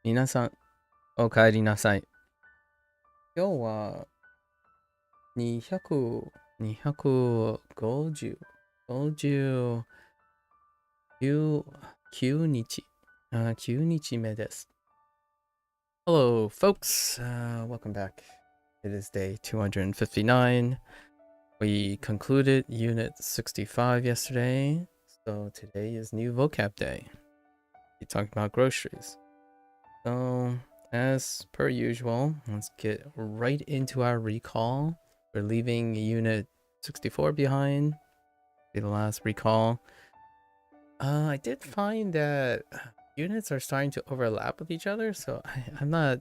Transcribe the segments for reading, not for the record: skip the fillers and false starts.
皆さん、お帰りなさい。今日は200、250、59日、9日目です。Hello, folks. Welcome back. It is day 259. We concluded Unit 65 yesterday, so today is new vocab day. We talked about groceries. So, as per usual, let's get right into our recall. We're leaving Unit 64 behind. Be the last recall. I did find that units are starting to overlap with each other, so I'm not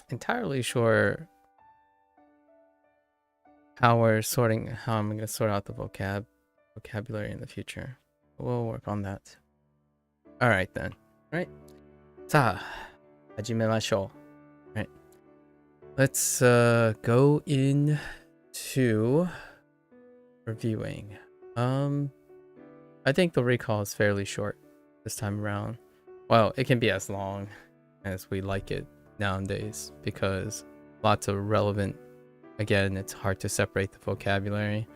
entirely sure how I'm going to sort out the vocabulary in the future. We'll work on that. All right then. All right. さあ、始めましょう. Right. Let's go into reviewing. I think the recall is fairly short this time around. Well, it can be as long as we like it nowadays because lots of relevant. Again, it's hard to separate the vocabulary.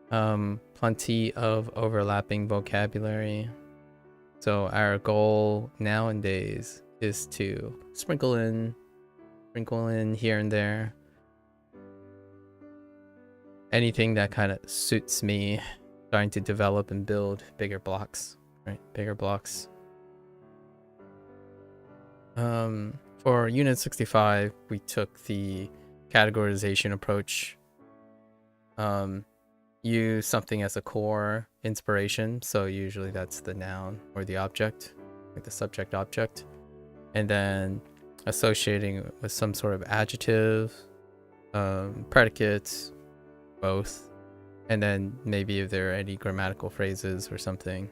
Plenty of overlapping vocabulary. So our goal nowadays is to sprinkle in here and there anything that kind of suits me, trying to develop and build bigger blocks, right? Bigger blocks. For Unit 65, we took the categorization approach. Use something as a core inspiration, so usually that's the noun or the object, like the subject object, and then associating with some sort of adjective, predicates, both, and then maybe if there are any grammatical phrases or something.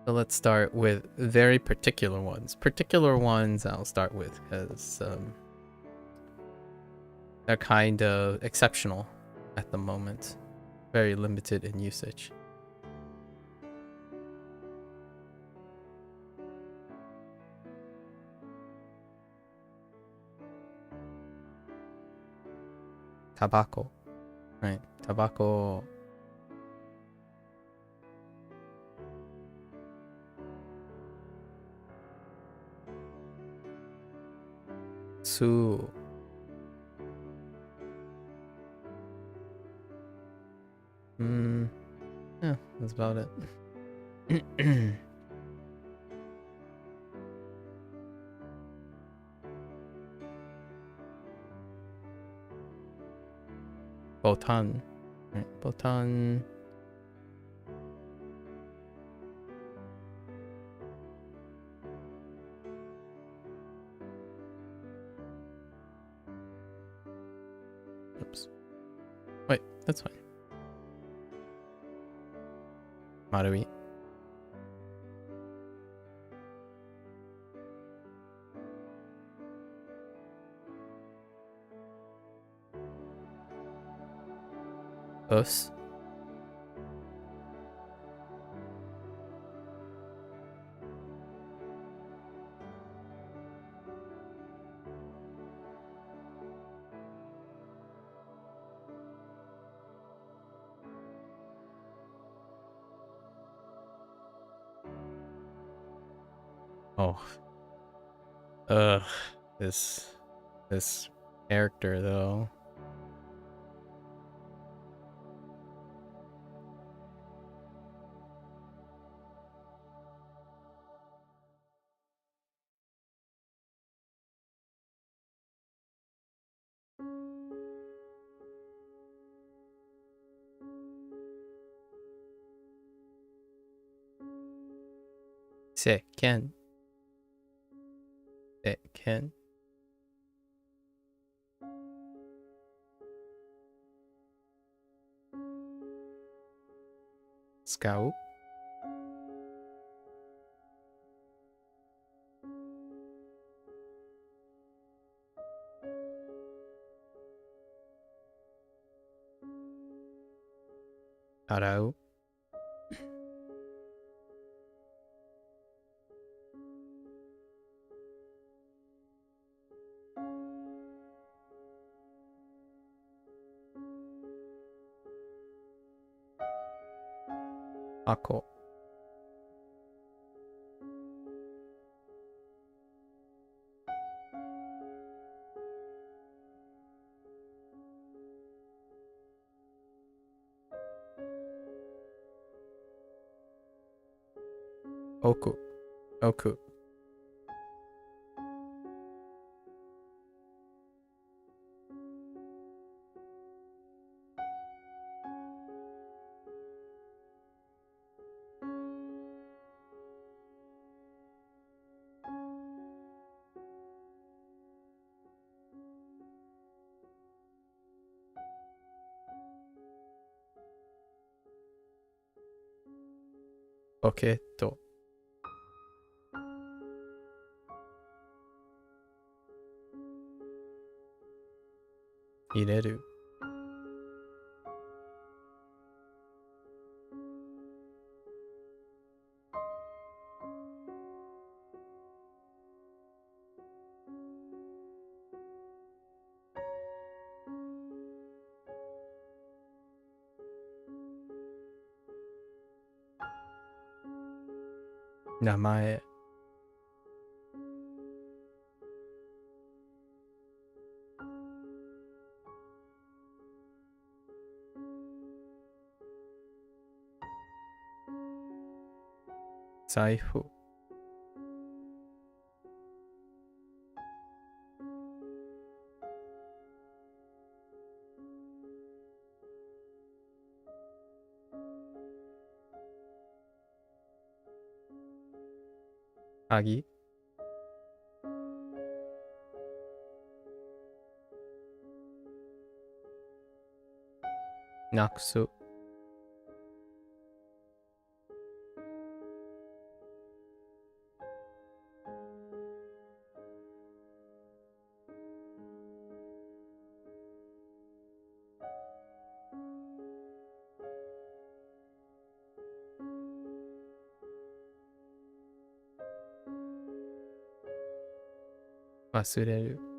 So let's start with very particular ones. Particular ones I'll start with because they're kind of exceptional at the moment. Very limited in usage. Tobacco, right? Tobacco. Su. Yeah, that's about it. Botan, right? Botan. Oops. Wait, that's fine. Marui. Us. Oh. This character though. Seken. Seken. Scout. Arau. 箱。奥。奥。ポケット。入れる。名前。財布。鍵。なくす。忘れる。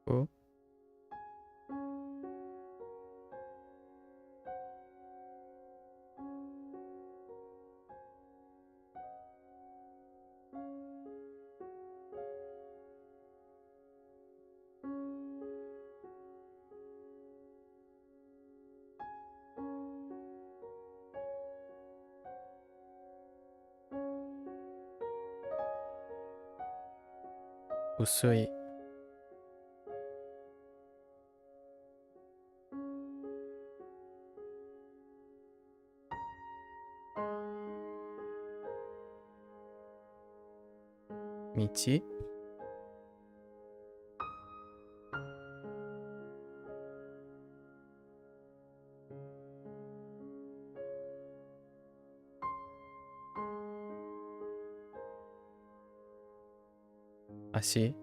お。薄い。道。足。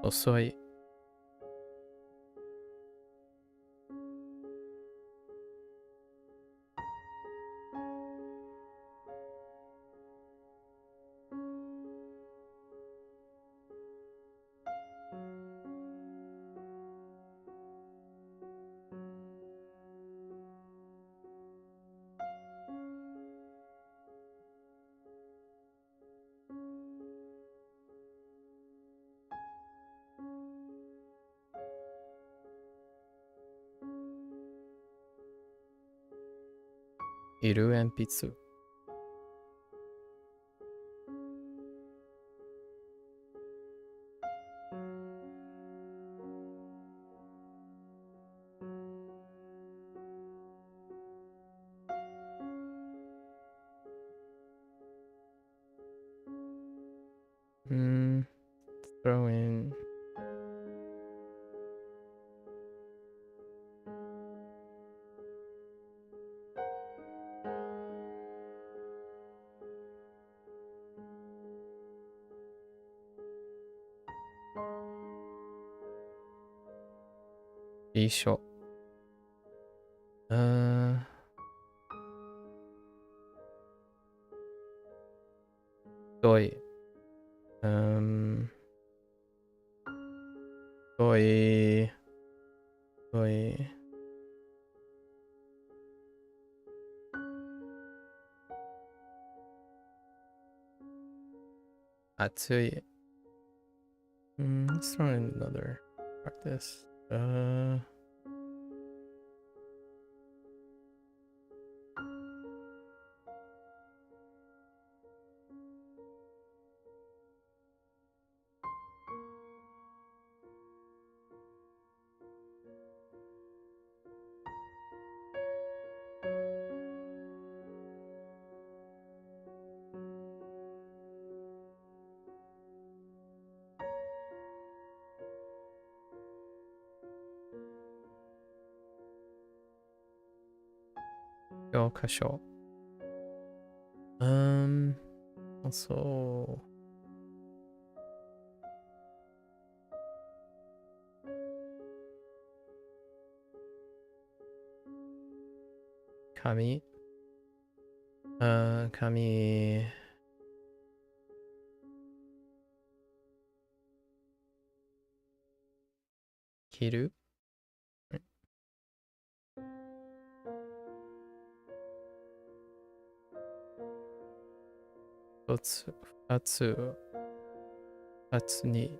遅い。色鉛筆。Throw in. Isho. Doi. Doi. Doi. Atsui. Let's throw in another practice. Gyokasho. Also Kami. Kami. Kiru. Futsu. Ni.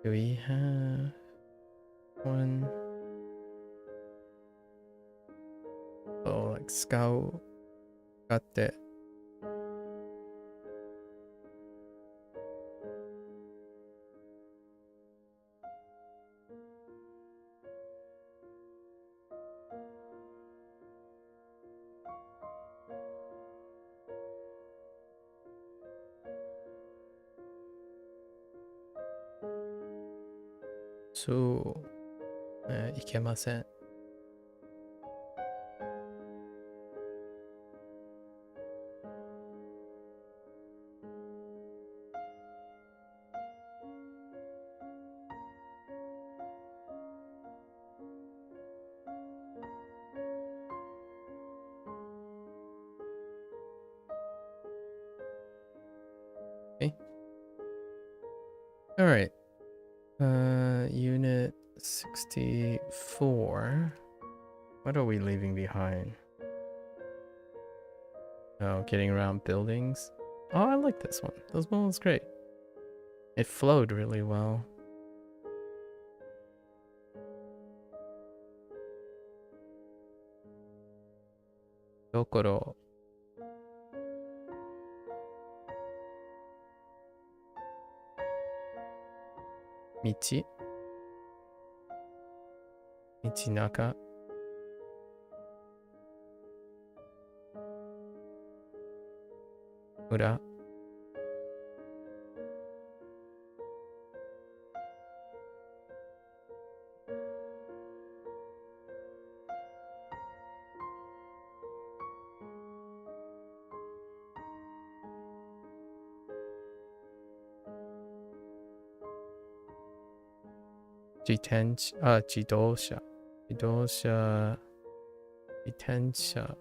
Do we have one? Oh, like scout. Got that. So, いけません。Okay. All right. Unit 64. What are we leaving behind? Oh, getting around buildings. Oh, I like this one. This one was great. It flowed really well. Dokoro. Michi. Michinaka. Ura. Jidosha. Jidosha. Jitensha.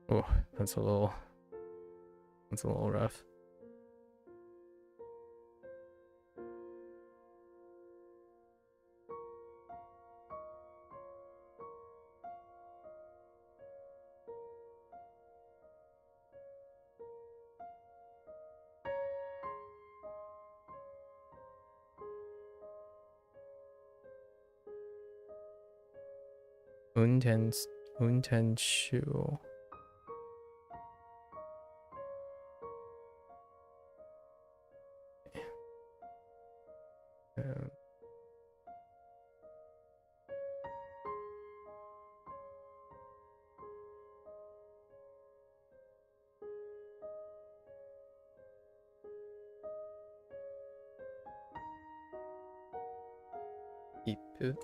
Oh, that's a little rough. Untenshu. Ipu.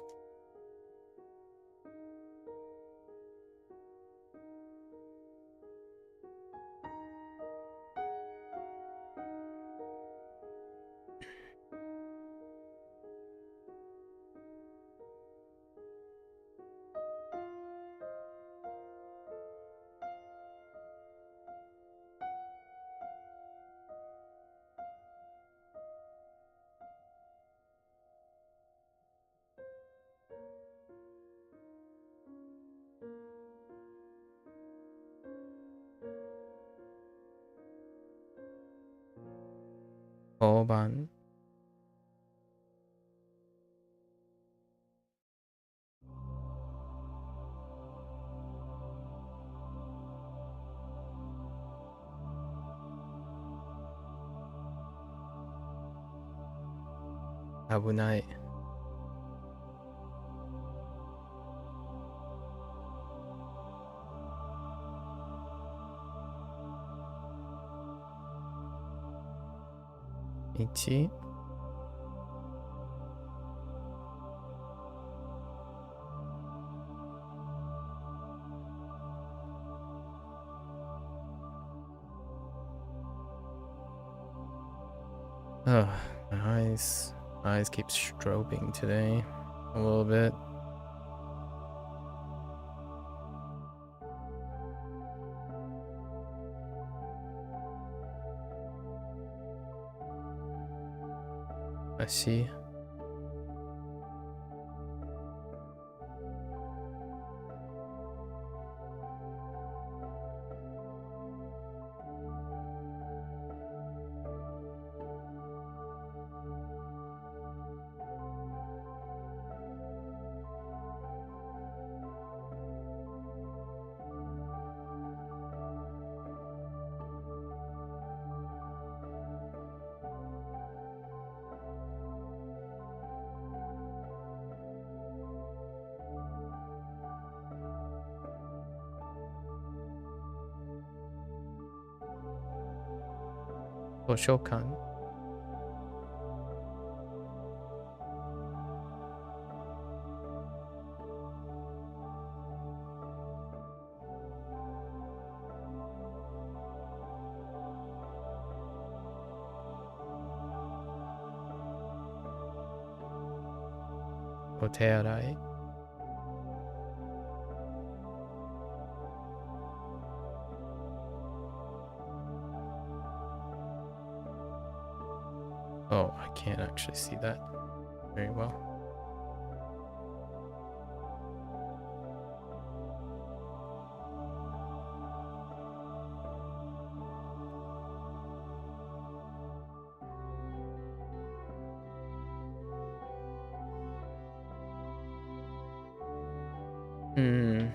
Oban. Abunai. Ichi. Oh, my eyes keep strobing today a little bit. I see. Toshokan. Otearai. Oh, I can't actually see that very well. Hmm.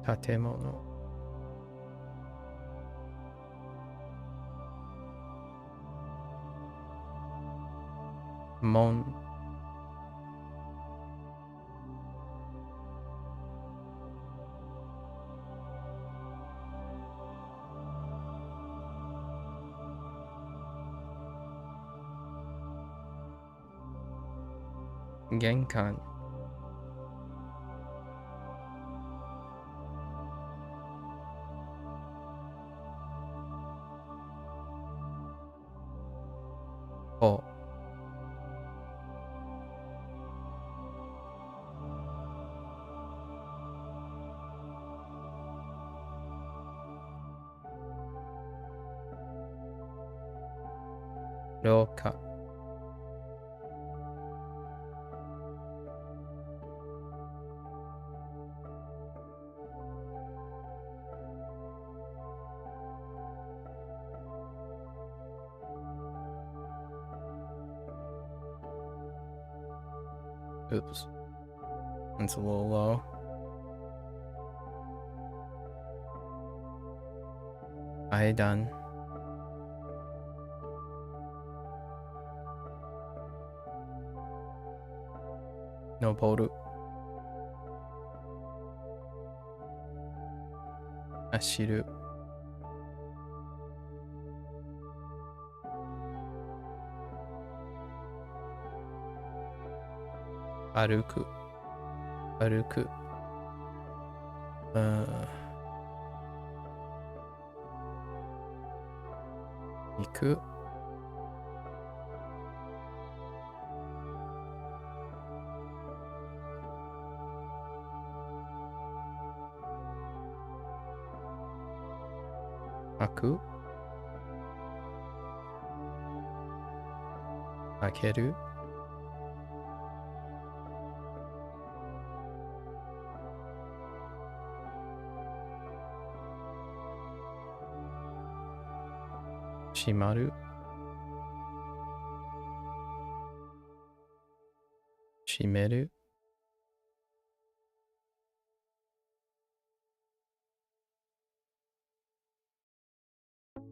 Tatemono. Mon. Genkan. Oh. Roka. Oops. It's a little low. Aidan. Noboru. Ashiru. Aruku. Aruku. Iku. Aku. Akeru. Shimaru. Shimeru.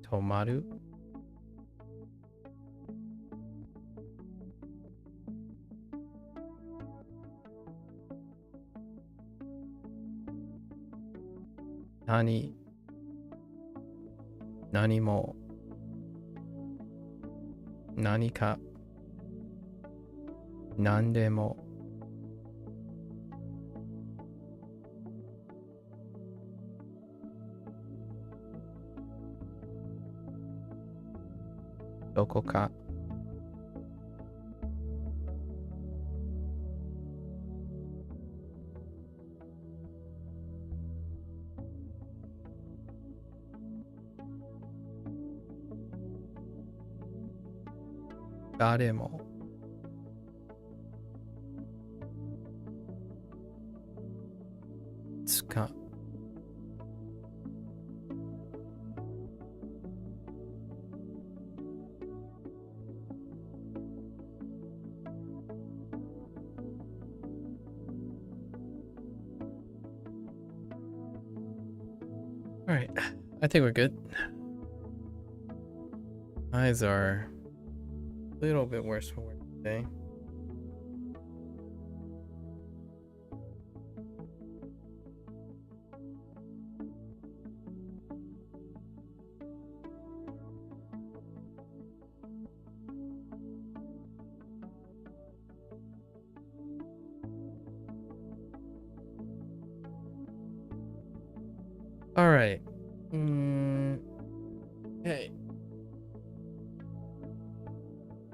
Tomaru. Nani. Nani mo. Nani ka. Nandemo. Doko ka. Daremo. Tsuka. All right, I think we're good. Eyes are a little bit worse for work today. All right. Hey.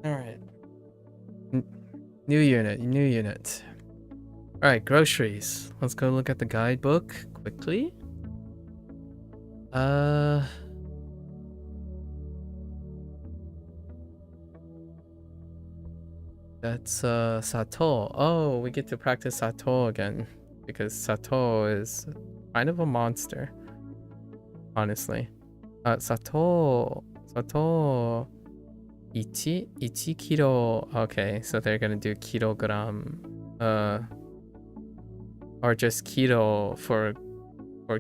All right. New unit. All right, groceries. Let's go look at the guidebook quickly. That's Sato. Oh, we get to practice Sato again because Sato is kind of a monster, honestly. Sato 1 kilo. Okay, so they're gonna do kilogram, or just kilo for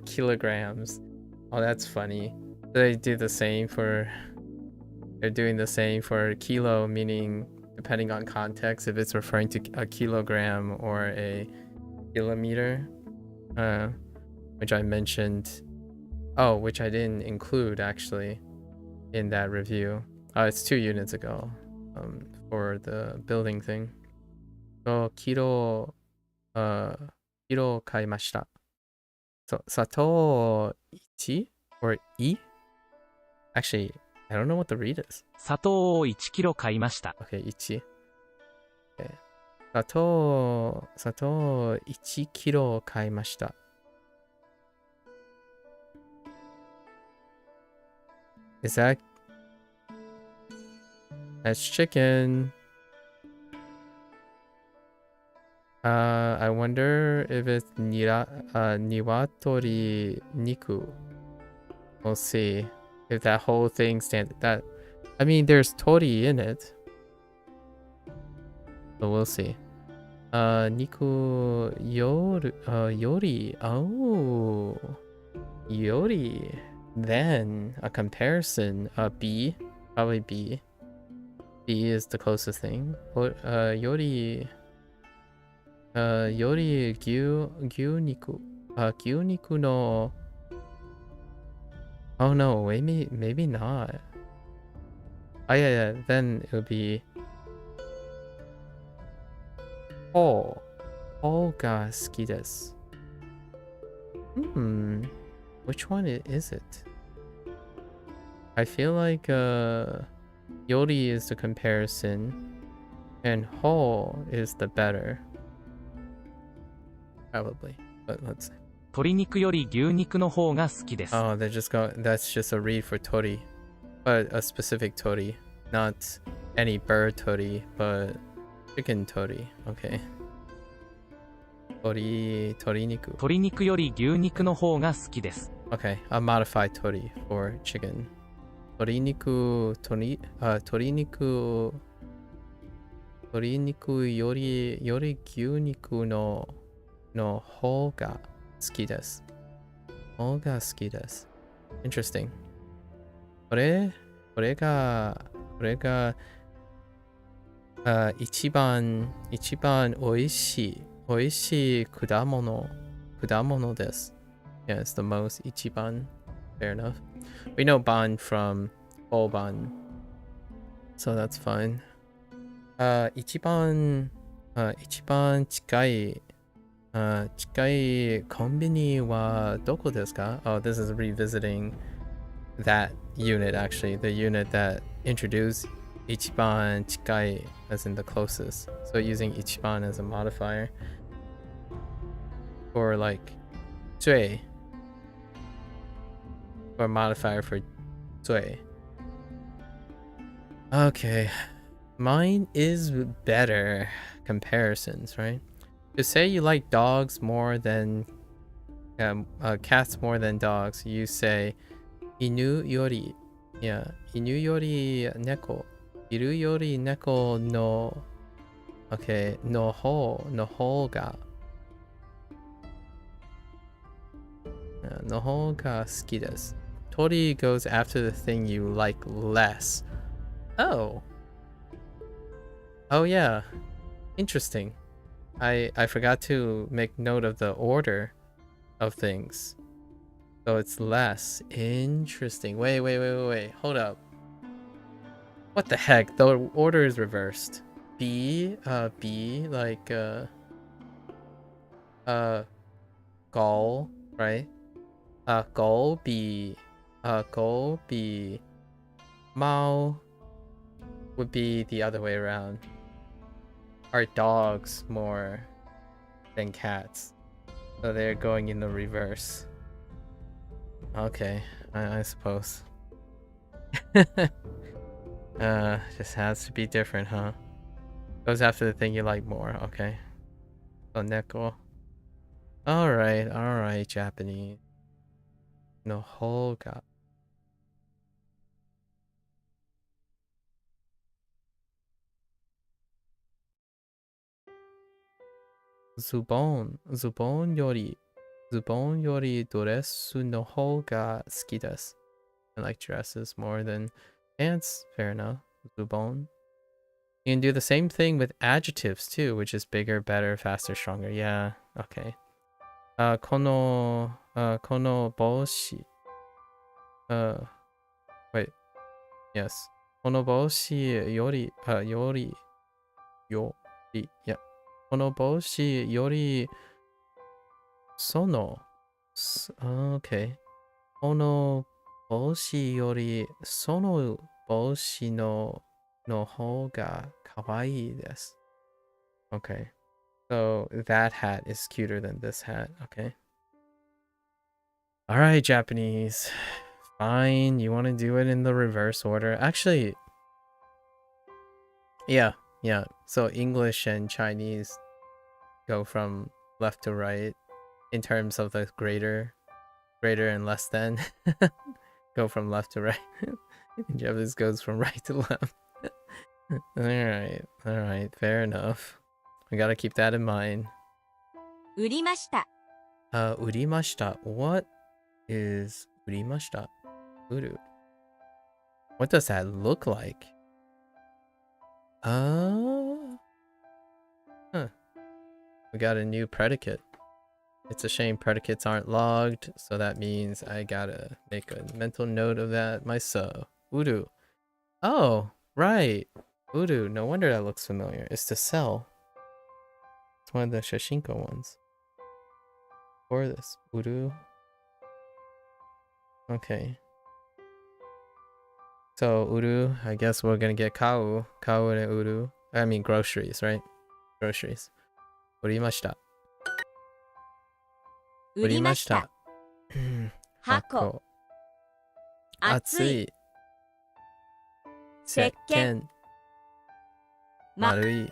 kilograms. Oh, that's funny. They do the same for. They're doing the same for kilo, meaning depending on context, if it's referring to a kilogram or a kilometer, which I mentioned. Oh, which I didn't include actually in that review. It's 2 units ago, for the building thing. So kilo kaimashita. So sato 1 or I? Actually, I don't know what the read is. 砂糖を1キロ買いました。 Okay, 1. Okay. 砂糖1キロ買いました。Is that... That's chicken. I wonder if it's niwatori niku. We'll see if that whole thing stands. That, I mean, there's tori in it, so we'll see. Niku yori. Oh, yori. Then a comparison. B, probably B. B is the closest thing. Yori. Yori gyu niku. Gyu niku no. Oh no, maybe not. Oh yeah. Then it would be. Oh. Oh ga suki desu. Which one is it? I feel like Yori is the comparison and Ho is the better. Probably. But let's see. 鶏肉より牛肉の方が好きです。 Oh, that's just a read for tori. But a specific tori. Not any bird tori, but chicken tori. Okay. Tori niku. 鶏肉より牛肉の方が好きです。 Okay, a modified tori for chicken. Tori niku yori gyū niku no hou ga suki desu. Hou ga suki desu. Interesting. これが一番美味しい果物です。Yeah, it's the most ichiban. Fair enough. We know ban from Oban, so that's fine. ichiban 近いコンビニはどこですか? Oh, this is revisiting that unit actually, the unit that introduced ichiban 近い as in the closest. So using ichiban as a modifier for like 最 or modifier for 最. Okay, mine is better comparisons, right? To say you like dogs more than cats more than dogs, you say inu yori, yeah, inu yori neko, iru yori neko no, okay, no ho ga suki desu. Tori goes after the thing you like less. Oh yeah, interesting. I forgot to make note of the order of things. So it's less. Interesting. Wait. Hold up. What the heck? The order is reversed. B like gol, right? Gol B Mao would be the other way around. Are dogs more than cats? So they're going in the reverse. Okay, I suppose. Just has to be different, huh? Goes after the thing you like more. Okay. So neko. Alright, Japanese. No hoga. Zubon yori doresu no hou ga suki desu. I like dresses more than pants. Fair enough. Zubon. You can do the same thing with adjectives too, which is bigger, better, faster, stronger. Yeah. Okay. Kono boshi. Wait. Yes. Kono boshi yori. Yeah. Kono boshi yori sono. Okay. Kono boshi yori sono boshi no hou ga kawaii desu. Okay. So that hat is cuter than this hat. Okay. Alright, Japanese. Fine. You want to do it in the reverse order? Actually, yeah. So English and Chinese go from left to right in terms of the greater and less than. Go from left to right. Japanese goes from right to left. Alright, fair enough. We gotta keep that in mind. 売りました。 Urimashita. What is urimashita? Uru. What does that look like? Huh. We got a new predicate. It's a shame predicates aren't logged, so that means I gotta make a mental note of that myself. Uru. Oh, right. Uru. No wonder that looks familiar. It's the cell. It's one of the Shashinko ones. Or this. Uru. Okay. So, Uru, I guess we're gonna get Kau. Kau and Uru. I mean groceries, right? Groceries. Urimashita. 売りました。 箱。 熱い。 石鹸。 丸い。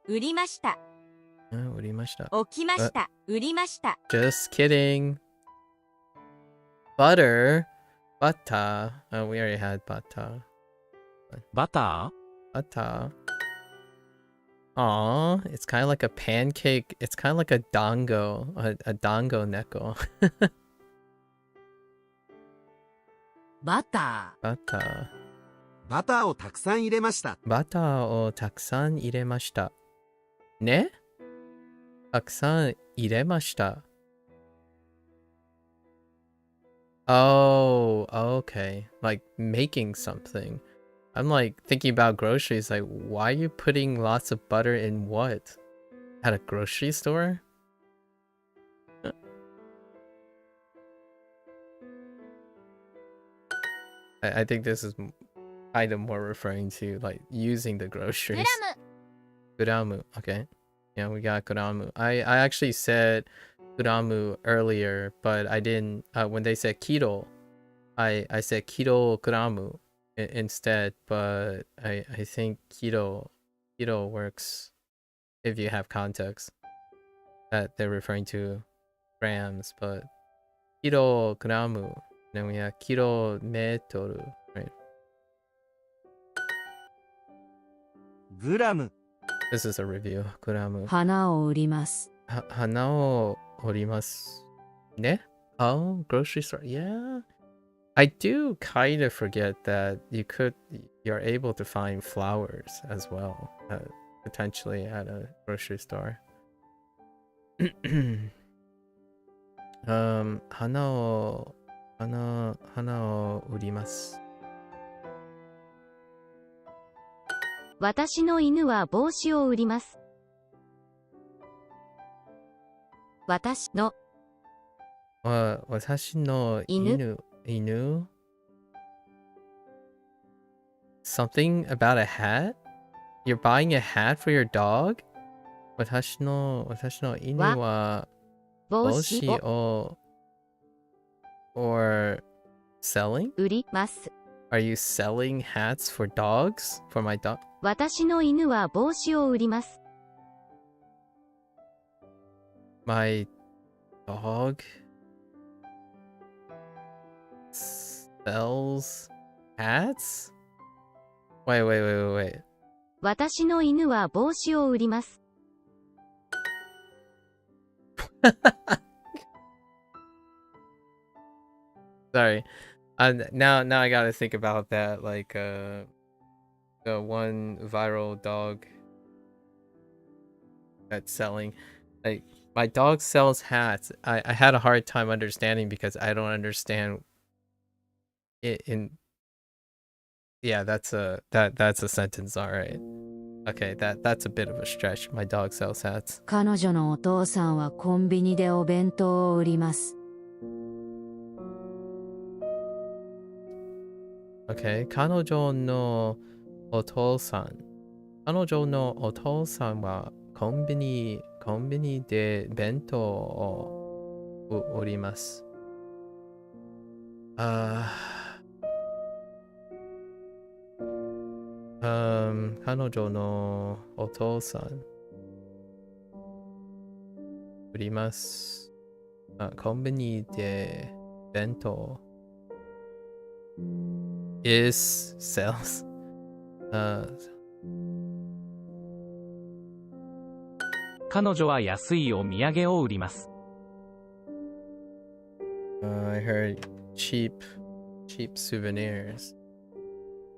売りました。 売りました。 起きました。売りました。 Just kidding. Butter. Butter. Oh, we already had butter. バタ Butter. Aw, it's kind of like a pancake. It's kind of like a dango. A dango neko. バター。 Butter. バターをたくさん入れました。 Butter をたくさん入れました。ね？たくさん入れました。Oh, okay. Like making something. I'm like thinking about groceries. Like, why are you putting lots of butter in what? At a grocery store? I think this is kind of more referring to like using the groceries. Guramu. Okay. Yeah, we got guramu. I actually said guramu earlier, but I didn't. When they said kilo, I said kilo guramu instead. But I think kilo works if you have context that they're referring to grams. But kilo guramu. Then we have kilometer, right? グラム。 This is a review. Guramu. 花を売ります。 花を折ります。ね? Oh, grocery store. Yeah. I do kind of forget that you're able to find flowers as well, potentially at a grocery store. 花を売ります。私の犬は帽子を売ります。私の私の犬 Something about a hat? You're buying a hat for your dog? 私の犬は帽帽子を子を or selling? 売ります。 Are you selling hats for dogs? For my dog? 私の犬は帽子を売ります。 My dog sells hats? Wait. 私の犬は帽子を売ります。 Sorry. Now I gotta think about that. Like the one viral dog that's selling. Like my dog sells hats. I had a hard time understanding because I don't understand it in. Yeah, that's a sentence. All right. Okay, that's a bit of a stretch. My dog sells hats. 彼女のお父さんはコンビニでお弁当を売ります。 Okay, 彼女のお父さんはコンビニで弁当を売ります。彼女のお父さん売ります。コンビニで弁当 is sells 彼女は安いお土産を売ります。I heard cheap souvenirs.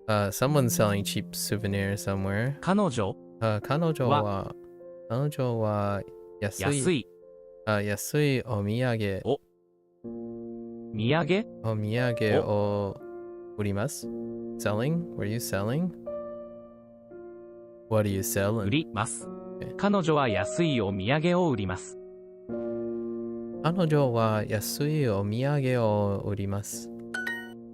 Someone's selling cheap souvenirs somewhere. 彼女彼女は安いお土産お土産を売ります。Selling? Were you selling? What are you 売 selling? ります。 Okay. 彼女は安いお土産を売ります。彼女は安いお土産を売ります。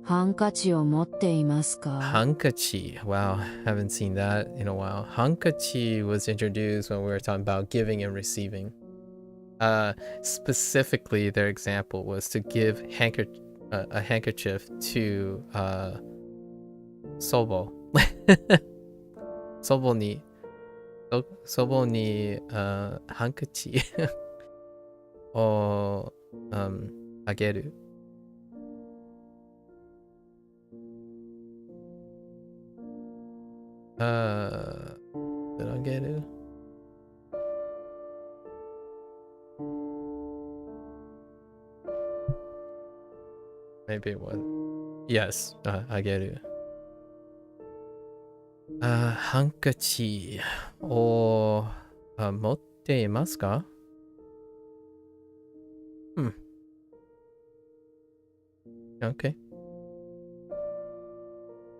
ハンカチを持っていますか？ Hankachi. Wow, haven't seen that in a while. Hankachi was introduced when we were talking about giving and receiving. Specifically, their example was to give a handkerchief to Sobo. Sobo ni hankachi をあげる。Did I get it? Maybe it was. Yes, I get it. ハンカチを持っていますか？Okay.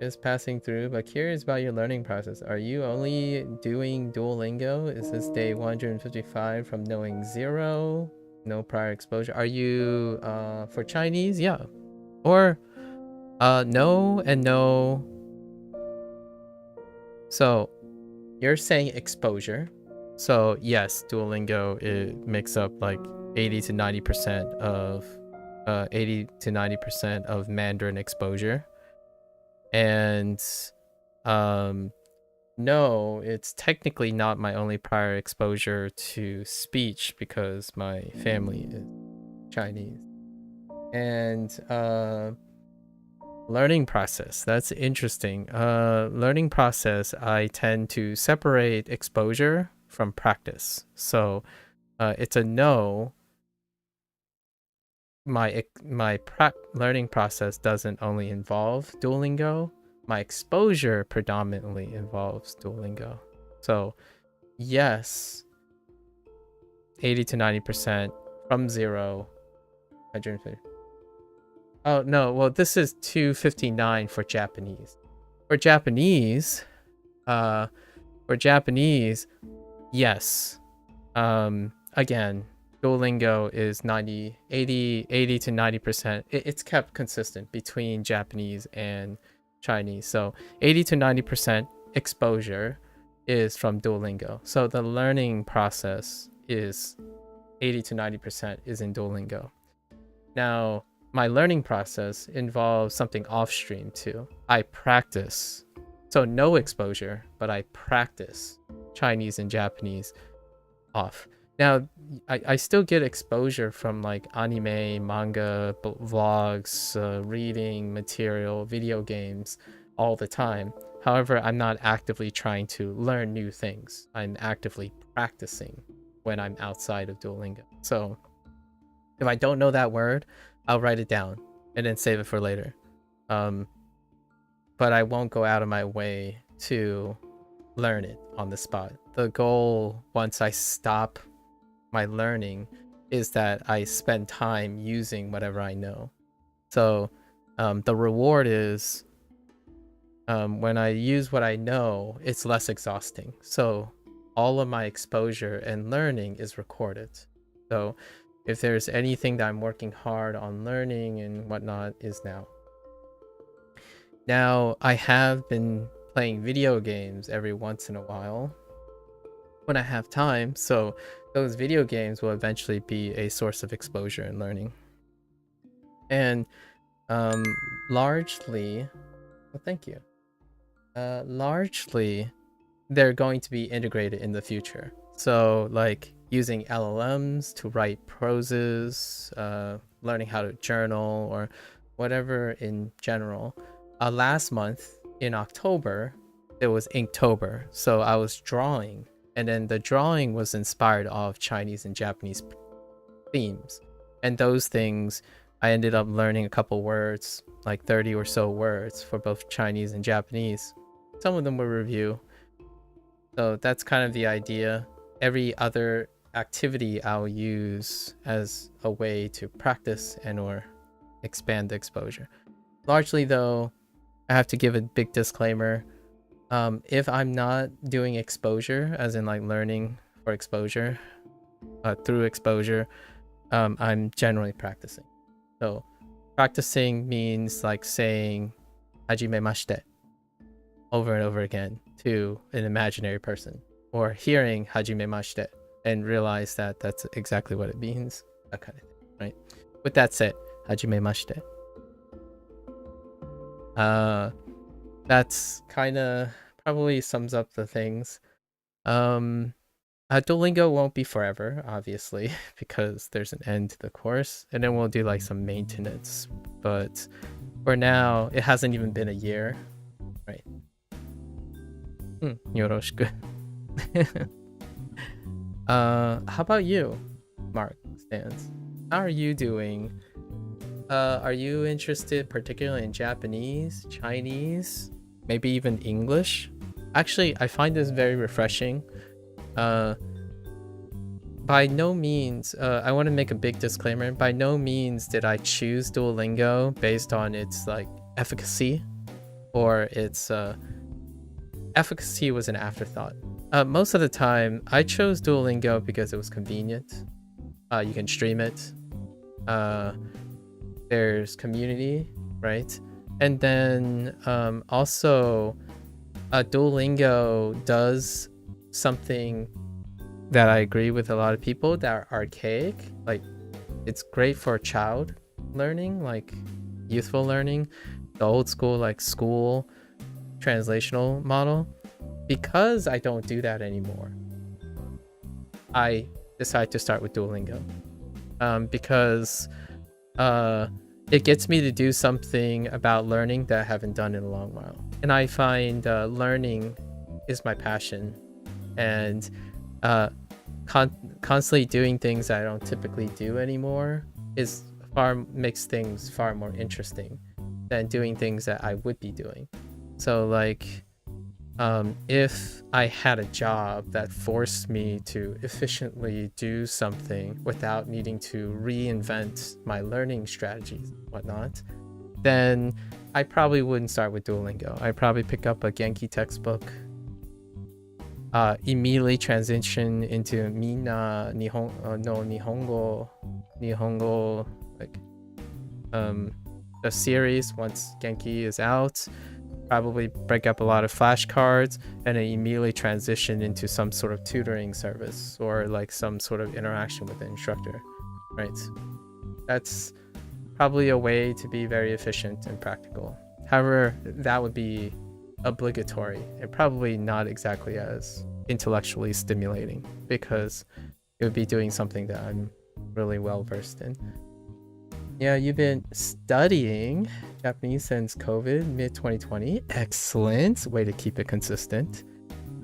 Just passing through, but curious about your learning process. Are you only doing Duolingo? Is this day 155 from knowing 0? No prior exposure. Are you for Chinese? Yeah. Or no and no. So you're saying exposure. So yes, Duolingo, it makes up like 80 to 90% of Mandarin exposure. And no, it's technically not my only prior exposure to speech because my family is Chinese. And learning process, that's interesting. Learning process, I tend to separate exposure from practice. So it's a no. My learning process doesn't only involve Duolingo. My exposure predominantly involves Duolingo. So yes, 80 to 90% from 0, 150. Oh no, well this is 259 for Japanese. For Japanese, yes. Again, Duolingo is 80 to 90%. It's kept consistent between Japanese and Chinese. So 80 to 90% exposure is from Duolingo. So the learning process is 80 to 90% is in Duolingo. Now, my learning process involves something off-stream too. I practice. So no exposure, but I practice Chinese and Japanese off. Now, I still get exposure from like anime, manga, vlogs, reading material, video games all the time. However, I'm not actively trying to learn new things. I'm actively practicing when I'm outside of Duolingo. So if I don't know that word, I'll write it down and then save it for later. But I won't go out of my way to learn it on the spot. The goal, once I stop my learning, is that I spend time using whatever I know. So the reward is when I use what I know, it's less exhausting. So all of my exposure and learning is recorded. So if there's anything that I'm working hard on learning and whatnot, is now. Now, I have been playing video games every once in a while when I have time, so those video games will eventually be a source of exposure and learning. And largely, well, thank you. Largely, they're going to be integrated in the future. So like using LLMs to write proses, learning how to journal or whatever in general. Last month in October, it was Inktober. So I was drawing And then the drawing was inspired of Chinese and Japanese themes. And those things, I ended up learning a couple words, like 30 or so words for both Chinese and Japanese. Some of them were review. So that's kind of the idea. Every other activity I'll use as a way to practice and or expand the exposure. Largely though, I have to give a big disclaimer. If I'm not doing exposure, as in like learning for exposure, through exposure, I'm generally practicing. So practicing means like saying hajimemashite over and over again to an imaginary person, or hearing hajimemashite and realize that that's exactly what it means, that kind of thing, right? With that said, hajimemashite. That's kind of probably sums up the things. Duolingo won't be forever, obviously, because there's an end to the course, and then we'll do like some maintenance. But for now, it hasn't even been a year, right? Yoroshiku. How about you, Mark Stans? How are you doing? Are you interested particularly in Japanese, Chinese, maybe even English? Actually, I find this very refreshing. By no means, I want to make a big disclaimer. By no means did I choose Duolingo based on its like efficacy, or its efficacy was an afterthought. Most of the time, I chose Duolingo because it was convenient. You can stream it. There's community, right? And then also Duolingo does something that I agree with a lot of people, that are archaic. Like, it's great for child learning, like youthful learning, the old school like school translational model. Because I don't do that anymore, I decided to start with Duolingo, because it gets me to do something about learning that I haven't done in a long while. And I find learning is my passion, and constantly doing things that I don't typically do anymore makes things far more interesting than doing things that I would be doing. So like, if I had a job that forced me to efficiently do something without needing to reinvent my learning strategies and whatnot, then I probably wouldn't start with Duolingo. I'd probably pick up a Genki textbook, immediately transition into Minna Nihongo, like the series once Genki is out. Probably break up a lot of flashcards and then immediately transition into some sort of tutoring service or like some sort of interaction with the instructor, right? That's probably a way to be very efficient and practical. However, that would be obligatory and probably not exactly as intellectually stimulating, because it would be doing something that I'm really well versed in. Yeah, you've been studying Japanese since COVID, mid-2020. Excellent. Way to keep it consistent.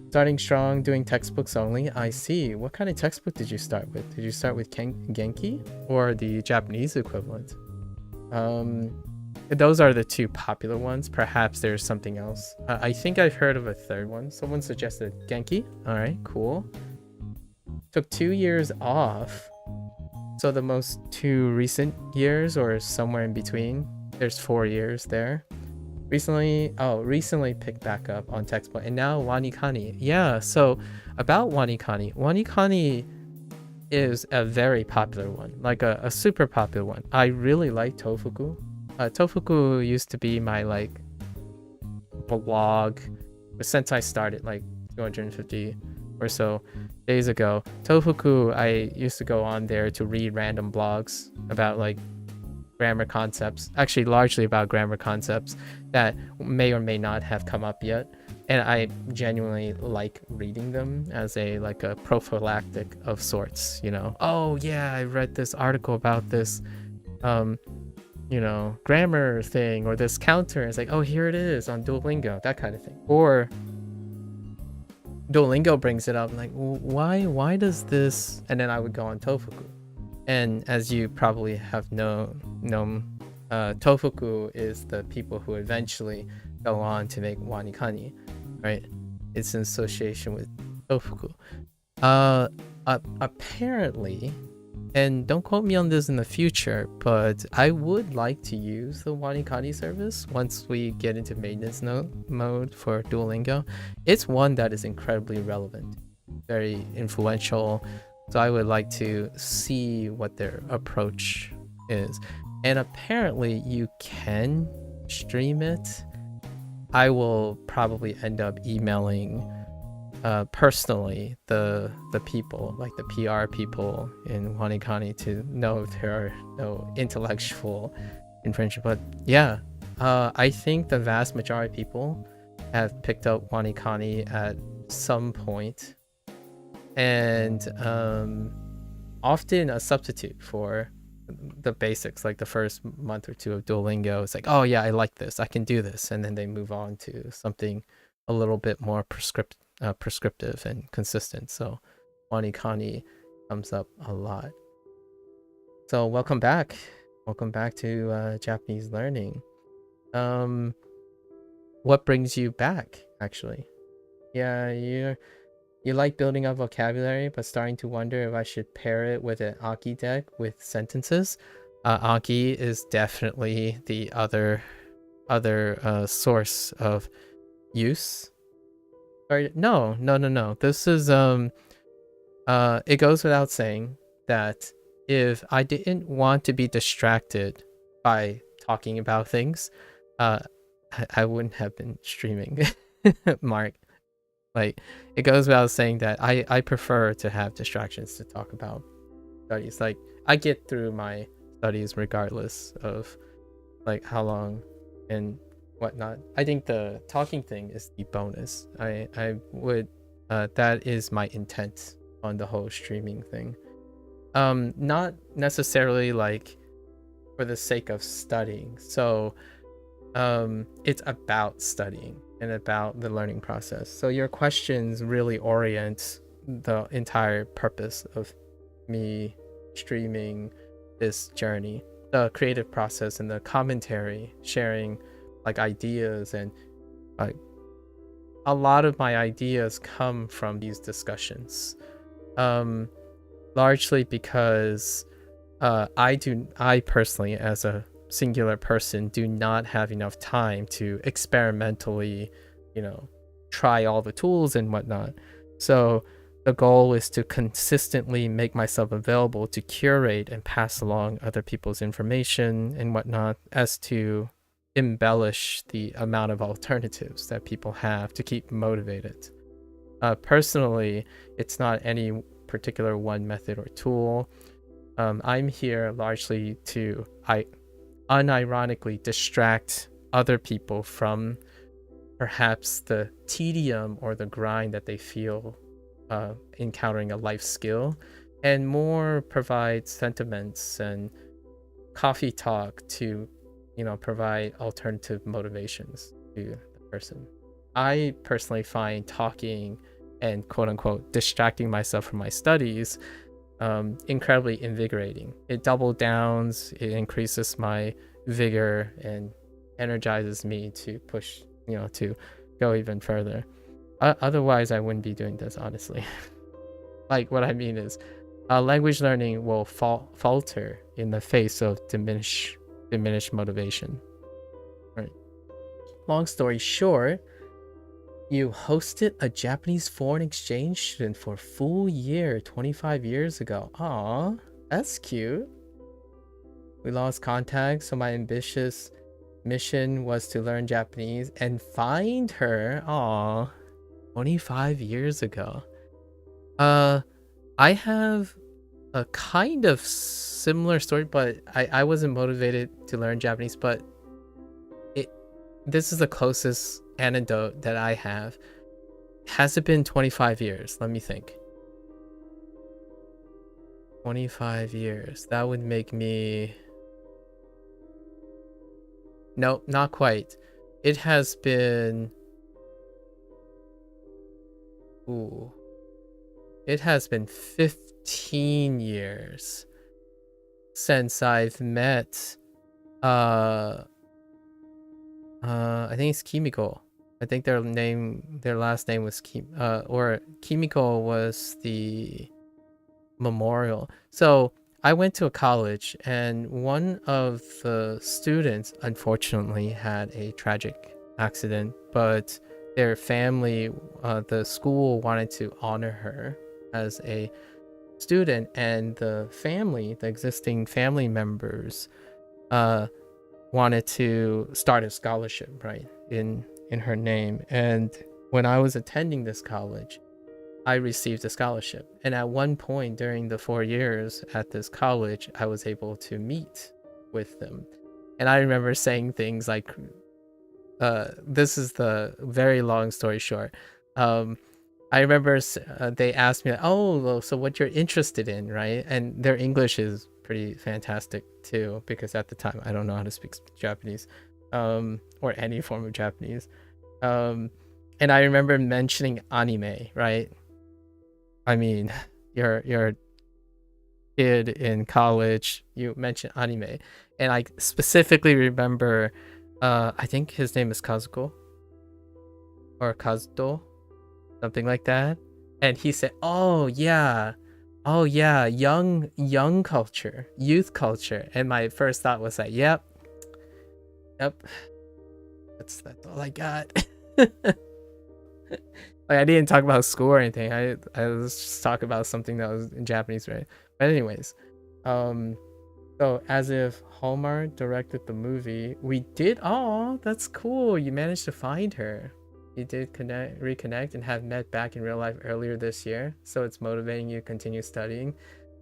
Starting strong, doing textbooks only. I see. What kind of textbook did you start with? Did you start with Genki or the Japanese equivalent? Those are the two popular ones. Perhaps there's something else. I think I've heard of a third one. Someone suggested Genki. All right, cool. Took 2 years off. So the most 2 recent years, or somewhere in between, there's 4 years there. Recently picked back up on textbook, and now Wanikani. Yeah, so about Wanikani is a very popular one, like a super popular one. I really like Tofuku. Tofuku used to be my like blog, but since I started like 250 or so days ago, Tofuku, I used to go on there to read random blogs about like grammar concepts, actually largely about grammar concepts that may or may not have come up yet, and I genuinely like reading them as a prophylactic of sorts, you know. Oh yeah, I read this article about this grammar thing, or this counter. It's like, oh, here it is on Duolingo, that kind of thing. Or Duolingo brings it up, like, why does this? And then I would go on Tofuku, and as you probably have known, Tofuku is the people who eventually go on to make Wanikani, right? It's in association with Tofuku. Apparently, and don't quote me on this in the future, but I would like to use the Wanikani service once we get into maintenance mode for Duolingo. It's one that is incredibly relevant, very influential. So I would like to see what their approach is. And apparently you can stream it. I will probably end up emailing personally the people, like the PR people in Wanikani, to know if there are no intellectual infringement. But yeah, I think the vast majority of people have picked up Wanikani at some point, and often a substitute for the basics, like the first month or two of Duolingo. It's like, oh yeah, I like this, I can do this, and then they move on to something a little bit more prescriptive and consistent. So Wanikani comes up a lot. So welcome back to Japanese learning. What brings you back, actually? Yeah, you like building up vocabulary, but starting to wonder if I should pair it with an Aki deck with sentences. Aki is definitely the other source of use. Or no. This is it goes without saying that if I didn't want to be distracted by talking about things, I wouldn't have been streaming. Mark. Like, it goes without saying that I prefer to have distractions to talk about studies. Like, I get through my studies regardless of like how long and whatnot. I think the talking thing is the bonus. I would that is my intent on the whole streaming thing. Not necessarily like for the sake of studying. So it's about studying and about the learning process. So your questions really orient the entire purpose of me streaming this journey, the creative process and the commentary, sharing like ideas. And like a lot of my ideas come from these discussions, largely because I personally, as a singular person, do not have enough time to experimentally, try all the tools and whatnot. So the goal is to consistently make myself available to curate and pass along other people's information and whatnot, as to embellish the amount of alternatives that people have to keep motivated. Personally, it's not any particular one method or tool. I'm here largely to unironically distract other people from perhaps the tedium or the grind that they feel encountering a life skill, and more provide sentiments and coffee talk to provide alternative motivations to the person. I personally find talking and quote-unquote distracting myself from my studies incredibly invigorating. It double downs, it increases my vigor and energizes me to push, to go even further. Otherwise I wouldn't be doing this, honestly. Like, what I mean is language learning will falter in the face of diminished motivation. Right. Long story short, you hosted a Japanese foreign exchange student for a full year 25 years ago. Aw, that's cute. We lost contact, so my ambitious mission was to learn Japanese and find her. Aw, 25 years ago. I have a kind of similar story, but I wasn't motivated to learn Japanese, but this is the closest anecdote that I have. Has it been 25 years? Let me think. 25 years. That would make me... No, not quite. It has been... Ooh. It has been 15 years since I've met I think it's Kimiko. I think their last name was or Kimiko was the memorial. So I went to a college, and one of the students unfortunately had a tragic accident, but their family, the school wanted to honor her as a student, and the existing family members wanted to start a scholarship, right, in her name. And when I was attending this college, I received a scholarship. And at one point during the 4 years at this college, I was able to meet with them. And I remember saying things like, this is the very long story short. I remember they asked me, oh, so what you're interested in, right? And their English is pretty fantastic too, because at the time I don't know how to speak Japanese, or any form of Japanese. And I remember mentioning anime, right? I mean, you're a kid in college, you mentioned anime, and I specifically remember, I think his name is Kazuko or Kazuto, something like that, and he said, "Oh yeah, young culture, youth culture," and my first thought was like, "Yep, that's all I got." Like, I didn't talk about school or anything. I was just talking about something that was in Japanese, right? But anyways, so as if Hallmark directed the movie, we did. Oh, that's cool. You managed to find her. You did reconnect and have met back in real life earlier this year. So it's motivating you to continue studying.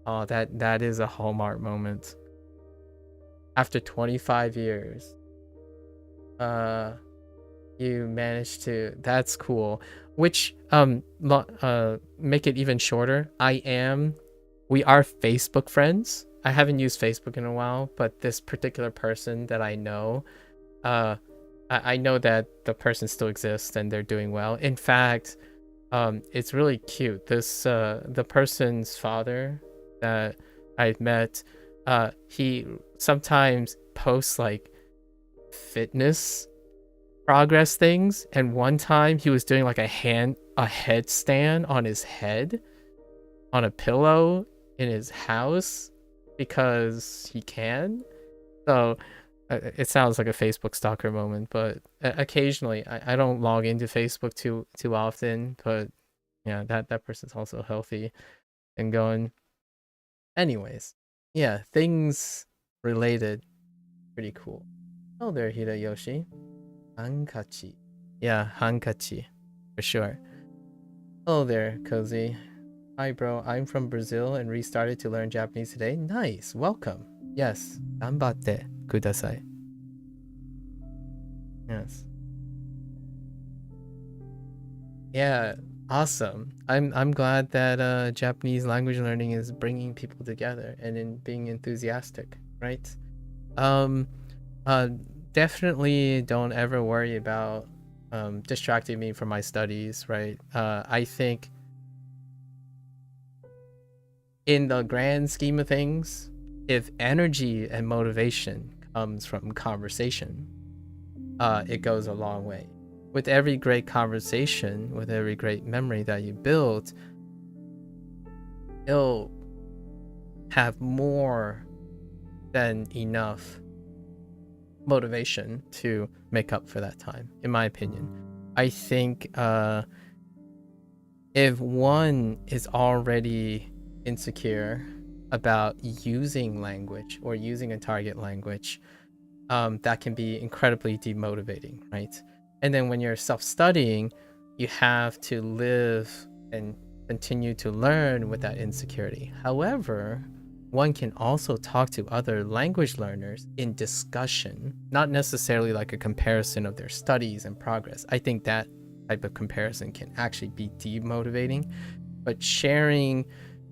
Oh, that is a Hallmark moment. After 25 years, you managed to. That's cool. Which make it even shorter. We are Facebook friends. I haven't used Facebook in a while, but this particular person that I know, I know that the person still exists and they're doing well. In fact, it's really cute. This the person's father that I've met, he sometimes posts like fitness progress things, and one time he was doing like a headstand on his head on a pillow in his house because he can. So it sounds like a Facebook stalker moment, but occasionally I don't log into Facebook too often, but yeah, that person's also healthy and going. Anyways, yeah, things related, pretty cool. Oh, there, Hideyoshi. Hankachi. Yeah, Hankachi, for sure. Hello there, Cozy. Hi, bro. I'm from Brazil and restarted to learn Japanese today. Nice. Welcome. Yes. Ganbatte kudasai. Yes. Yeah, awesome. I'm glad that Japanese language learning is bringing people together and in being enthusiastic, right? Definitely don't ever worry about distracting me from my studies, right? I think in the grand scheme of things, if energy and motivation comes from conversation, it goes a long way. With every great conversation, with every great memory that you build, it'll have more than enough motivation to make up for that time, in my opinion. I think if one is already insecure about using language or using a target language, that can be incredibly demotivating, right? And then when you're self-studying, you have to live and continue to learn with that insecurity. However, one can also talk to other language learners in discussion, not necessarily like a comparison of their studies and progress. I think that type of comparison can actually be demotivating, but sharing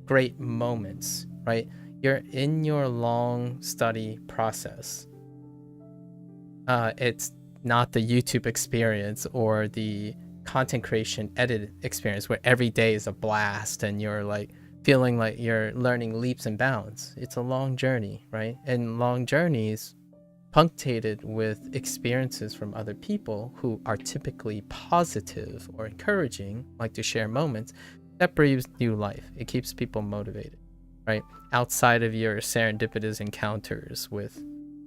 great moments, right? You're in your long study process. It's not the YouTube experience or the content creation edit experience where every day is a blast and you're like feeling like you're learning leaps and bounds. It's a long journey, right? And long journeys punctuated with experiences from other people who are typically positive or encouraging, like to share moments, that breathes new life. It keeps people motivated, right? Outside of your serendipitous encounters with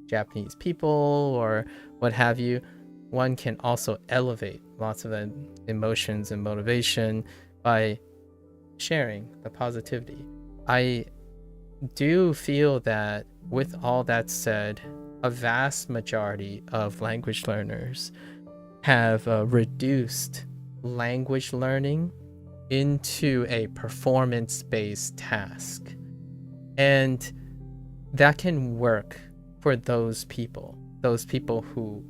Japanese people or what have you, one can also elevate lots of emotions and motivation by sharing the positivity. I do feel that with all that said, a vast majority of language learners have reduced language learning into a performance-based task. And that can work for those people who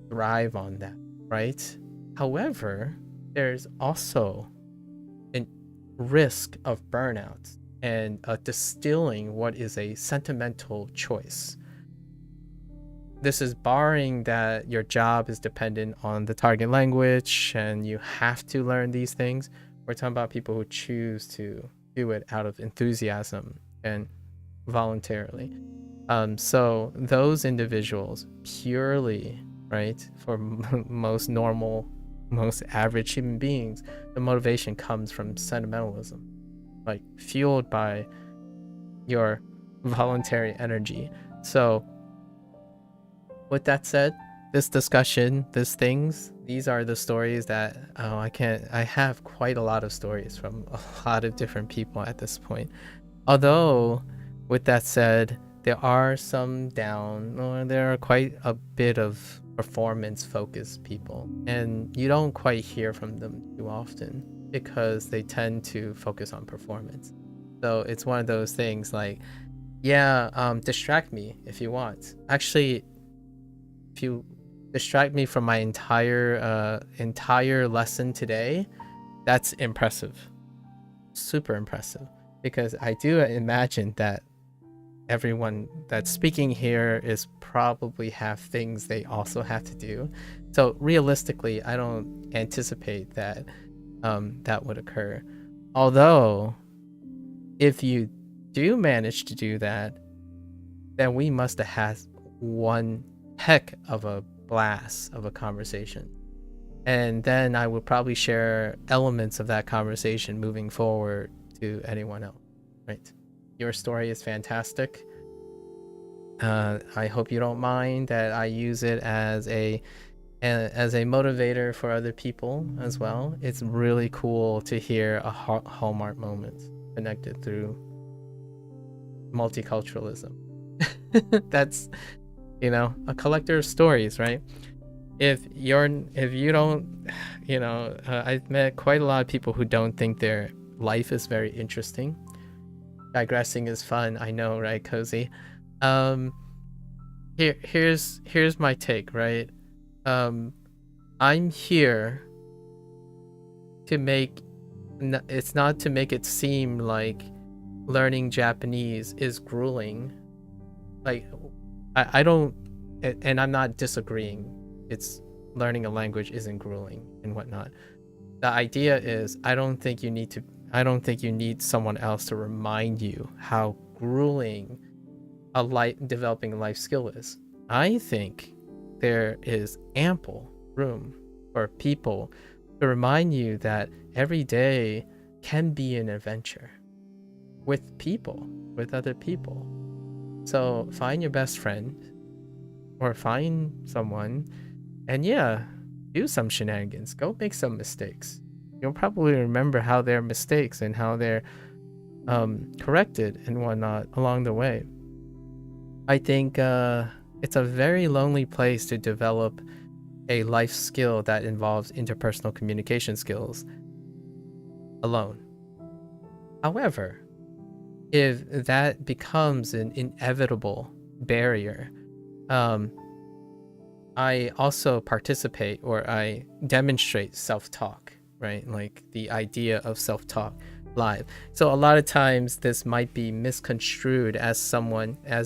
thrive on that, right? However, there's also a risk of burnout and distilling what is a sentimental choice. This is barring that your job is dependent on the target language and you have to learn these things. We're talking about people who choose to do it out of enthusiasm and voluntarily. So those individuals purely, right, for most normal, most average human beings, the motivation comes from sentimentalism, like fueled by your voluntary energy. So with that said, this discussion, these are the stories that I have quite a lot of stories from a lot of different people at this point. Although, with that said, there are there are quite a bit of performance-focused people, and you don't quite hear from them too often because they tend to focus on performance. So it's one of those things like, distract me if you want. Actually, if you distract me from my entire lesson today, that's impressive, super impressive, because I do imagine that everyone that's speaking here is probably have things they also have to do. So realistically, I don't anticipate that that would occur. Although, if you do manage to do that, then we must have had one heck of a blast of a conversation. And then I would probably share elements of that conversation moving forward to anyone else, right? Your story is fantastic. I hope you don't mind that I use it as a motivator for other people as well. It's really cool to hear a hallmark moment connected through multiculturalism. That's, a collector of stories, right? If you don't, I've met quite a lot of people who don't think their life is very interesting. Digressing is fun, I know, right, Cozy? Here's my take, right? I'm here to it's not to make it seem like learning Japanese is grueling. Like, I don't, and I'm not disagreeing. It's learning a language isn't grueling and whatnot. The idea is, I don't think you need someone else to remind you how grueling developing a life skill is. I think there is ample room for people to remind you that every day can be an adventure with other people. So find your best friend or find someone and do some shenanigans. Go make some mistakes. You'll probably remember how they're mistakes and how they're corrected and whatnot along the way. I think it's a very lonely place to develop a life skill that involves interpersonal communication skills alone. However, if that becomes an inevitable barrier, I also participate or I demonstrate self-talk, right? Like the idea of self-talk live. So a lot of times this might be misconstrued as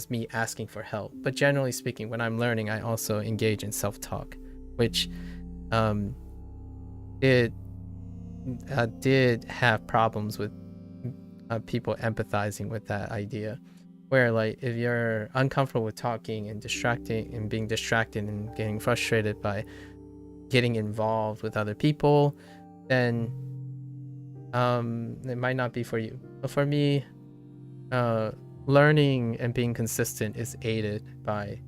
me asking for help. But generally speaking, when I'm learning, I also engage in self-talk, which did have problems with people empathizing with that idea, where like if you're uncomfortable with talking and distracting and being distracted and getting frustrated by getting involved with other people, then it might not be for you. But for me, learning and being consistent is aided by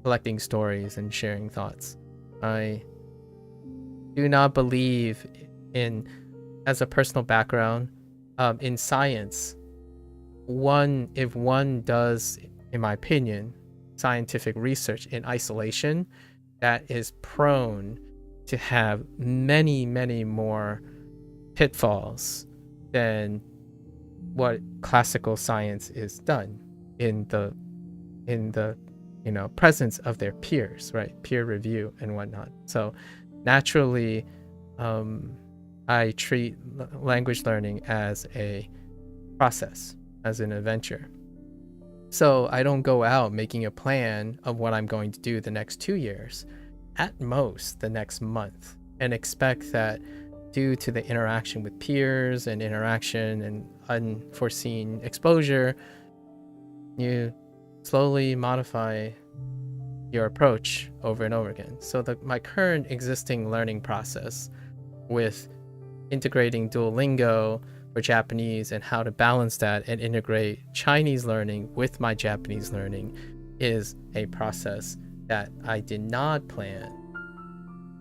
collecting stories and sharing thoughts. I do not believe in, as a personal background, in science, if one does, in my opinion, scientific research in isolation, that is prone to have many, many more pitfalls than what classical science is done in the presence of their peers, right? Peer review and whatnot. So naturally, I treat language learning as a process, as an adventure. So I don't go out making a plan of what I'm going to do the next 2 years, at most the next month, and expect that due to the interaction with peers and interaction and unforeseen exposure, you slowly modify your approach over and over again. So my current existing learning process with integrating Duolingo for Japanese and how to balance that and integrate Chinese learning with my Japanese learning is a process that I did not plan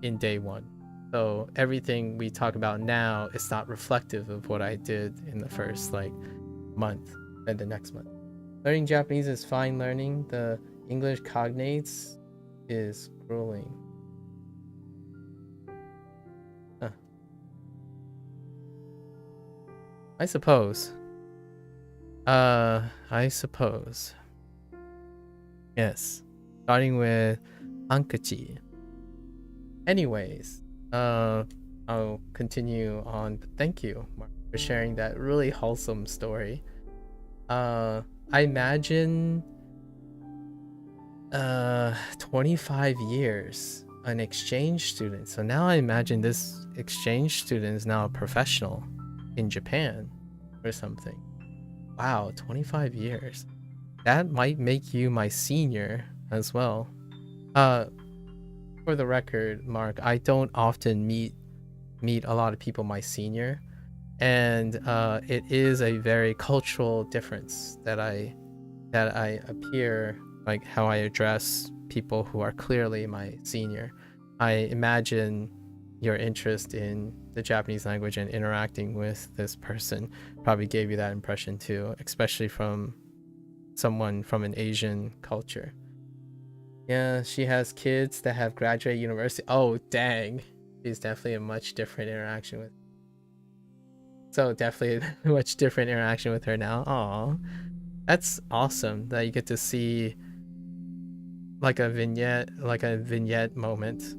in day one. So everything we talk about now is not reflective of what I did in the first month and the next month. Learning Japanese is fine learning. The English cognates is grueling. I suppose. Yes. Starting with Ankachi. Anyways, I'll continue on. Thank you, Mark, for sharing that really wholesome story. I imagine 25 years an exchange student. So now I imagine this exchange student is now a professional in Japan or something. Wow, 25 years. That might make you my senior as well. For the record, Mark, I don't often meet a lot of people my senior, and it is a very cultural difference that I appear, like how I address people who are clearly my senior. I imagine your interest in the Japanese language and interacting with this person probably gave you that impression too, especially from someone from an Asian culture. Yeah, she has kids that have graduated university. Oh, dang. She's definitely a much different interaction with. So definitely a much different interaction with her now. Aw, that's awesome that you get to see like a vignette moment,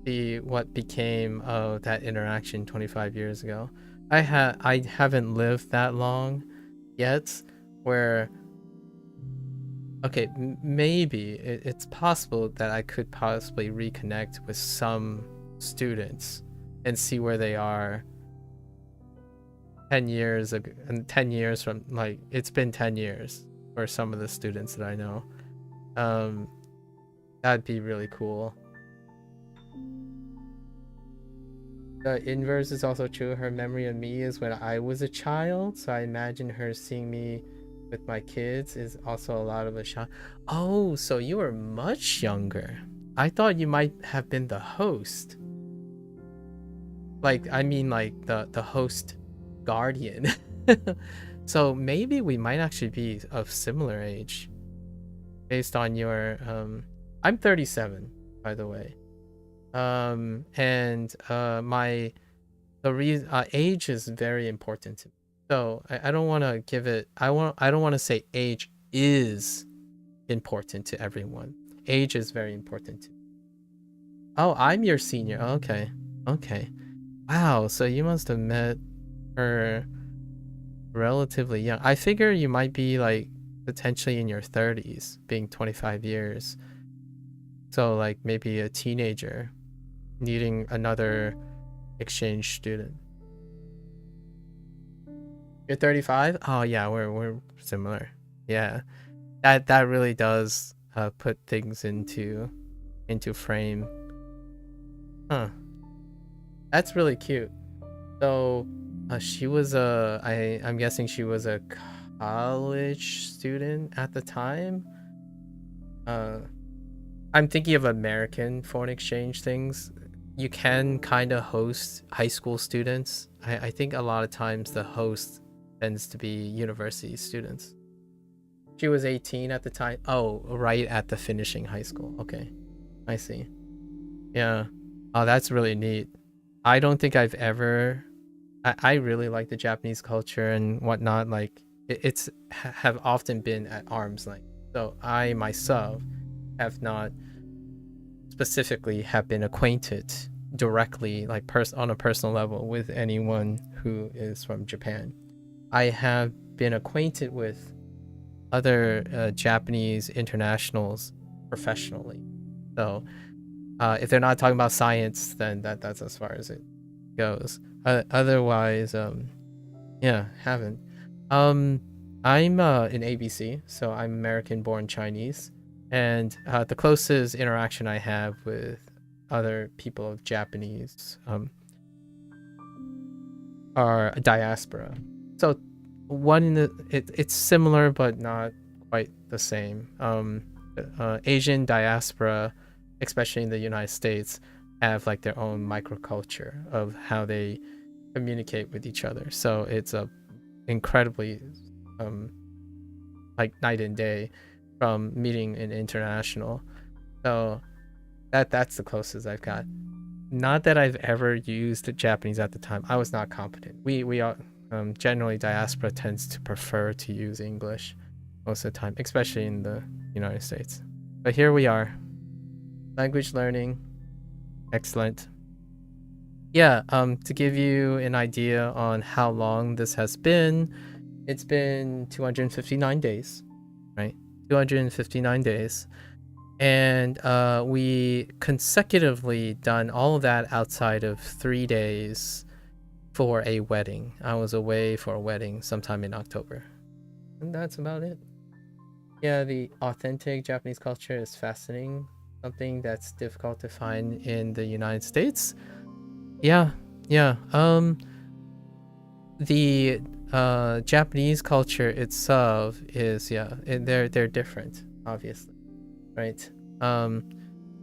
be what became of that interaction 25 years ago. I haven't lived that long yet, where okay, maybe it's possible that I could possibly reconnect with some students and see where they are 10 years ago, and 10 years from, like, it's been 10 years for some of the students that I know. That'd be really cool. The inverse is also true. Her memory of me is when I was a child, so I imagine her seeing me with my kids is also a lot of a shock. Oh, so you were much younger. I thought you might have been the host. Like, I mean, like the host guardian. So maybe we might actually be of similar age based on your I'm 37, by the way. And age is very important to me. So I don't want to give it, I don't want to say age is important to everyone. Age is very important to me. Oh, I'm your senior. Okay. Wow, so you must have met her relatively young. I figure you might be like potentially in your 30s, being 25 years. So like maybe a teenager needing another exchange student. You're 35? Oh yeah, we're similar. Yeah. That really does put things into frame. Huh. That's really cute. So she was I'm guessing she was a college student at the time. I'm thinking of American foreign exchange things. You can kind of host high school students. I think a lot of times the host tends to be university students. She was 18 at the time. Oh, right at the finishing high school. Okay, I see. Yeah. Oh, that's really neat. I don't think I've ever. I really like the Japanese culture and whatnot. Like it's have often been at arm's length. So I myself have not specifically have been acquainted directly, like on a personal level, with anyone who is from Japan. I have been acquainted with other Japanese internationals professionally. So if they're not talking about science, then that's as far as it goes. Otherwise, yeah, haven't. I'm in ABC, so I'm American-born Chinese, and the closest interaction I have with other people of Japanese are a diaspora. So it's similar but not quite the same. Asian diaspora, especially in the United States, have like their own microculture of how they communicate with each other. So it's a incredibly like night and day from meeting an international. So that's the closest I've got. Not that I've ever used Japanese at the time. I was not competent. We are generally diaspora tends to prefer to use English most of the time, especially in the United States. But here we are. Language learning. Excellent. Yeah, to give you an idea on how long this has been, it's been 259 days, right? 259 days. And we consecutively done all of that outside of 3 days for a wedding. I was away for a wedding sometime in October. And that's about it. Yeah, the authentic Japanese culture is fascinating. Something that's difficult to find in the United States. Yeah. The Japanese culture itself is they're different, obviously, right?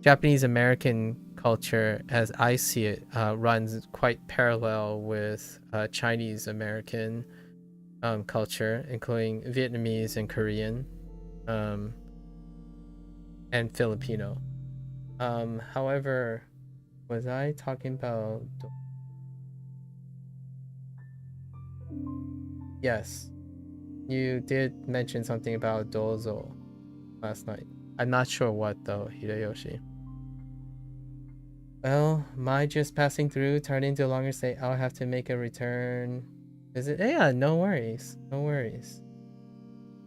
Japanese American culture, as I see it, runs quite parallel with Chinese American culture, including Vietnamese and Korean, and Filipino. However, was I talking about? Yes, you did mention something about dozo last night. I'm not sure what though, Hideyoshi. Well, my just passing through turned into a longer stay. I'll have to make a return visit. Yeah, no worries. No worries.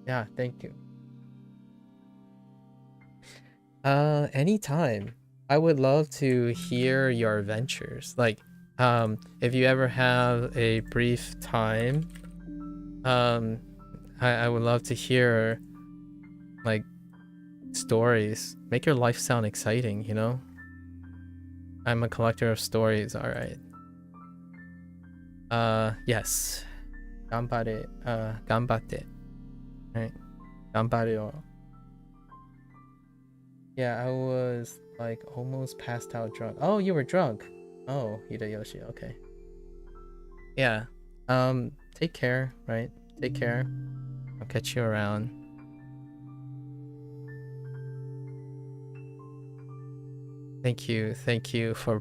Yeah, thank you. Anytime. I would love to hear your adventures. Like, if you ever have a brief time, I would love to hear like stories. Make your life sound exciting, you know? I'm a collector of stories, alright. Yes. Ganbare, ganbatte. Right. Ganbare o. Yeah, I was like almost passed out drunk. Oh, you were drunk. Oh, Hideyoshi, okay. Yeah. Take care, right? Take care. I'll catch you around. Thank you for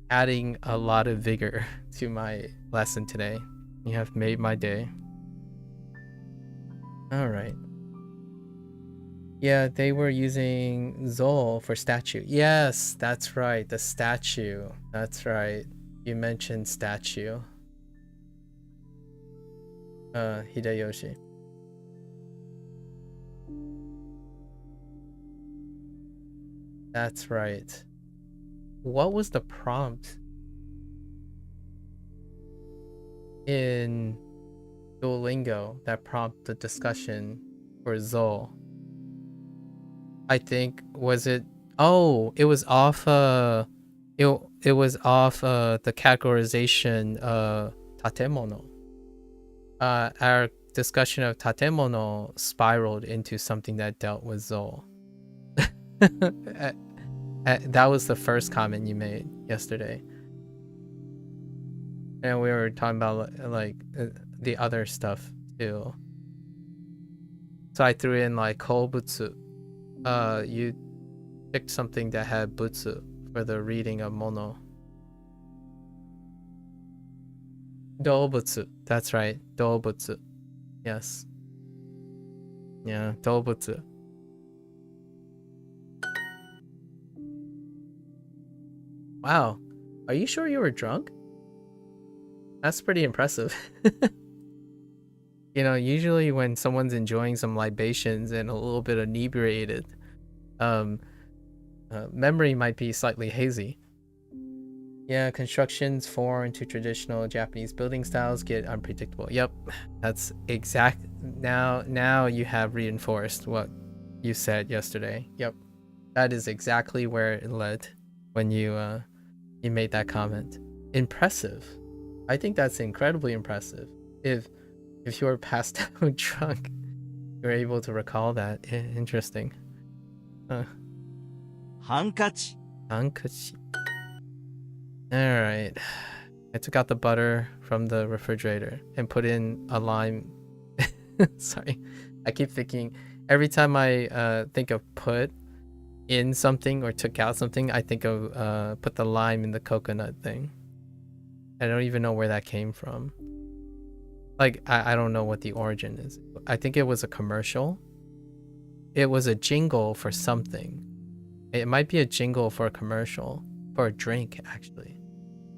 adding a lot of vigor to my lesson today. You have made my day. Alright. Yeah, they were using Zol for statue. Yes, that's right, the statue. That's right. You mentioned statue. Hideyoshi. That's right. What was the prompt? in Duolingo that prompt the discussion for Zol. I think was it? Oh, it was off. It was off. The categorization. Tatemono. Our discussion of tatemono spiraled into something that dealt with Zol. That was the first comment you made yesterday, and we were talking about like the other stuff too. So I threw in like koubutsu. You picked something that had butsu for the reading of mono. Doubutsu. That's right. Doubutsu. Yes. Yeah, doubutsu. Wow. Are you sure you were drunk? That's pretty impressive. You know, usually when someone's enjoying some libations and a little bit inebriated, memory might be slightly hazy. Yeah, constructions foreign to traditional Japanese building styles get unpredictable. Yep, that's exact. Now you have reinforced what you said yesterday. Yep, that is exactly where it led when you made that comment. Impressive. I think that's incredibly impressive. If you were passed out drunk, you were able to recall that. Interesting. Hankachi. Hankachi. Alright. I took out the butter from the refrigerator and put in a lime. Sorry. I keep thinking, every time I think of put in something or took out something, I think of put the lime in the coconut thing. I don't even know where that came from. Like, I don't know what the origin is. I think it was a commercial. It was a jingle for something. It might be a jingle for a commercial. For a drink, actually.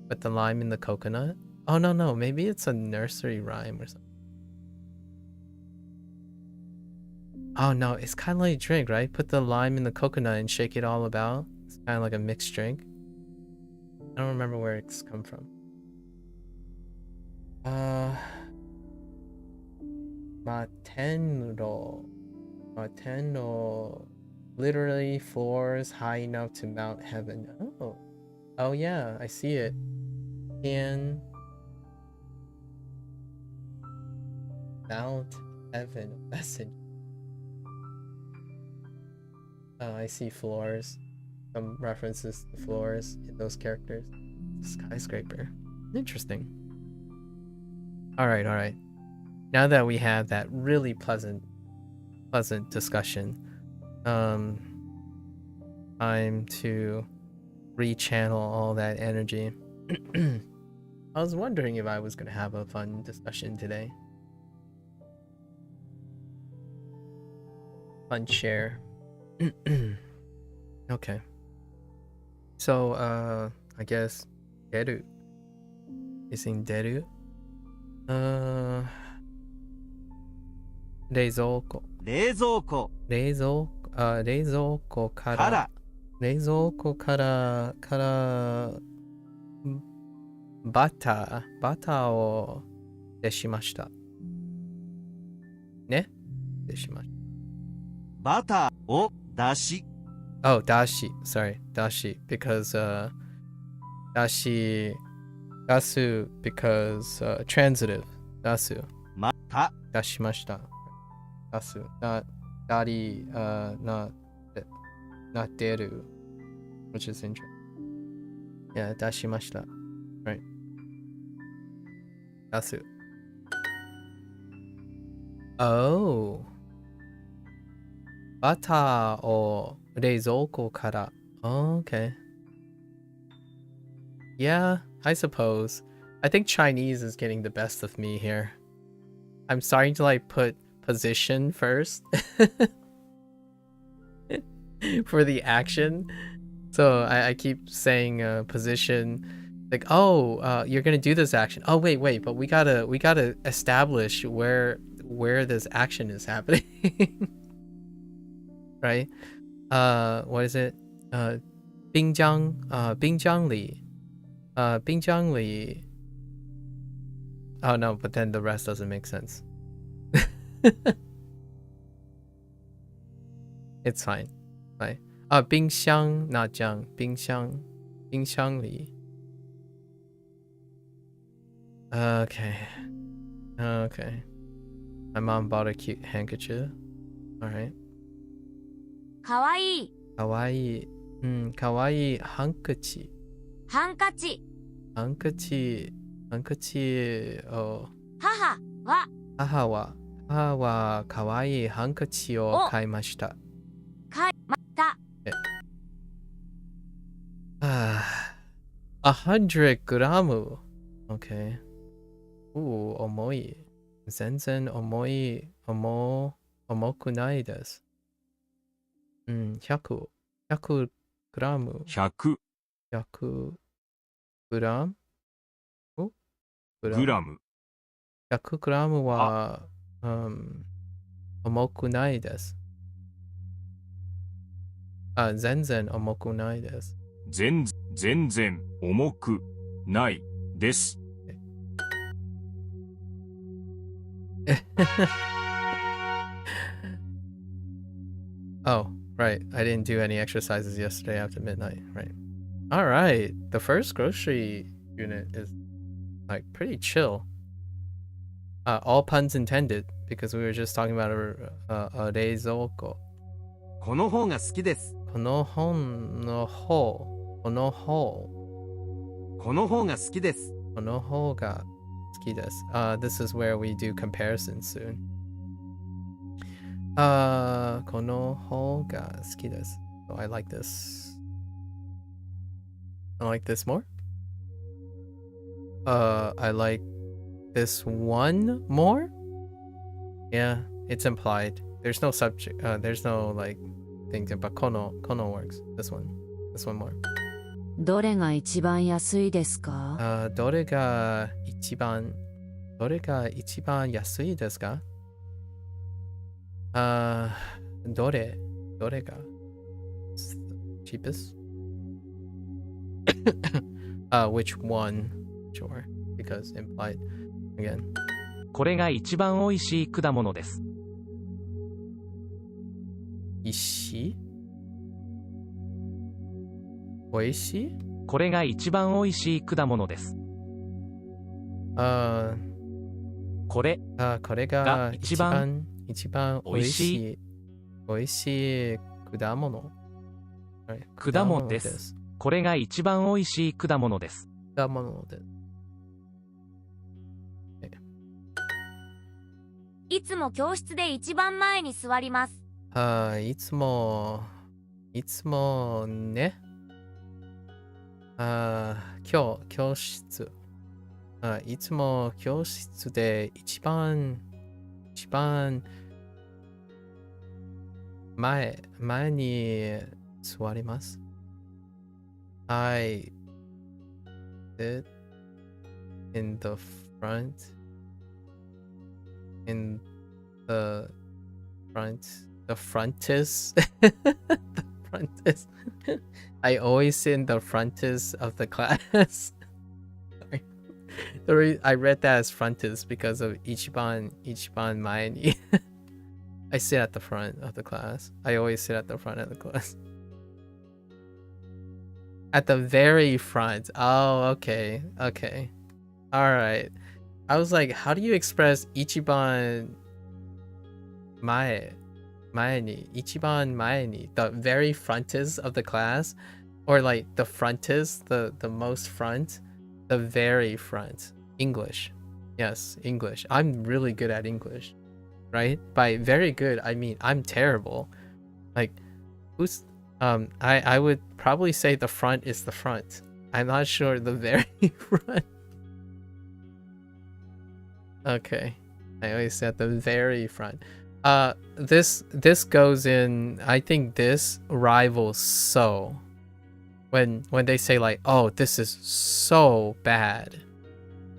With the lime in the coconut. Oh, no. Maybe it's a nursery rhyme or something. Oh, no. It's kind of like a drink, right? Put the lime in the coconut and shake it all about. It's kind of like a mixed drink. I don't remember where it's come from. Matenro. Literally floors high enough to mount heaven. Oh yeah, I see it. Can mount heaven message. Oh, I see floors. Some references to floors in those characters. Skyscraper. Interesting. Alright. Now that we have that really pleasant discussion, time to rechannel all that energy. I was wondering if I was gonna have a fun discussion today. Fun share. Okay. So, I guess deru. Using deru. 冷蔵庫からバターを出しましたね。出しました。バターを出し。Oh, dashi. Sorry, dashi. Because dasu because transitive. Dasu. また。出しました。Dasu. Not dari, not deru, which is interesting. Yeah, dashimashita. Right. Dasu. Oh. Bata o reizouko kara. Oh, okay. Yeah, I suppose. I think Chinese is getting the best of me here. I'm starting to like put position first for the action. So I keep saying position, like, oh, you're gonna do this action. Oh wait, but we gotta establish where this action is happening. Right? What is it? 滨江里 Oh no, but then the rest doesn't make sense. It's fine. Fine. 冰箱那酱冰箱里 Okay. My mom bought a cute handkerchief. Alright. かわいい。かわいい。かわいいハンカチ。ハンカチ。ハンカチを母は母はかわいいハンカチを買いました。買いました。100 grams. Okay. 重い。全然重くないです。100グラム。100 100グラムグラム。100グラムは、重くないです。全然重くないです。全然重くないです。Oh, right. I didn't do any exercises yesterday after midnight. Right. All right. The first grocery unit is like pretty chill. All puns intended because we were just talking about a reizouko. この方が好きです。この方が好きです。この方が好きです。This is where we do comparisons soon. この方が好きです。So I like this. I like this more. I like this one more. Yeah, it's implied. There's no subject. There's no like thing, but kono works. This one more. どれが一番安いですか？どれが一番安いですか？どれが cheapest? Which one? Sure, because implied again. これが一番おいしい果物です。石？おいしい？これが一番おいしい果物です。これが一番おいしい果物。果物です。これが一番おいしい果物です。果物です。いつも教室で一番前に座ります。いつもね。教室。いつも教室で一番前に座ります。I sit in the front. In the frontis. The frontis. I always sit in the frontis of the class. Sorry. I read that as frontis because of ichiban mae ni. I sit at the front of the class. I always sit at the front of the class. At the very front. Oh, okay. Alright. I was like, how do you express ichiban mae ni? Ichiban mae ni. The very frontis of the class? Or like the frontis, the most front? The very front. English. Yes, English. I'm really good at English. Right? By very good, I mean I'm terrible. Like, who's... I would probably say the front is the front. I'm not sure the very front. Okay. I always said the very front. This goes in, I think this rivals so. When they say like, oh, this is so bad.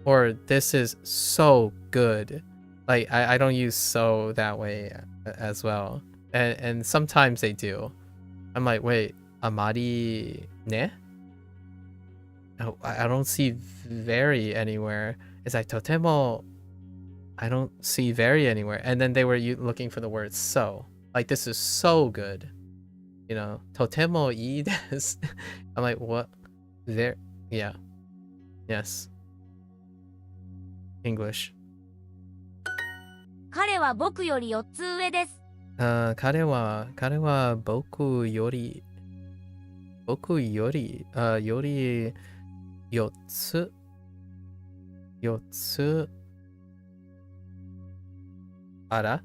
Or this is so good. Like, I don't use so that way as well. And sometimes they do. I'm like, wait, amari ne? Oh, I don't see very anywhere. It's like totemo. I don't see very anywhere. And then they were looking for the word so. Like, this is so good. You know, totemo ii desu. I'm like, what? There? Yeah. Yes. English. 彼は僕より4つ上です。彼は僕より4つあら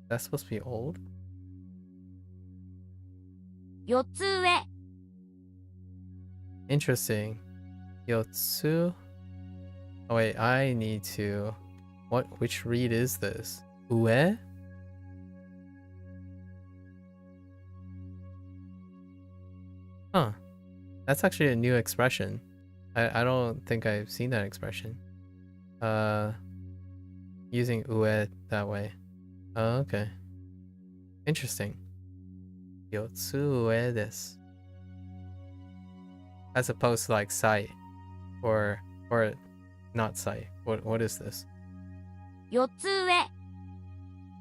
That's supposed to be old? 4つ上。Interesting. 4つ Oh wait, I need to... Which read is this? Ue? Huh. That's actually a new expression. I don't think I've seen that expression. Using ue that way. Oh, okay. Interesting. 4つ上です As opposed to like sai or not sai. What is this? 4つ上。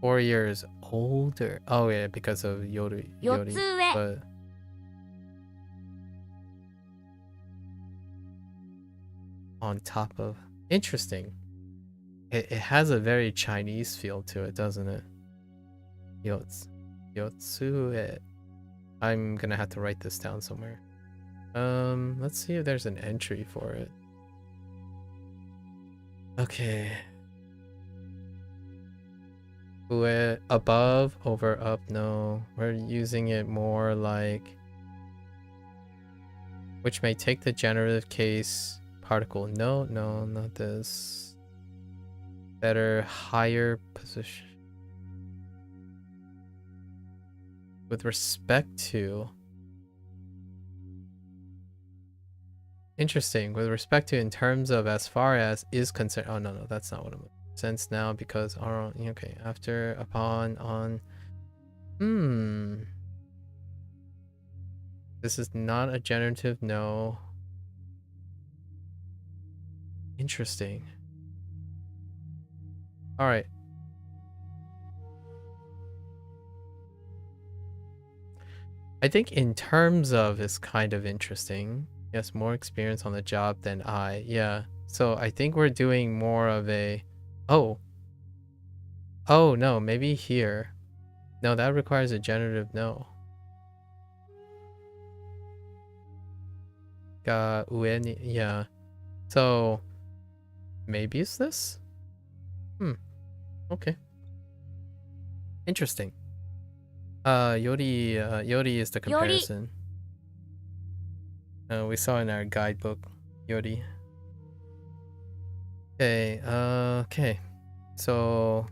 4 years older. Oh yeah, because of yori. 4つ上。 But on top of interesting. It has a very Chinese feel to it, doesn't it? Yotsue. I'm gonna have to write this down somewhere. Let's see if there's an entry for it. Okay. Ue, above, over, up, no. We're using it more like... Which may take the generative case particle. No, not this. Better, higher position. With respect to... Interesting. With respect to, in terms of as far as is concerned. Oh, no, that's not what I'm... Sense now because... Okay, after, upon, on... This is not a generative, no. Interesting. Alright. I think in terms of is kind of interesting. Yes, more experience on the job than I. Yeah. So I think we're doing more of a... Oh, no, maybe here. No, that requires a generative no. Yeah. So maybe it's this? Okay. Interesting. Yori is the comparison. We saw in our guidebook, Yori. Okay, okay. So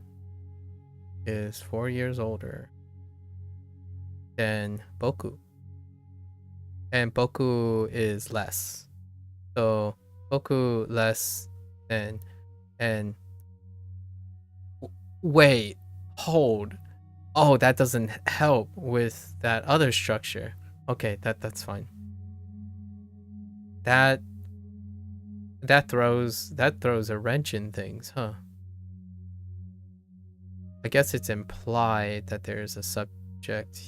is 4 years older than Boku. And Boku is less. So Boku less than and wait, hold. Oh, that doesn't help with that other structure. Okay, that's fine. That throws a wrench in things, huh? I guess it's implied that there's a subject.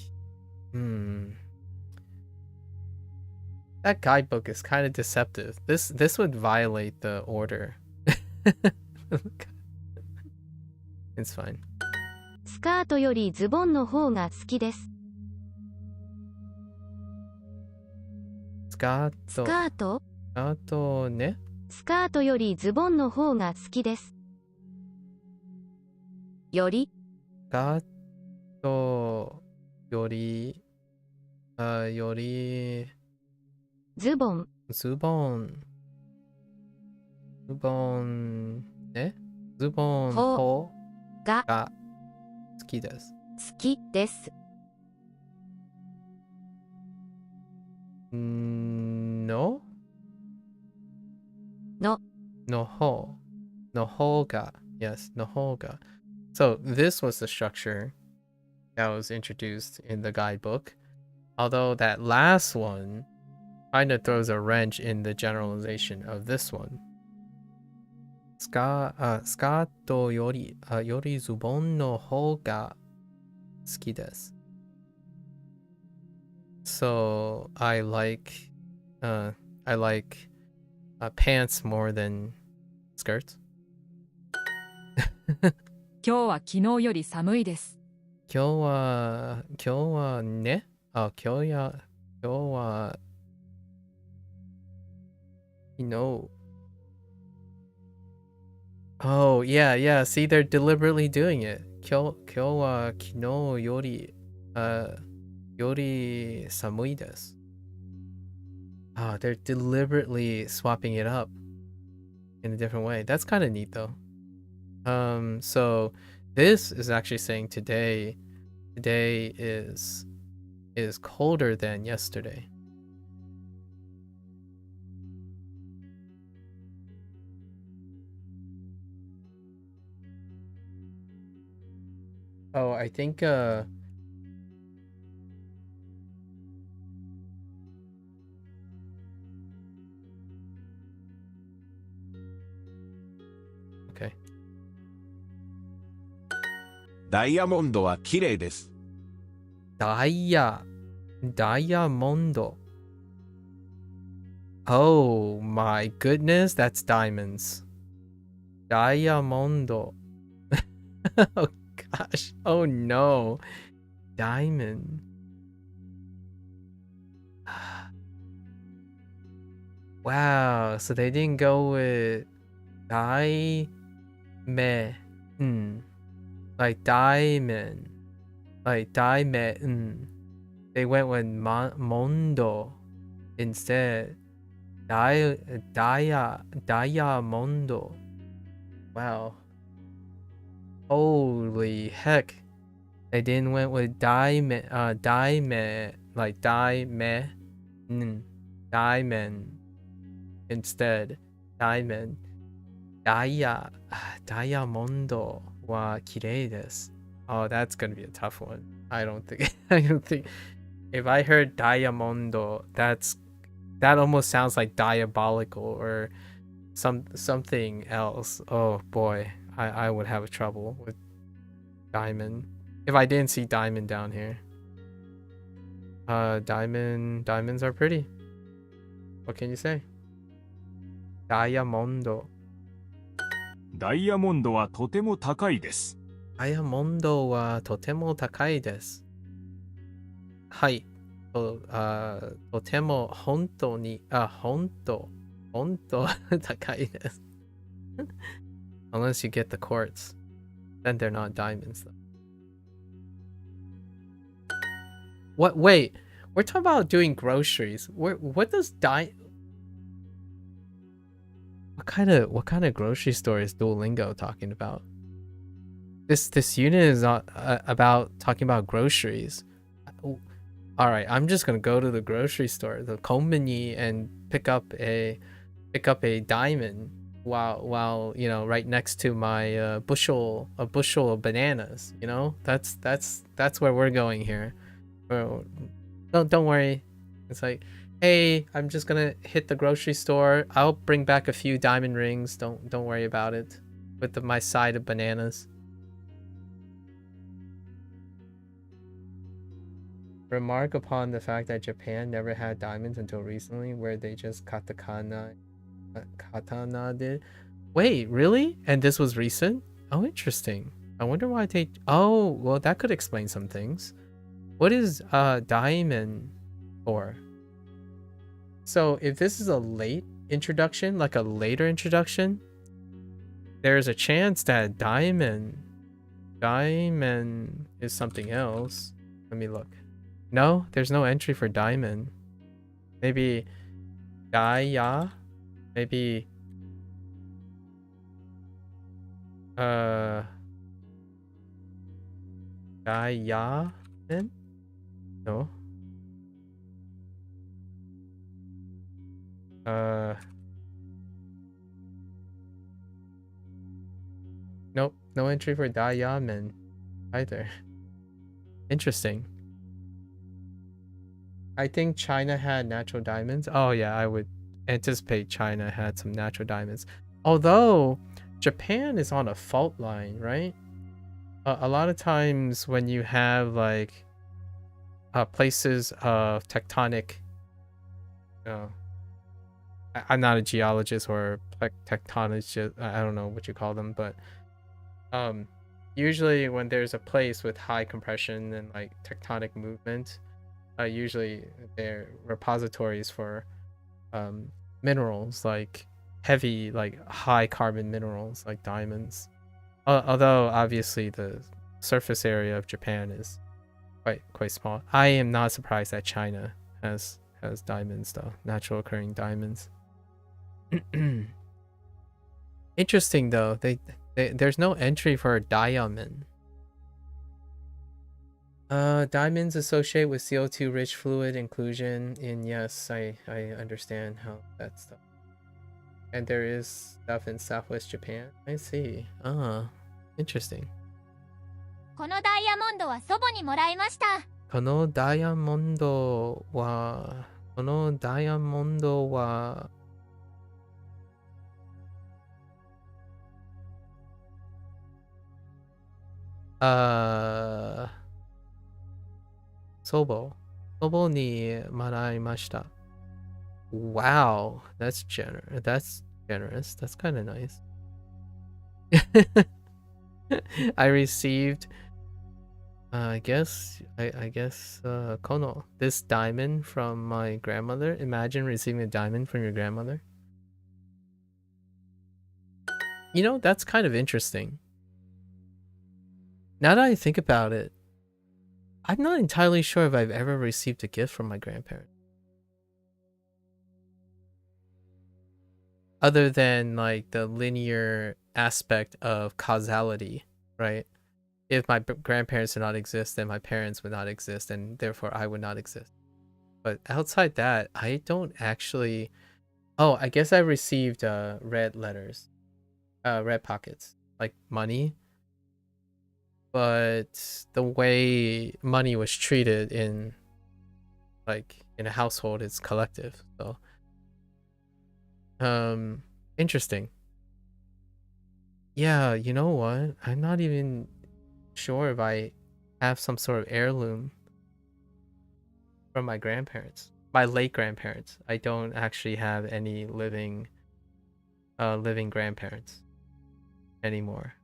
That guidebook is kind of deceptive. This would violate the order. It's fine. スカートよりズボンの方が好きです。スカートね。スカートよりズボンの方が好きです。より。スカートよりズボンね。ズボン方が好きです。好きです。の方が yes の方が So this was the structure that was introduced in the guidebook. Although that last one kind of throws a wrench in the generalization of this one. スカートよりズボンの方が好きです。So I like pants more than skirts. 今日は昨日より寒いです。今日はね。今日は昨日。Oh, yeah. See, they're deliberately doing it. 今日は昨日より寒いです。They're deliberately swapping it up in a different way. That's kind of neat, though. So this is actually saying today is colder than yesterday. Oh, I think okay. ダイヤモンドは綺麗です。ダイヤモンド. Oh my goodness, that's diamonds. Diamondo. Oh gosh. Oh no. Diamond. Wow, so they didn't go with diamond. Like diamond. Like diamond. They went with mondo instead. Diamondo. Wow. Holy heck. They didn't went with diamond like diamond instead. Diamond. Diamondo wa kirei desu. Oh, that's gonna be a tough one. I don't think if I heard diamondo, that almost sounds like diabolical or something else. Oh boy, I would have trouble with diamond if I didn't see diamond down here. Diamonds are pretty. What can you say? Diamondo. ダイヤモンドはとても高いです。ダイヤモンドはとても高いです。はい。とても本当に高いです。Unless you get the quartz, then they're not diamonds though. What? Wait, we're talking about doing groceries. What does what kind of grocery store is Duolingo talking about? This unit is not about talking about groceries. All right, I'm just gonna go to the grocery store, the kombini, and pick up a diamond while you know, right next to my a bushel of bananas. You know, that's where we're going here. Don't worry. It's like, hey, I'm just gonna hit the grocery store. I'll bring back a few diamond rings. Don't worry about it. With my side of bananas. Remark upon the fact that Japan never had diamonds until recently, where they just katana did. Wait, really? And this was recent? Oh, interesting. I wonder why they. Oh, well, that could explain some things. What is diamond for? So if this is a late introduction, like a later introduction, there's a chance that diamond is something else. Let me look. No, there's no entry for diamond. Maybe Gaia? Maybe Gaia then? No. Nope, no entry for diamond either. Interesting. I think China had natural diamonds. Oh yeah, I would anticipate China had some natural diamonds. Although Japan is on a fault line, right? A lot of times when you have like places of tectonic, I'm not a geologist or tectonist. I don't know what you call them, but usually when there's a place with high compression and like tectonic movement, usually they're repositories for minerals, like heavy, like high carbon minerals like diamonds. Although obviously the surface area of Japan is quite small. I am not surprised that China has diamonds though, natural occurring diamonds. Interesting though, there's no entry for a diamond. Diamonds associate with CO2 rich fluid inclusion in, yes, I understand how that stuff. And there is stuff in Southwest Japan. I see. Interesting. このダイヤモンドは祖母にもらいました。このダイヤモンドは祖母にもらいました。Wow, that's generous. That's kind of nice. I received, I guess, kono, this diamond from my grandmother. Imagine receiving a diamond from your grandmother. You know, that's kind of interesting. Now that I think about it, I'm not entirely sure if I've ever received a gift from my grandparents. Other than like the linear aspect of causality, right? If my grandparents did not exist, then my parents would not exist, and therefore I would not exist. But outside that, I don't actually... Oh, I guess I received red letters. Red pockets. Like money. But the way money was treated in a household is collective, so... interesting. Yeah, you know what? I'm not even sure if I have some sort of heirloom from my grandparents. My late grandparents. I don't actually have any living grandparents anymore.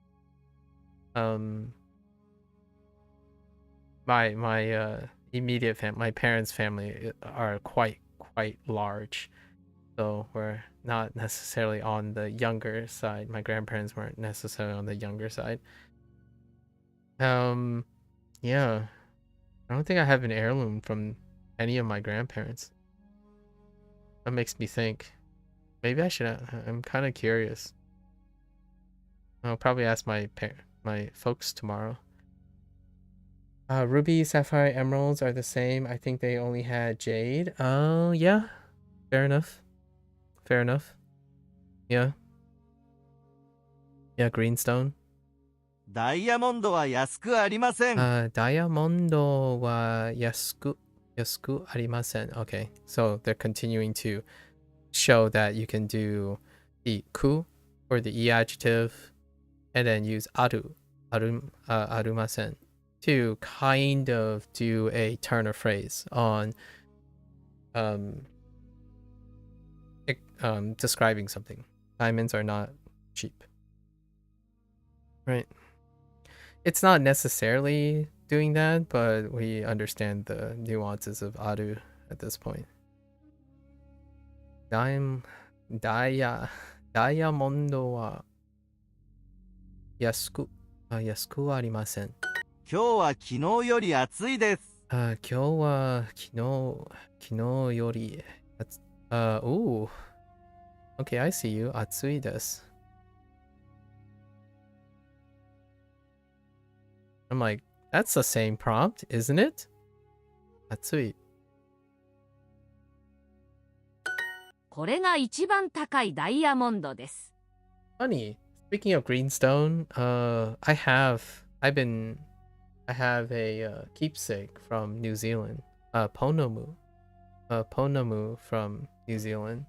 My immediate family, my parents' family are quite large. So we're not necessarily on the younger side. My grandparents weren't necessarily on the younger side. Yeah. I don't think I have an heirloom from any of my grandparents. That makes me think. Maybe I should. I'm kind of curious. I'll probably ask my folks tomorrow. Ruby, sapphire, emeralds are the same. I think they only had jade. Oh, yeah. Fair enough. Yeah. Yeah, greenstone. ダイヤモンドは安くありません。ダイヤモンドは安くありません. Okay, so they're continuing to show that you can do the ku or the e adjective and then use arumasen to kind of do a turn of phrase on describing something. Diamonds are not cheap, right? It's not necessarily doing that, but we understand the nuances of aru at this point. Diamondo wa yasuku arimasen. 今日は昨日より暑いです。今日は昨日よりooh. Okay, I see you. 暑いです. I'm like, that's the same prompt, isn't it? 暑い. これが一番高いダイヤモンドです。Funny. Speaking of greenstone, I have a keepsake from New Zealand, Ponomu. Ponamu from New Zealand.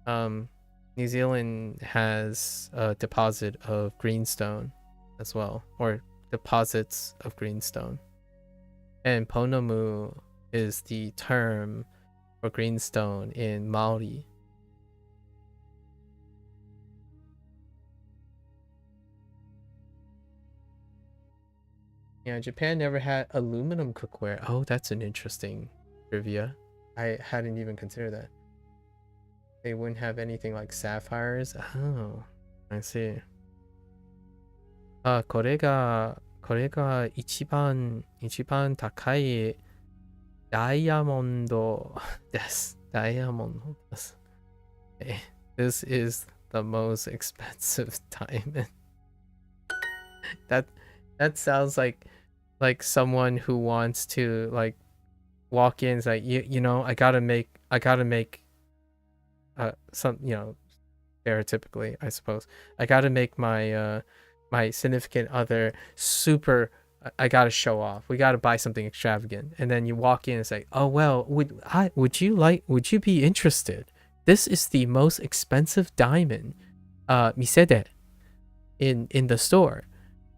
New Zealand has a deposit of greenstone as well, or deposits of greenstone. And Ponamu is the term for greenstone in Maori. Yeah, Japan never had aluminum cookware. Oh, that's an interesting trivia. I hadn't even considered that. They wouldn't have anything like sapphires. Oh, I see. これが一番高いダイヤモンドです。ダイヤモンドです。This is the most expensive diamond. That sounds like someone who wants to like walk in. It's like you know I gotta make some, you know, stereotypically I suppose I gotta make my my significant other super. I gotta show off. We gotta buy something extravagant, and then you walk in and say, "Oh well, would you be interested? This is the most expensive diamond, misede, in the store.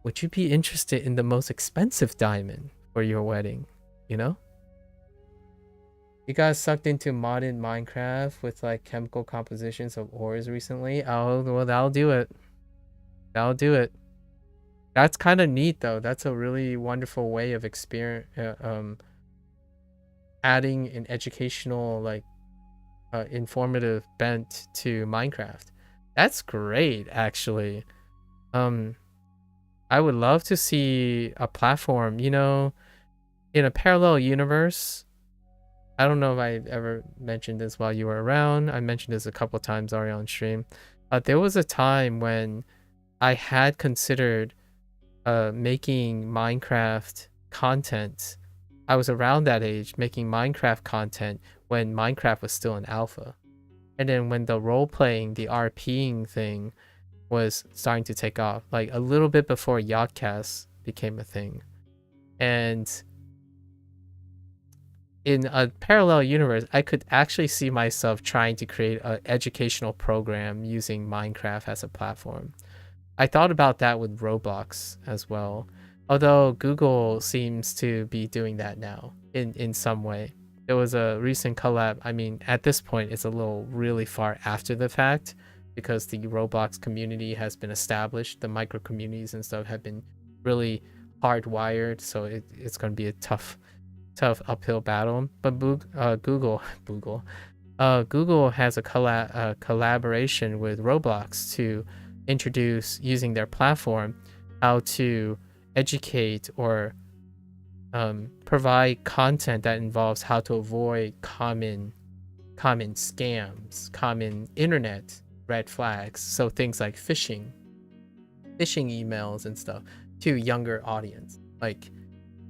Would you be interested in the most expensive diamond for your wedding? You know." You got sucked into modded Minecraft with like chemical compositions of ores recently. Oh well, that'll do it. That'll do it. That's kind of neat though. That's a really wonderful way of adding an educational, like informative bent to Minecraft. That's great, actually. I would love to see a platform, you know, in a parallel universe. I don't know if I ever mentioned this while you were around. I mentioned this a couple of times already on stream. There was a time when I had considered making Minecraft content. I was around that age making Minecraft content when Minecraft was still in alpha. And then when the role-playing, the RPing thing was starting to take off, like a little bit before Yachtcast became a thing. And in a parallel universe, I could actually see myself trying to create an educational program using Minecraft as a platform. I thought about that with Roblox as well, although Google seems to be doing that now in some way. There was a recent collab. I mean, at this point, it's a little really far after the fact because the Roblox community has been established. The micro communities and stuff have been really hardwired, so it's going to be a tough uphill battle. But Google has a collaboration with Roblox to introduce, using their platform, how to educate or provide content that involves how to avoid common scams, common internet red flags. So things like phishing emails and stuff to younger audience, like,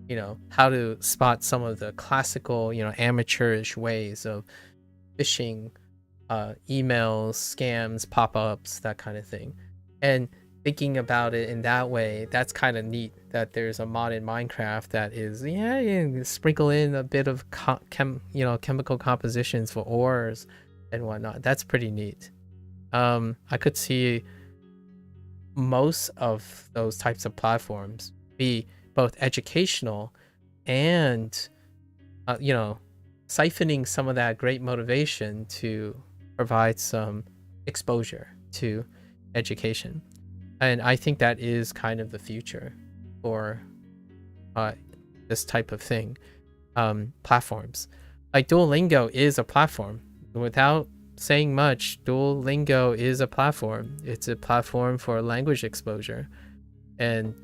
you know, how to spot some of the classical, you know, amateurish ways of phishing emails, scams, pop-ups, that kind of thing. And thinking about it in that way, that's kind of neat that there's a mod in Minecraft that is, you sprinkle in a bit of chemical compositions for ores and whatnot. That's pretty neat. I could see most of those types of platforms be both educational and siphoning some of that great motivation to provide some exposure to education. And I think that is kind of the future for this type of thing. Platforms like Duolingo is a platform. Without saying much, Duolingo is a platform. It's a platform for language exposure, and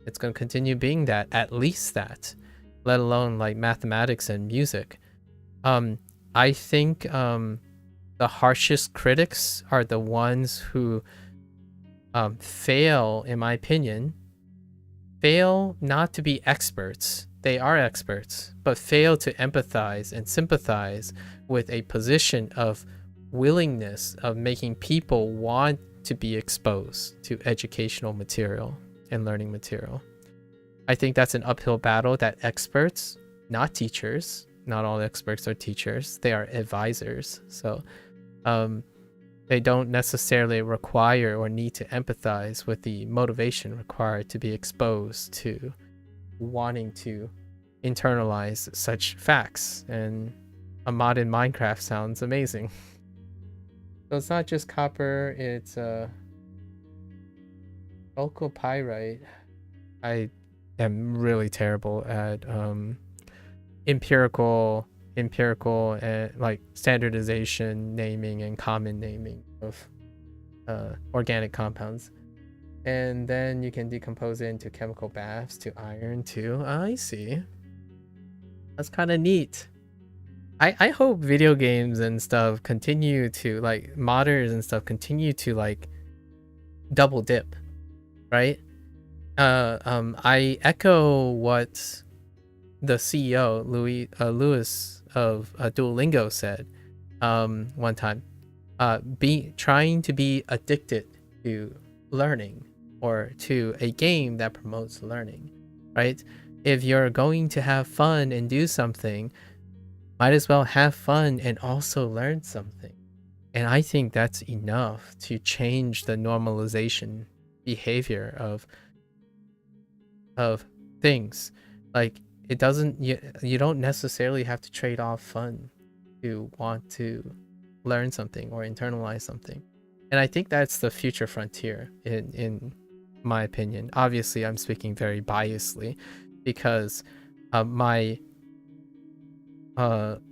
it's going to continue being that, at least that, let alone like mathematics and music. I think the harshest critics are the ones who fail, in my opinion, fail not to be experts. They are experts, but fail to empathize and sympathize with a position of willingness of making people want to be exposed to educational material and learning material. I think that's an uphill battle that experts, not teachers, not all experts are teachers. They are advisors. So they don't necessarily require or need to empathize with the motivation required to be exposed to wanting to internalize such facts. And a mod in Minecraft sounds amazing. So it's not just copper, it's local pyrite. I am really terrible at empirical and like standardization naming and common naming of organic compounds. And then you can decompose it into chemical baths to iron too. I see. That's kind of neat. I hope video games and stuff continue to, like, modders and stuff continue to like double dip, right? I echo what the CEO Lewis of Duolingo said one time. Trying to be addicted to learning or to a game that promotes learning, right? If you're going to have fun and do something, might as well have fun and also learn something. And I think that's enough to change the normalization behavior of things. Like, it doesn't, you don't necessarily have to trade off fun to want to learn something or internalize something. And I think that's the future frontier in my opinion. Obviously, I'm speaking very biasly because my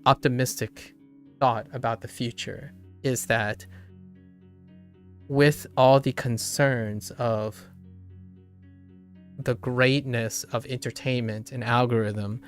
optimistic thought about the future is that with all the concerns of the greatness of entertainment and algorithm,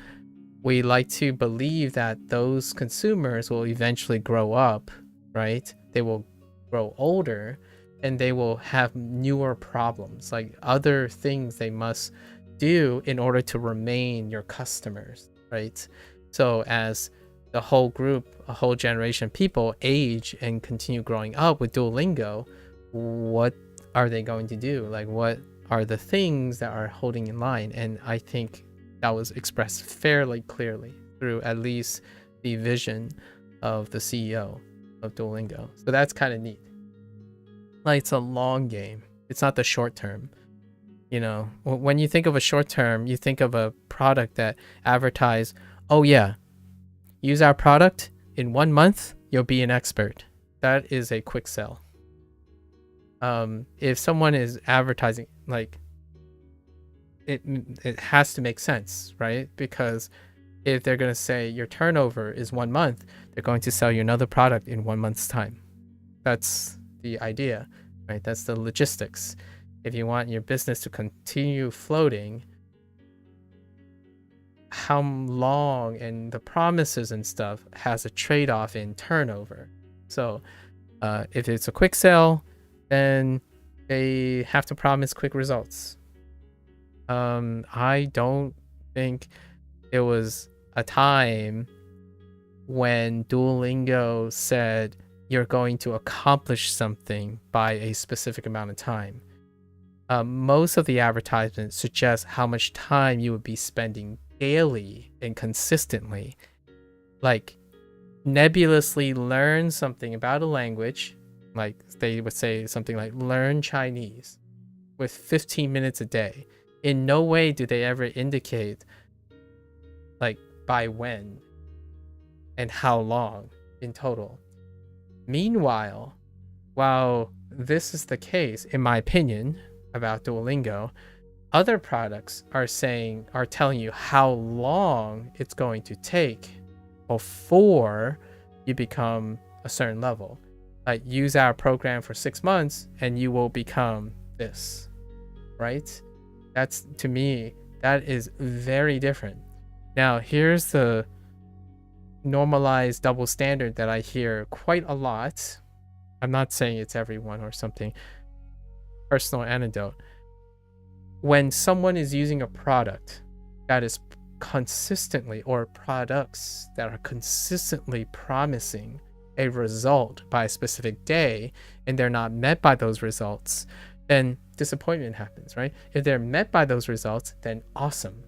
we like to believe that those consumers will eventually grow up, right? They will grow older and they will have newer problems, like other things they must do in order to remain your customers, right? So as the whole group, a whole generation of people age and continue growing up with Duolingo, what are they going to do? Like, what are the things that are holding in line? And I think that was expressed fairly clearly through at least the vision of the CEO of Duolingo. So that's kind of neat. Like, it's a long game. It's not the short term. You know, when you think of a short term, you think of a product that advertise, oh yeah, use our product in 1 month, you'll be an expert. That is a quick sell. If someone is advertising, like, it has to make sense, right? Because if they're going to say your turnover is 1 month, they're going to sell you another product in 1 month's time. That's the idea, right? That's the logistics. If you want your business to continue floating, how long and the promises and stuff has a trade-off in turnover. So if it's a quick sell, then they have to promise quick results. I don't think it was a time when Duolingo said you're going to accomplish something by a specific amount of time. Most of the advertisements suggest how much time you would be spending daily and consistently. Like, nebulously learn something about a language. Like, they would say something like learn Chinese with 15 minutes a day. In no way do they ever indicate like by when and how long in total. Meanwhile, while this is the case, in my opinion, about Duolingo, other products are telling you how long it's going to take before you become a certain level. Like, use our program for 6 months and you will become this, right? That's, to me, that is very different. Now, here's the normalized double standard that I hear quite a lot. I'm not saying it's everyone or something. Personal anecdote. When someone is using a product that is consistently, or products that are consistently promising a result by a specific day, and they're not met by those results, then disappointment happens, right? If they're met by those results, then awesome.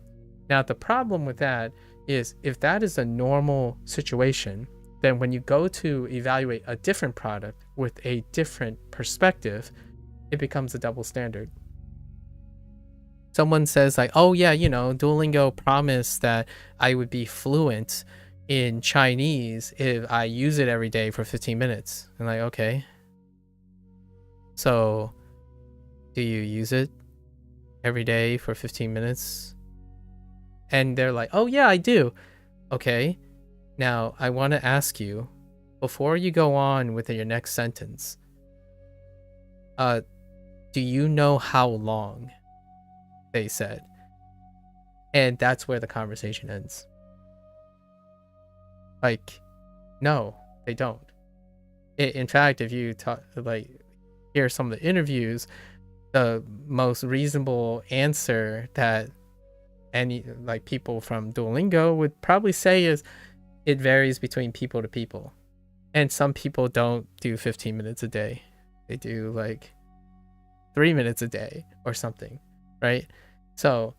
Now, the problem with that is if that is a normal situation, then when you go to evaluate a different product with a different perspective, it becomes a double standard. Someone says like, oh yeah, Duolingo promised that I would be fluent in Chinese if I use it every day for 15 minutes. And like, okay. So do you use it every day for 15 minutes? And they're like, oh yeah, I do. Okay. Now I want to ask you, before you go on with your next sentence, do you know how long? They said. And that's where the conversation ends. Like, no, they don't. In fact, if you hear some of the interviews, the most reasonable answer that any people from Duolingo would probably say is it varies between people to people. And some people don't do 15 minutes a day. They do 3 minutes a day or something, right? So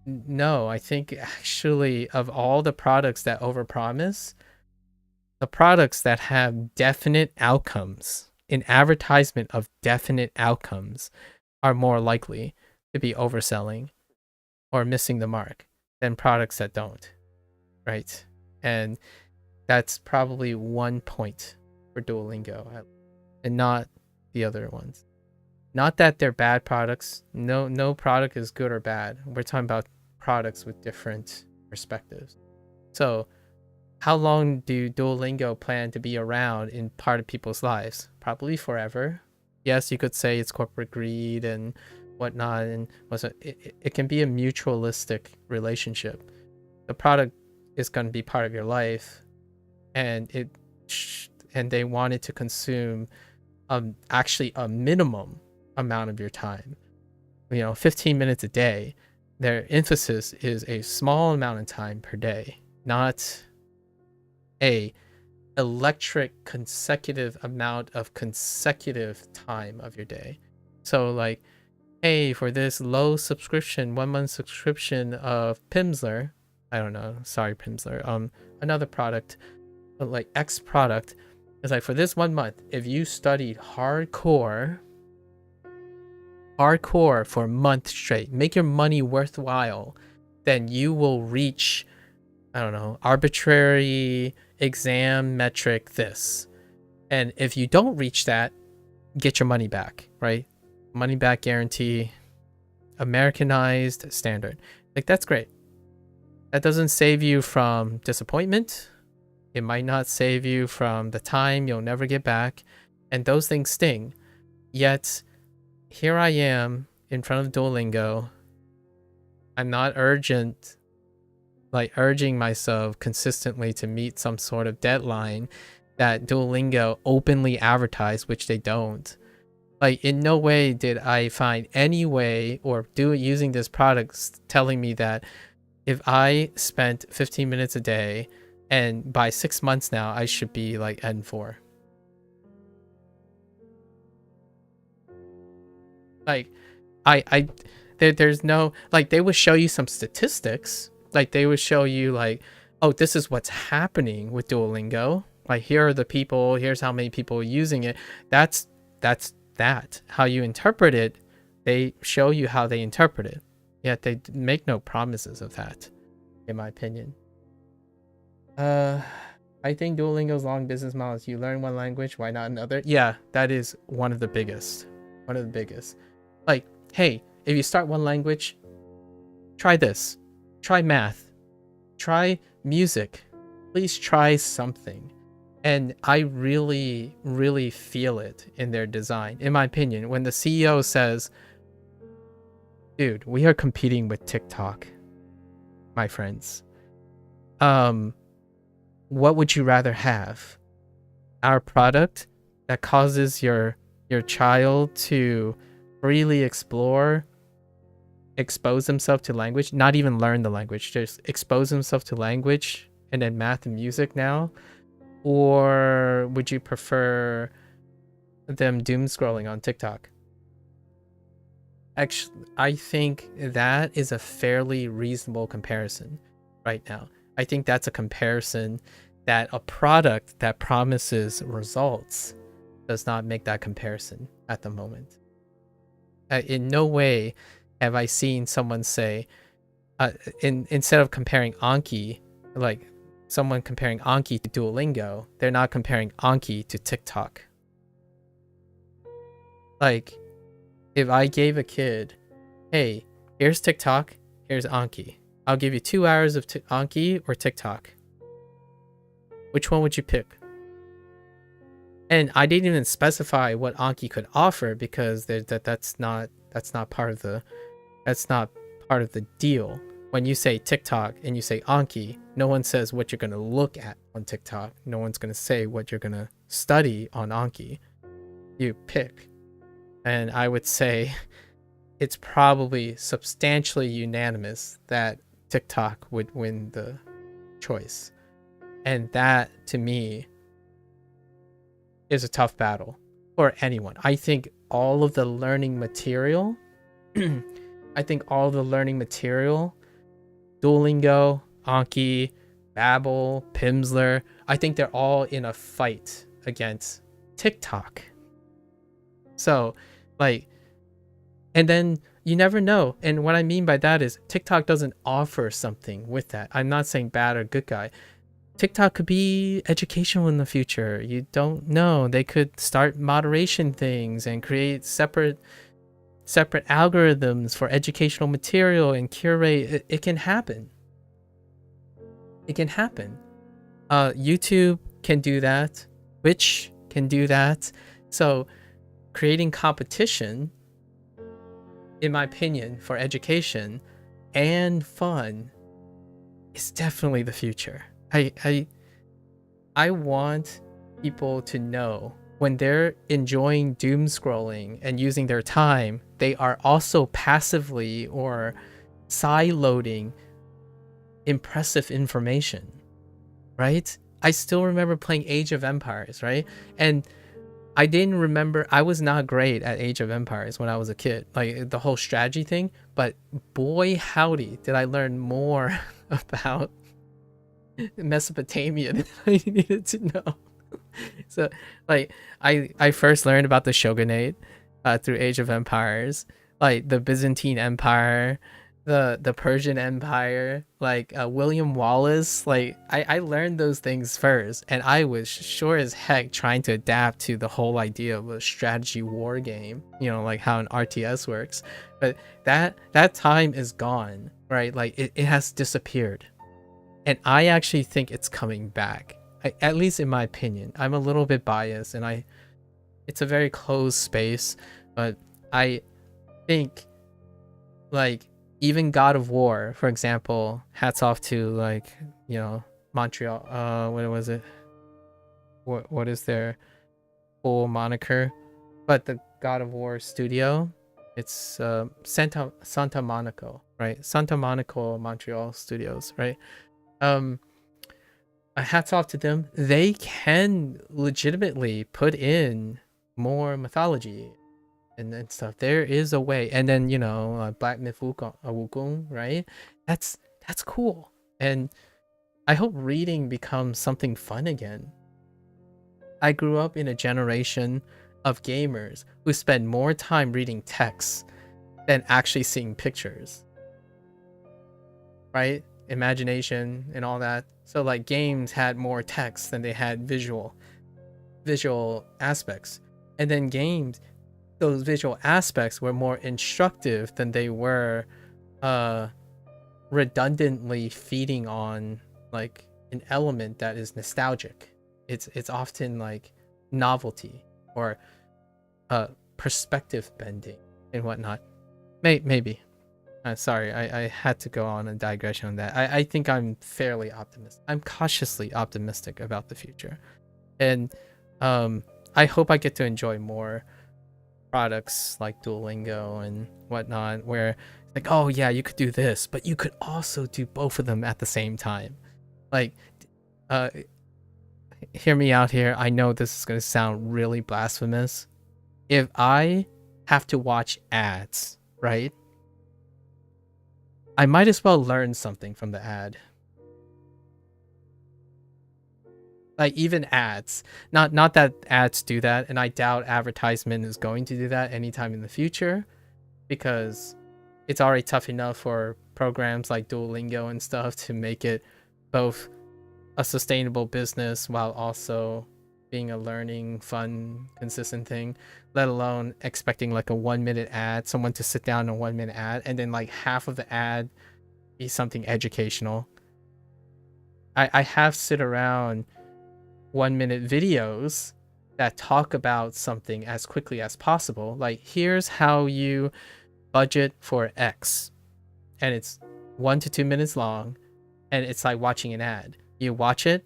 no, I think actually of all the products that overpromise, the products that have definite outcomes, an advertisement of definite outcomes, are more likely to be overselling or missing the mark than products that don't, right? And that's probably one point for Duolingo and not the other ones. Not that they're bad products. No product is good or bad. We're talking about products with different perspectives. So how long do Duolingo plan to be around in part of people's lives? Probably forever. Yes, you could say it's corporate greed and whatnot, and it can be a mutualistic relationship. The product is going to be part of your life, and they want it to consume actually a minimum amount of your time. 15 minutes a day. Their emphasis is a small amount of time per day, not a electric consecutive amount of consecutive time of your day. So hey, for this low subscription, 1 month subscription of Pimsleur, I don't know, sorry Pimsleur, another product, but X product, is for this 1 month, if you studied hardcore for a month straight, make your money worthwhile, then you will reach, I don't know, arbitrary exam metric this. And if you don't reach that, get your money back, right? Money back guarantee, Americanized standard. That's great. That doesn't save you from disappointment. It might not save you from the time you'll never get back. And those things sting. Yet, here I am in front of Duolingo. I'm not urging myself consistently to meet some sort of deadline that Duolingo openly advertise, which they don't. In no way did I find any way or using this product telling me that if I spent 15 minutes a day and by 6 months now, I should be N4. There's no, they would show you some statistics. They would show you oh, this is what's happening with Duolingo. Here are the people, here's how many people are using it. That's that. How you interpret it, they show you how they interpret it. Yet they make no promises of that, in my opinion. I think Duolingo's long business model is you learn one language, why not another? Yeah, that is one of the biggest. One of the biggest. Hey, if you start one language, try this. Try math. Try music. Please try something. And I really, really feel it in their design. In my opinion, when the CEO says, dude, we are competing with TikTok, my friends. What would you rather have? Our product that causes your child to freely explore, expose himself to language, not even learn the language, just expose himself to language and then math and music now? Or would you prefer them doom scrolling on TikTok? Actually, I think that is a fairly reasonable comparison right now. I think that's a comparison that a product that promises results does not make that comparison at the moment. In no way have I seen someone say, instead of comparing Anki, like someone comparing Anki to Duolingo, they're not comparing Anki to TikTok. Like, if I gave a kid, hey, here's TikTok, here's Anki. I'll give you 2 hours of Anki or TikTok. Which one would you pick? And I didn't even specify what Anki could offer because that's not part of the deal. When you say TikTok and you say Anki, no one says what you're gonna look at on TikTok. No one's gonna say what you're gonna study on Anki. You pick. And I would say it's probably substantially unanimous that TikTok would win the choice. And that, to me, is a tough battle for anyone. I think all of the learning material, Duolingo, Anki, Babbel, Pimsleur, I think they're all in a fight against TikTok. So, like, and then you never know. And what I mean by that is TikTok doesn't offer something with that. I'm not saying bad or good guy. TikTok could be educational in the future. You don't know. They could start moderation things and create separate algorithms for educational material and curate. It can happen. It can happen. YouTube can do that. Twitch can do that. So creating competition, in my opinion, for education and fun is definitely the future. I want people to know when they're enjoying doom scrolling and using their time, they are also passively or side-loading impressive information, right? I still remember playing Age of Empires, right? And I didn't remember, I was not great at Age of Empires when I was a kid, like the whole strategy thing, but boy howdy did I learn more about Mesopotamia than I needed to know. So like I first learned about the shogunate through Age of Empires, like the Byzantine Empire, the Persian Empire, like William Wallace. Like I learned those things first, and I was sure as heck trying to adapt to the whole idea of a strategy war game, you know, like how an RTS works. But that time is gone, right? Like it has disappeared. And I actually think it's coming back, at least in my opinion. I'm a little bit biased, and it's a very closed space, but I think, like, even God of War, for example, hats off to, like, you know, Montreal, what was it? What is their full moniker? But the God of War studio, it's Santa Monica, right? Santa Monica Montreal Studios, right? Hats off to them. They can legitimately put in more mythology and stuff. There is a way. And then, you know, Black Myth Wukong, right? That's cool. And I hope reading becomes something fun again. I grew up in a generation of gamers who spend more time reading texts than actually seeing pictures, right? Imagination and all that. So like games had more text than they had visual aspects. And then games, those visual aspects were more instructive than they were redundantly feeding on like an element that is nostalgic. It's often like novelty or perspective bending and whatnot. Maybe. Sorry, I had to go on a digression on that. I think I'm fairly optimistic. I'm cautiously optimistic about the future. And I hope I get to enjoy more products like Duolingo and whatnot, where like, oh yeah, you could do this, but you could also do both of them at the same time. Like, hear me out here. I know this is going to sound really blasphemous. If I have to watch ads, right? I might as well learn something from the ad. Like even ads, not that ads do that, and I doubt advertisement is going to do that anytime in the future, because it's already tough enough for programs like Duolingo and stuff to make it both a sustainable business while also being a learning, fun, consistent thing, let alone expecting like a 1 minute ad, someone to sit down in a 1 minute ad, and then like half of the ad be something educational. I have sit around 1 minute videos that talk about something as quickly as possible. Like, here's how you budget for X, and it's 1 to 2 minutes long, and it's like watching an ad. You watch it,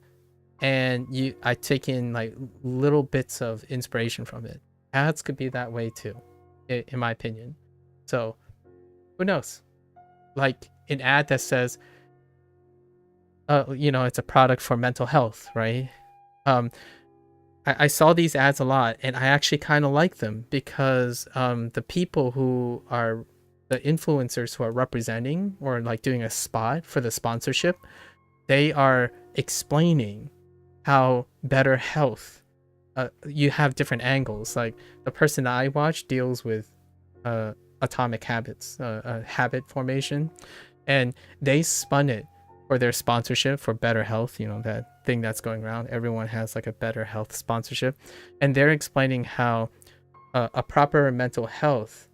and I take in like little bits of inspiration from it. Ads could be that way too, in my opinion. So who knows? Like an ad that says, it's a product for mental health, right? I saw these ads a lot, and I actually kind of like them because the people who are the influencers who are representing or like doing a spot for the sponsorship, they are explaining how better health, you have different angles. Like the person I watch deals with atomic habits, habit formation, and they spun it for their sponsorship for better health, that thing that's going around. Everyone has like a better health sponsorship, and they're explaining how a proper mental health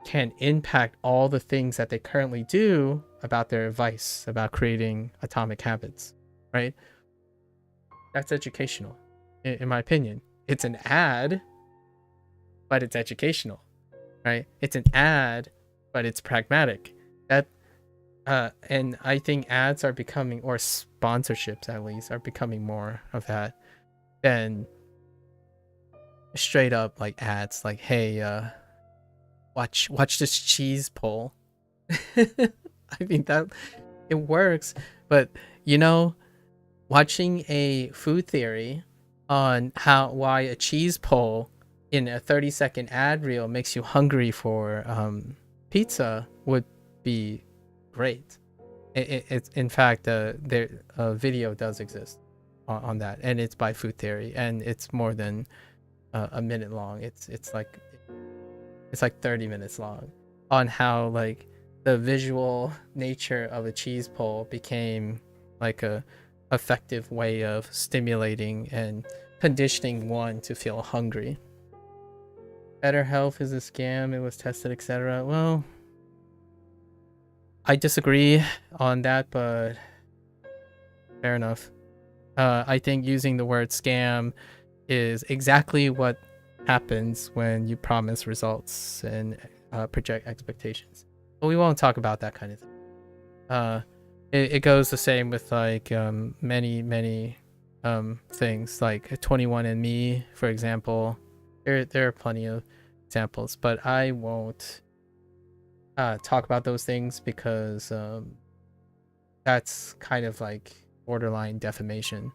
can impact all the things that they currently do about their advice about creating atomic habits, right? That's educational, in my opinion. It's an ad, but it's educational, right? It's an ad, but it's pragmatic. And I think ads are becoming, or sponsorships at least, are becoming more of that than straight up like ads. Like, hey, watch this cheese pull. I think that it works, but watching a food theory on why a cheese pull in a 30-second ad reel makes you hungry for pizza would be great. It's in fact, there a video does exist on that, and it's by Food Theory, and it's more than a minute long. It's like 30 minutes long, on how like the visual nature of a cheese pull became like a effective way of stimulating and conditioning one to feel hungry. Better health is a scam, it was tested, etc. Well, I disagree on that, but fair enough. I think using the word scam is exactly what happens when you promise results and project expectations. But we won't talk about that kind of thing. It goes the same with like many things, like 21andMe, for example. There are plenty of examples, but I won't talk about those things because that's kind of like borderline defamation,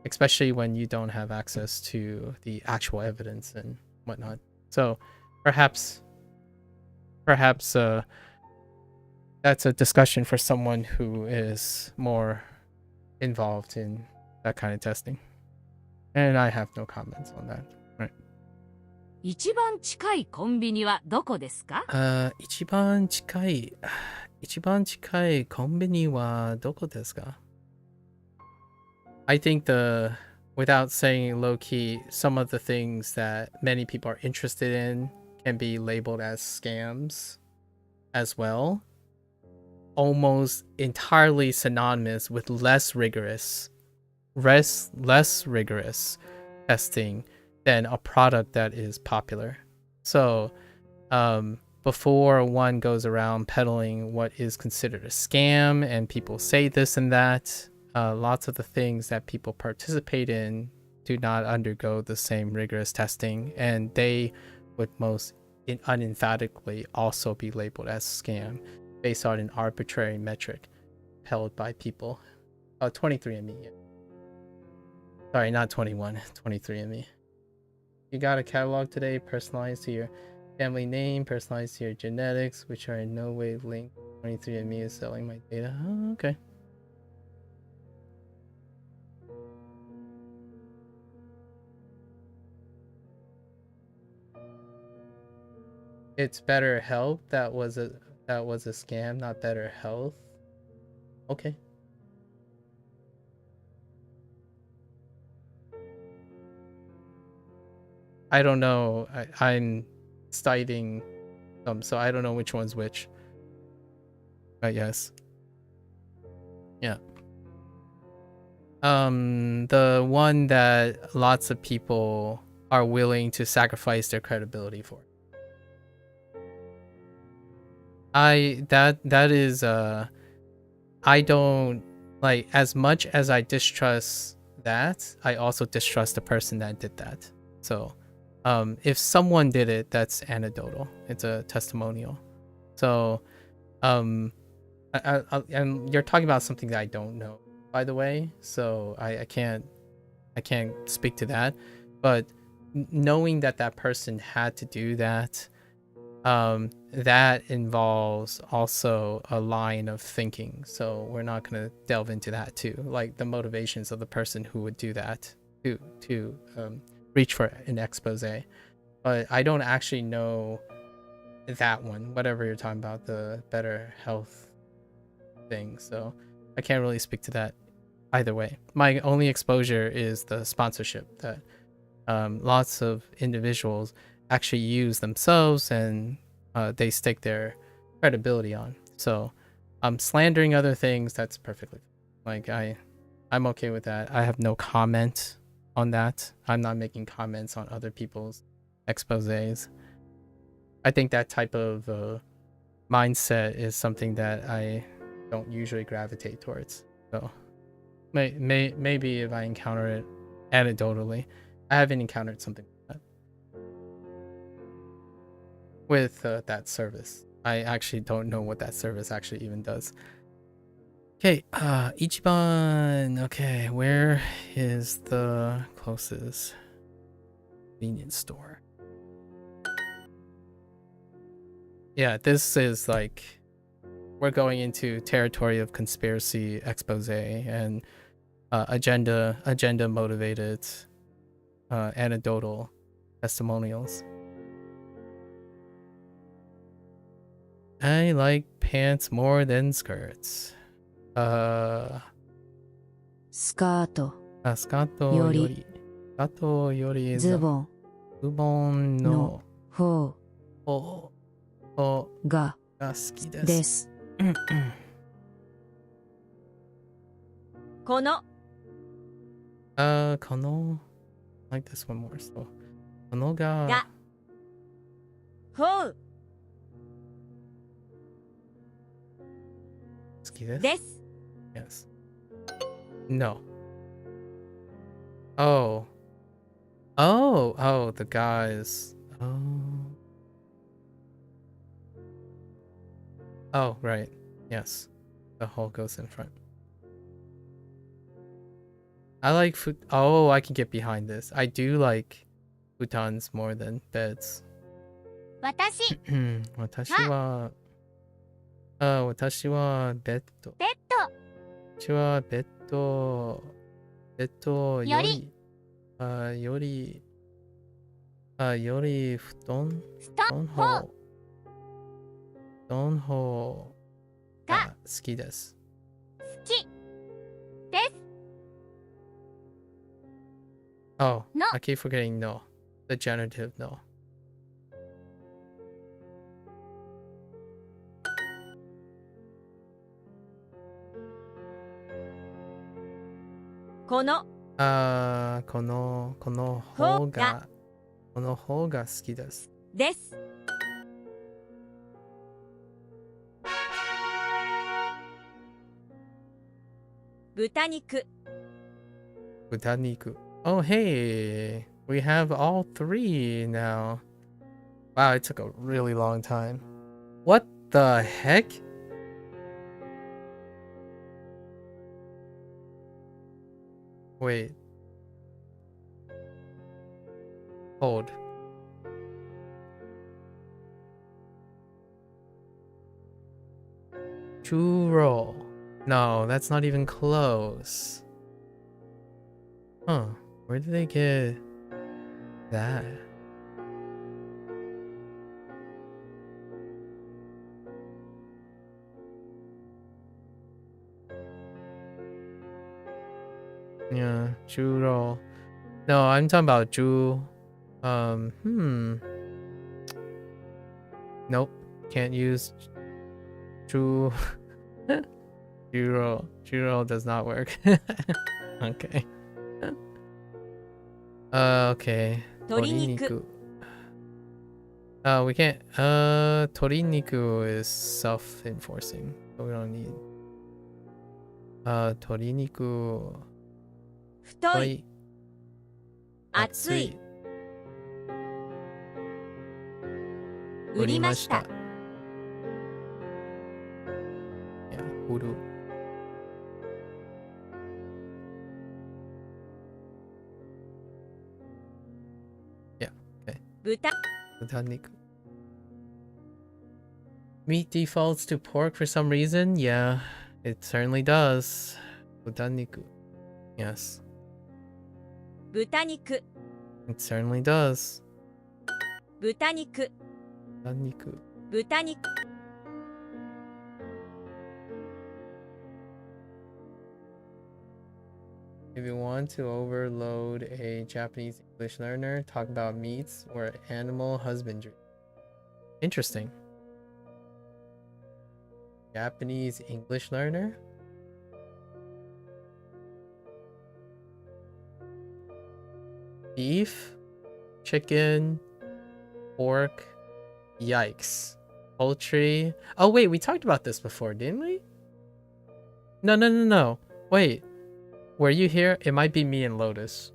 especially when you don't have access to the actual evidence and whatnot. So perhaps that's a discussion for someone who is more involved in that kind of testing, and I have no comments on that. Right. 一番近いコンビニはどこですか？一番近いコンビニはどこですか? I think without saying low key, some of the things that many people are interested in can be labeled as scams as well. Almost entirely synonymous with less rigorous testing than a product that is popular. So before one goes around peddling what is considered a scam and people say this and that, lots of the things that people participate in do not undergo the same rigorous testing, and they would most unemphatically also be labeled as scam based on an arbitrary metric held by people. 23andMe. Yeah. Sorry, not 21. 23andMe. You got a catalog today personalized to your family name, personalized to your genetics, which are in no way linked. 23andMe is selling my data. Oh, okay. It's better health. That was a scam, not better health. Okay. I don't know. I'm citing them, so I don't know which one's which. But yes. Yeah. The one that lots of people are willing to sacrifice their credibility for. That is I don't like, as much as I distrust that, I also distrust the person that did that. So if someone did it, that's anecdotal. It's a testimonial. So and you're talking about something that I don't know, by the way, so I can't speak to that. But knowing that that person had to do that, that involves also a line of thinking, so we're not going to delve into that too, like the motivations of the person who would do that to reach for an expose. But I don't actually know that one, whatever you're talking about, the better health thing, so I can't really speak to that either way. My only exposure is the sponsorship that lots of individuals actually use themselves, and they stake their credibility on. So slandering other things, that's perfectly like I'm okay with that. I have no comment on that. I'm not making comments on other people's exposés. I think that type of mindset is something that I don't usually gravitate towards. So maybe if I encounter it anecdotally. I haven't encountered something like that with that service. I actually don't know what that service actually even does. Okay, Ichiban. Okay, where is the closest convenience store? Yeah, this is like, we're going into territory of conspiracy expose and agenda motivated anecdotal testimonials. I like pants more than skirts. スカートスカートよりズボンズボンの方が好きです。です。このI like this one more. So このがほう好きです。です。 Yes. No. Oh, the guys. Oh, right. Yes. The hole goes in front. I like food. Oh, I can get behind this. I do like futons more than beds. 私私はベッド。私はベッドより布団方が好きです。好きです。 Oh, No. I keep forgetting no. The genitive no. このこの方が好きです。です。豚肉 Oh, hey, we have all three now. Wow, it took a really long time. What the heck? Wait. Hold. Churro. No, that's not even close. Huh. Where did they get that? Yeah, 猪肉. No, I'm talking about 猪. Nope, can't use 猪. 猪肉 does not work. Okay. Okay. 鶏肉 鶏肉. We can't. 鶏肉 is self-enforcing, so we don't need. 鶏肉. 太い熱い売りました Yeah, 売る. Yeah, okay. 豚 豚肉. Meat defaults to pork for some reason? Yeah, it certainly does. 豚肉. Yes, 豚肉 it certainly does. 豚肉豚肉. 豚肉 If you want to overload a Japanese English learner, talk about meats or animal husbandry. Interesting. Japanese English learner? Beef, chicken, pork, yikes. Poultry. Oh wait, we talked about this before, didn't we? No. Wait. Were you here? It might be me and Lotus.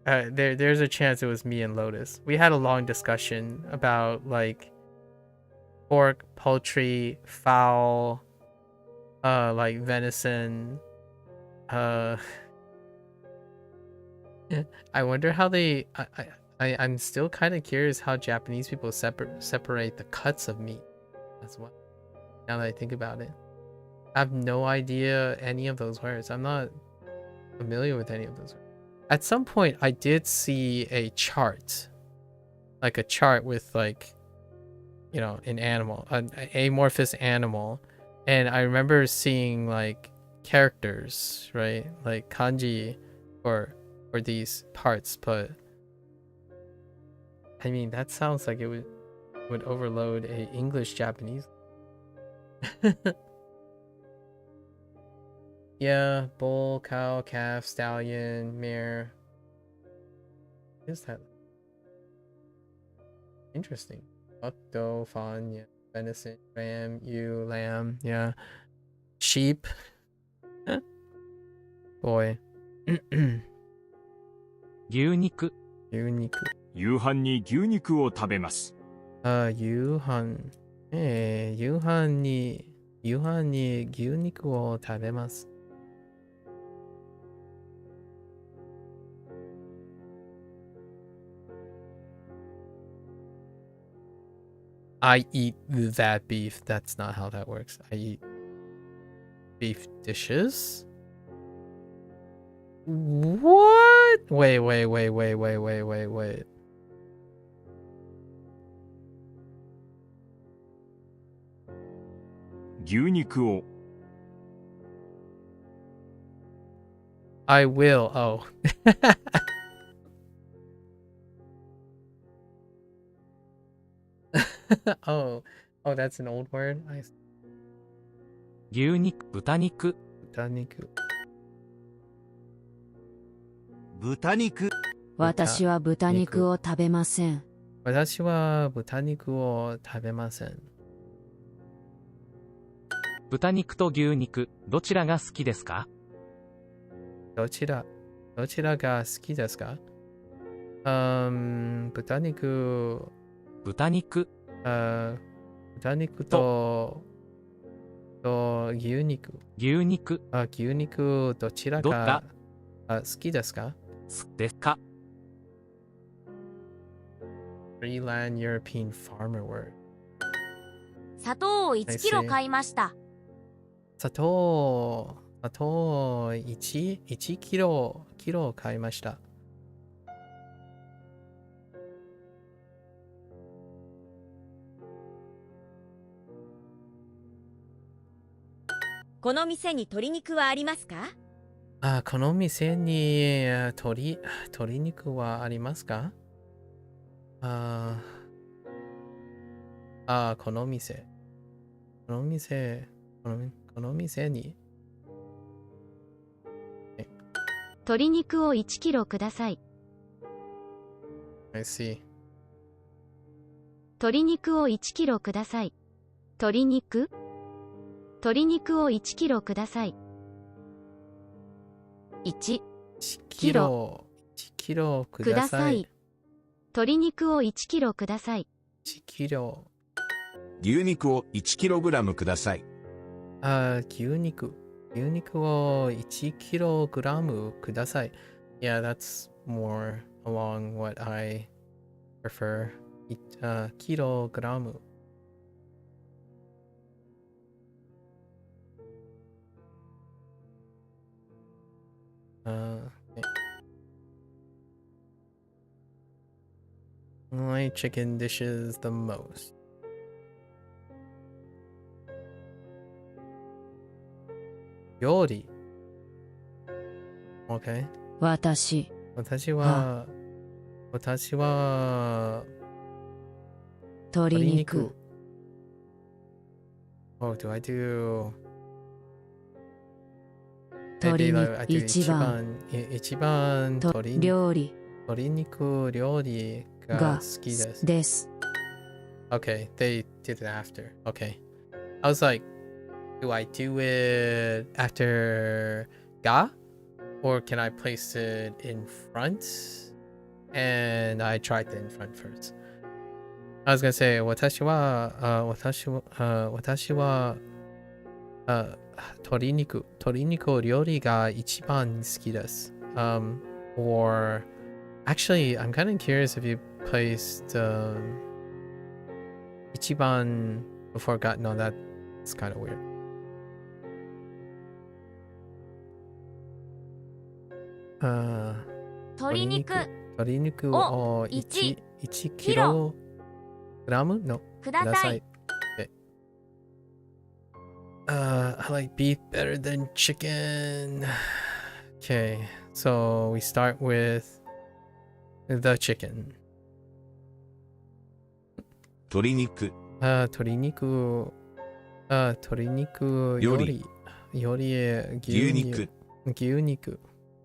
There's a chance it was me and Lotus. We had a long discussion about like pork, poultry, fowl, like venison. I wonder how they. I'm still kind of curious how Japanese people separate the cuts of meat as well. Now that I think about it, I have no idea any of those words. I'm not familiar with any of those. At some point, I did see a chart, like a chart with like, you know, an animal, an amorphous animal, and I remember seeing like characters, right, like kanji for these parts. But I mean, that sounds like it would overload a English Japanese. Yeah, bull, cow, calf, stallion, mare. What is that? Interesting. Buck, doe, fawn, yeah. Venison, ram, ewe, lamb, yeah. Sheep. Boy. 牛肉 牛肉. 夕飯に牛肉を食べます 夕飯。夕飯に牛肉を食べます。I eat that beef. That's not how that works. I eat beef dishes? What? Wait. 牛肉を I will. Oh. oh, that's an old word. 牛肉豚肉豚肉。豚肉私は豚肉を食べません。私は豚肉を食べません。豚肉と牛肉どちらが好きですか？どちらが好きですか？豚肉と牛肉。牛肉どちらが好きですか？ですか Freeland European farmer word. 砂糖を1キロ買いました。砂糖1キロ買いました。この店に鶏肉はありますか？この店に鶏肉はありますか？この店に。鶏肉を1キロください。I see. 鶏肉を1キロください。鶏肉を1キロください。1キロください。鶏肉を1キロください。1キロ。牛肉を1キログラムください。牛肉を1キログラムください。Yeah, that's more along what I prefer. キログラム。My chicken dishes the most. Yori. Okay. 私は鶏肉。 Oh, do I do? 鶏 Maybe 肉 I do 一番料理鶏肉料理が好きです。です。 Okay, they did it after. Okay. I was like, do I do it after ga? Or can I place it in front? And I tried the in front first. I was gonna say, 私は鶏肉料理が一番好きです。Or actually, I'm kind of curious if you placed 一番 before got. No, that's kind of weird.鶏肉を1キログラムのください。I like beef better than chicken. Okay, so we start with the chicken. 鶏肉、鶏肉より牛肉。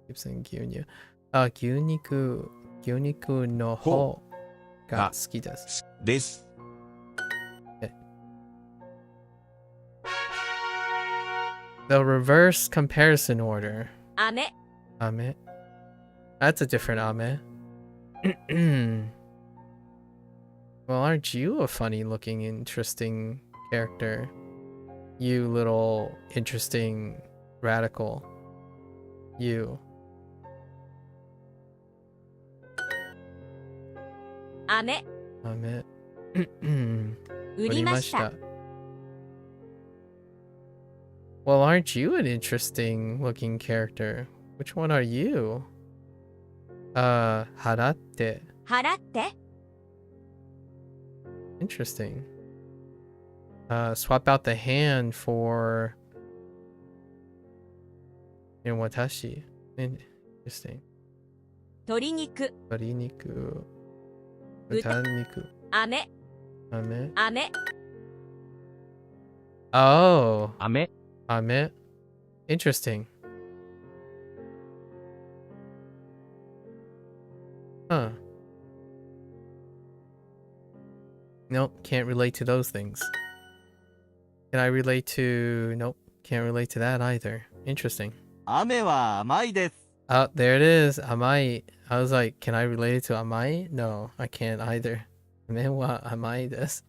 Keep saying 牛肉の方が好きです。です。The reverse comparison order. 飴 Ame. That's a different ame. Well, aren't you a funny looking, interesting character? You little interesting radical. You. 飴 Ame. 売りました。 Well, aren't you an interesting looking character? Which one are you? 払って. 払って Interesting. Swap out the hand for 私. Interesting. 鶏肉鶏肉。豚肉。飴 Oh. 飴 Ame. Interesting. Huh. Nope, can't relate to those things. Can I relate to... Nope, can't relate to that either. Interesting. 雨は甘いです。 Oh, there it is. Amai. I was like, can I relate it to amai? No, I can't either. Ame wa amai desu.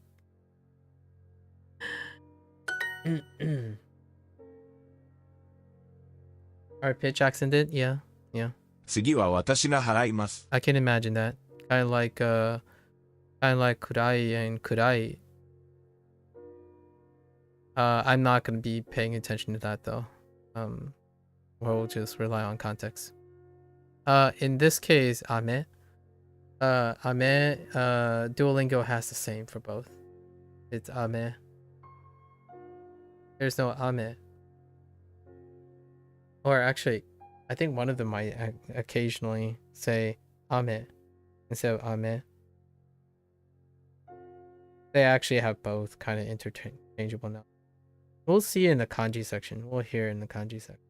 Our pitch accent did? Yeah. 次は私が払います。 I can imagine that. Kind of like kurai and kurai. I'm not gonna be paying attention to that though. We'll just rely on context. In this case, ame. Duolingo has the same for both. It's ame. There's no ame. Or actually, I think one of them might occasionally say ame instead of ame. They actually have both kind of interchangeable now. We'll see in the kanji section. We'll hear in the kanji section.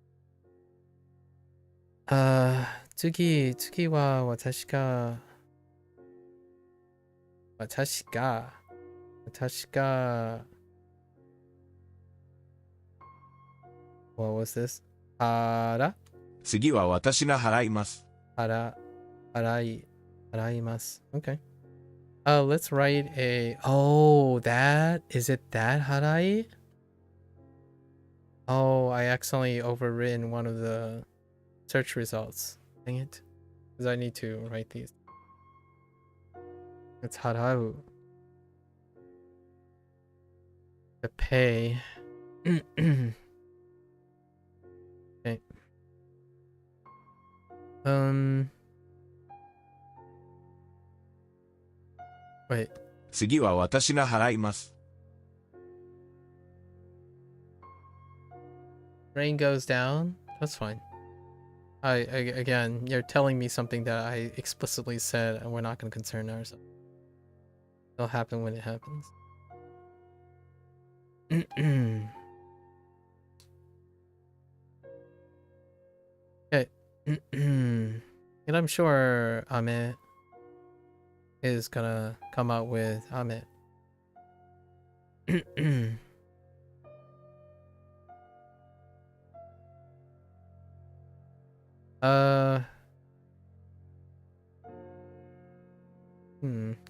次は私が What was this? 次は私が払います。払います。Okay. Let's write a... Oh, that... Is it that harai? Oh, I accidentally overwritten one of the search results. Dang it. Because I need to write these. It's harau. The pay. Okay. Wait. 次は私が払います。Rain goes down. That's fine. Again, you're telling me something that I explicitly said, and we're not going to concern ourselves. It'll happen when it happens. Okay. And I'm sure Ame is gonna come out with Ame.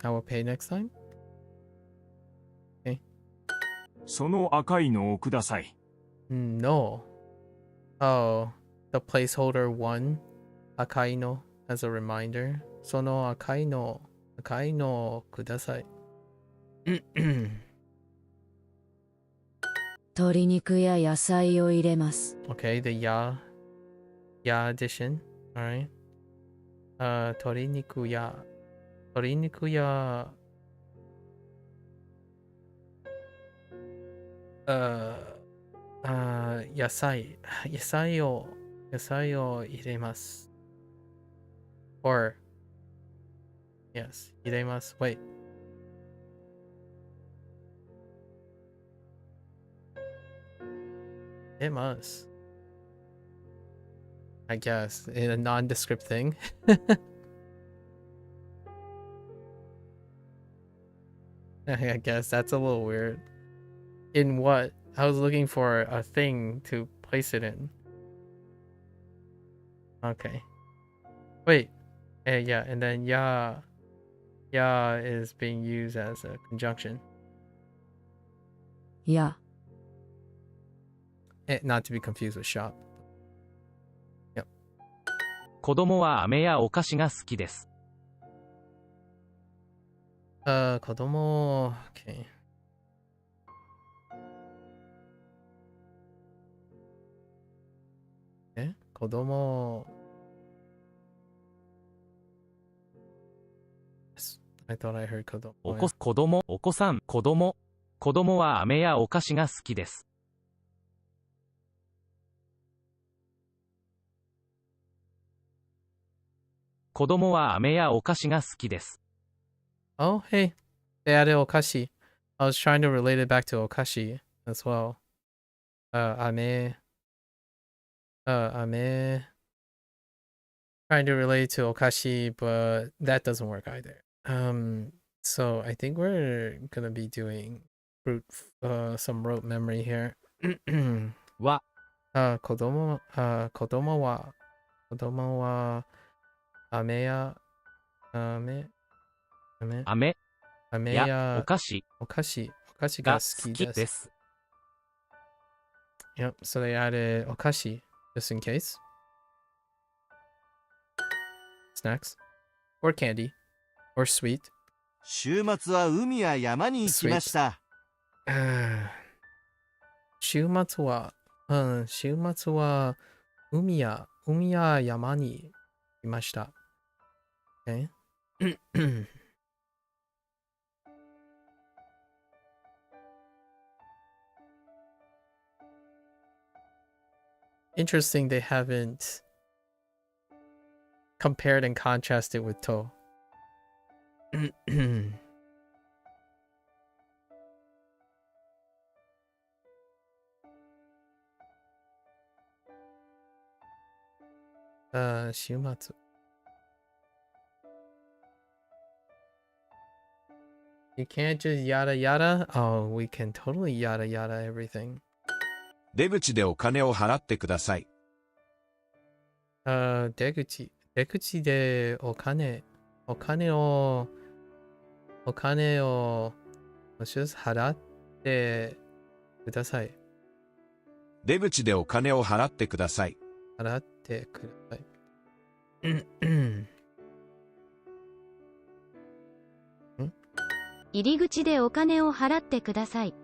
I will pay next time. Okay. その赤いのをください。No. Oh, the placeholder 1 Akaino as a reminder. Sono Akaino kudasai. 鶏肉や野菜を入れます。 Okay, the ya addition. All right. 鶏肉や野菜を入れます。Or yes, 入れます。Wait. It must. I guess in a nondescript thing. I guess that's a little weird. In what? I was looking for a thing to place it in. Okay. Wait. Yeah, and then ya is being used as a conjunction. いや、 Not to be confused with shop. Yep. 子供は飴やお菓子が好きです。子供 okay. Call I thought I heard 子供は飴やお菓子が好きです。子供は飴やお菓子が好きです。Oh, hey. They added okashi. I was trying to relate it back to okashi as well. Ame. Trying to relate to okashi, but that doesn't work either. So I think we're gonna be doing some rote memory here. は、子供は飴やお菓子がが好き好きでです。す。Yep, so they added okashi just in case. Snacks or candy or sweet. 週末は海や山に行きました。週末は海や山にいました。Okay. Interesting they haven't compared and contrasted with to. Shumatsu. You can't just yada yada? Oh, we can totally yada yada everything. 出口でお金を払ってください。出口。出口でお金を払ってください。出口でお金を払ってください。払ってください。入り口でお金を払ってください。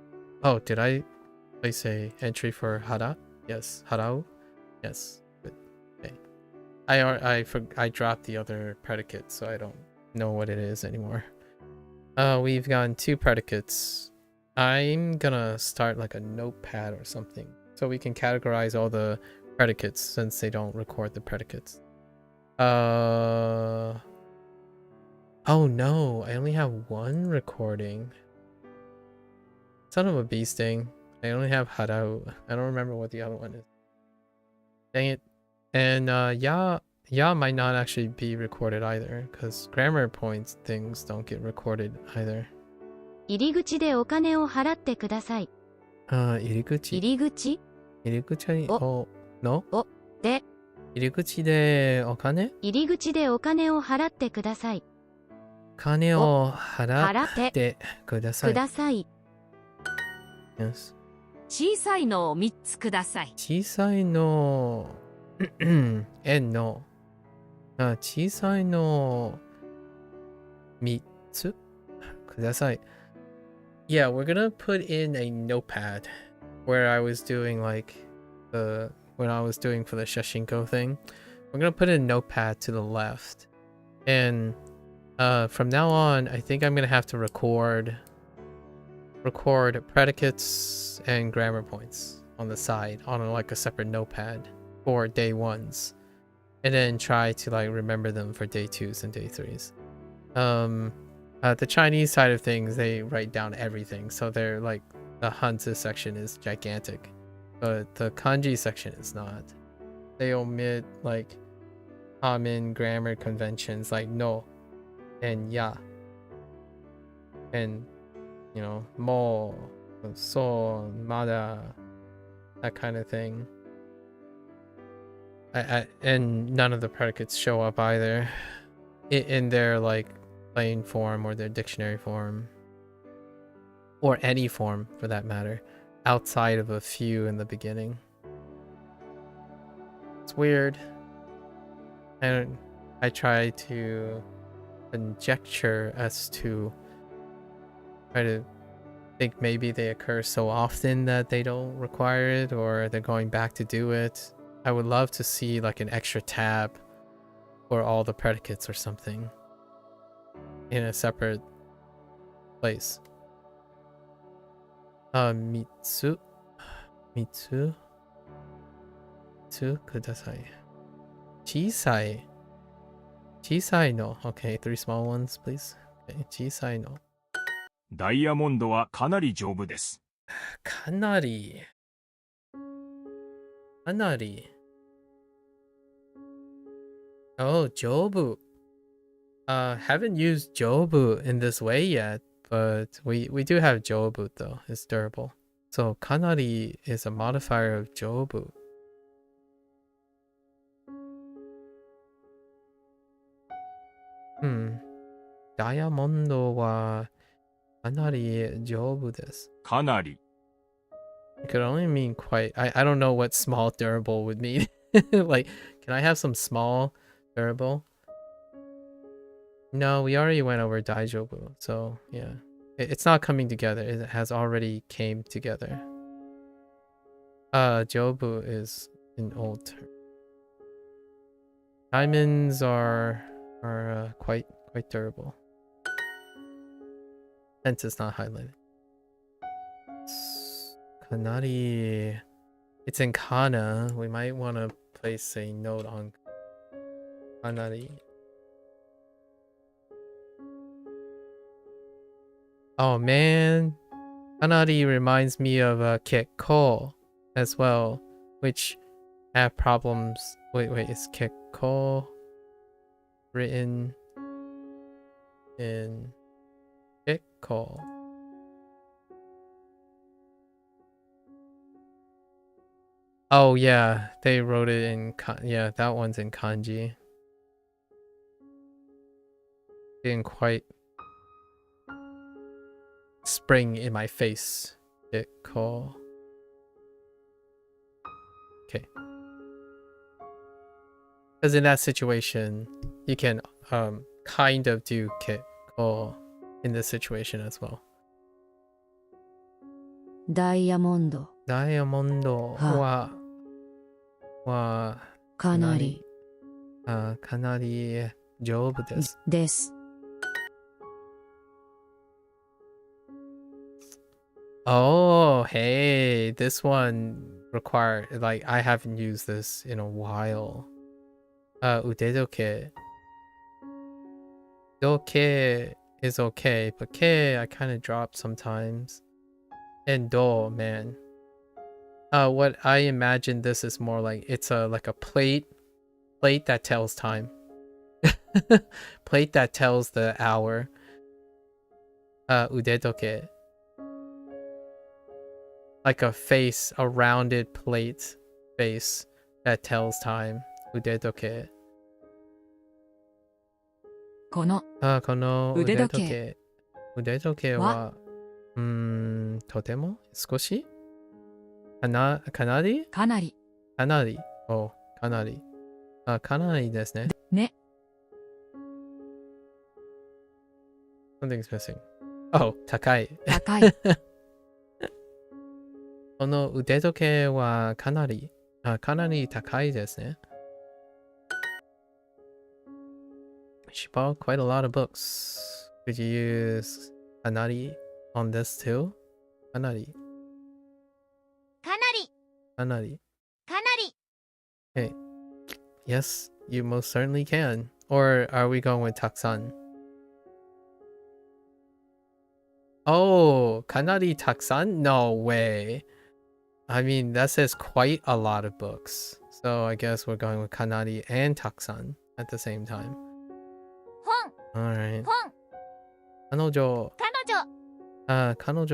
Oh, did I say entry for hara? Yes, harau? Yes. Good. Okay. I dropped the other predicate, so I don't know what it is anymore. We've gotten 2 predicates. I'm gonna start like a notepad or something so we can categorize all the predicates since they don't record the predicates. Oh no, I only have 1 recording. Son of a bee sting. I only have harau. I don't remember what the other one is. Dang it. And ya might not actually be recorded either, because grammar points things don't get recorded either. 入り口でお金を払ってください。入り口入り口おので入り口でお金を払ってください。金を払ってください。ください。Yes. 小さいのを3つください。小さいの円の小さいの3つください。Yeah, we're gonna put in a notepad where I was doing like when I was doing for the Shashinko thing. We're gonna put a notepad to the left, and from now on, I think I'm gonna have to record predicates and grammar points on the side on like a separate notepad for day 1s, and then try to like remember them for day 2s and day 3s. The Chinese side of things, they write down everything, so they're like the Hanzi section is gigantic, but the kanji section is not. They omit like common grammar conventions like no and ya, and you know, mo, so, mada, that kind of thing. And none of the predicates show up either in their like plain form or their dictionary form, or any form for that matter, outside of a few in the beginning. It's weird. And I try to conjecture as to try to think maybe they occur so often that they don't require it, or they're going back to do it. I would love to see like an extra tab for all the predicates or something in a separate place. Mitsu kudasai. Chisai no. Okay, 3 small ones, please. Okay, chisai no. ダイヤモンドはかなり丈夫です。かなり。Oh, jobu. Haven't used jobu in this way yet, but we do have jobu though. It's durable. So kanari is a modifier of jobu. Diamondo wa kanari jobu desu. かなり。 It could only mean quite. I don't know what small durable would mean. Like, can I have some small durable? No, we already went over daijobu, so yeah. It's not coming together. It has already came together. Jobu is an old term. Diamonds are quite durable. Hence it's not highlighted. Kanari. It's in kana. We might want to place a note on. Kanari. Oh man, Kanari reminds me of Kekko as well, which have problems. Wait, is Kekko written in Kekko? Oh yeah, they wrote it in yeah, that one's in kanji. Didn't quite spring in my face. Kekko. Okay. Because in that situation, you can kind of do Kekko in this situation as well. ダイヤモンド。ダイヤモンドはかなり。かなり丈夫です。です。Oh, hey, this one required, like, I haven't used this in a while. Udedoke. Doke is okay, but ke I kind of drop sometimes. And do, man. What I imagine this is more like, it's like a plate that tells time. Plate that tells the hour. Udedoke. Like a face, a rounded plate face that tells time. Udedoke. このこの腕時計。腕時計は、とても少しかなりかなり。かなり。お、かなり。かなりですね。ね。Something's missing. Oh, 高い。高い。この腕時計はかなり高いですね。She bought quite a lot of books. Could you use かなり on this too? かなり。かなり。かなり。かなり。 Okay. Yes, you most certainly can. Or are we going with たくさん? Oh, かなりたくさん? No way. I mean, that says quite a lot of books. So I guess we're going with かなり and たくさん at the same time. 本。 Alright. 本。彼女。彼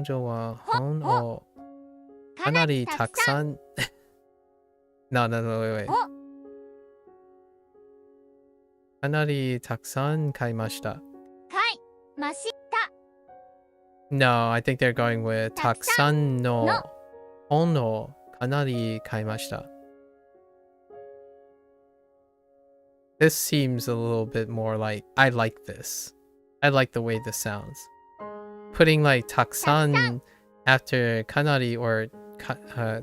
女は本をかなりたくさん。No, wait. かなりたくさん買いました。買いました。 No, I think they're going with たくさんの本をかなり買いました。This seems a little bit more like, I like this. I like the way this sounds. Putting like たくさん after かなり or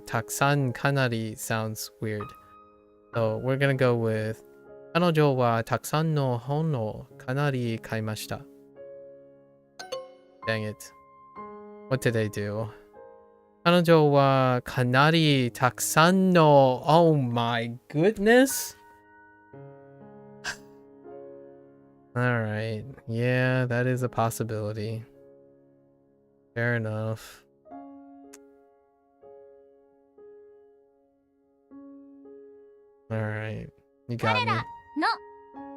たくさんかなり sounds weird. So we're gonna go with 彼女はたくさんの本をかなり買いました。Dang it. What did I do? 彼女はかなりたくさんの Oh my goodness. Alright. Yeah, that is a possibility. Fair enough. Alright. You got me. 彼らの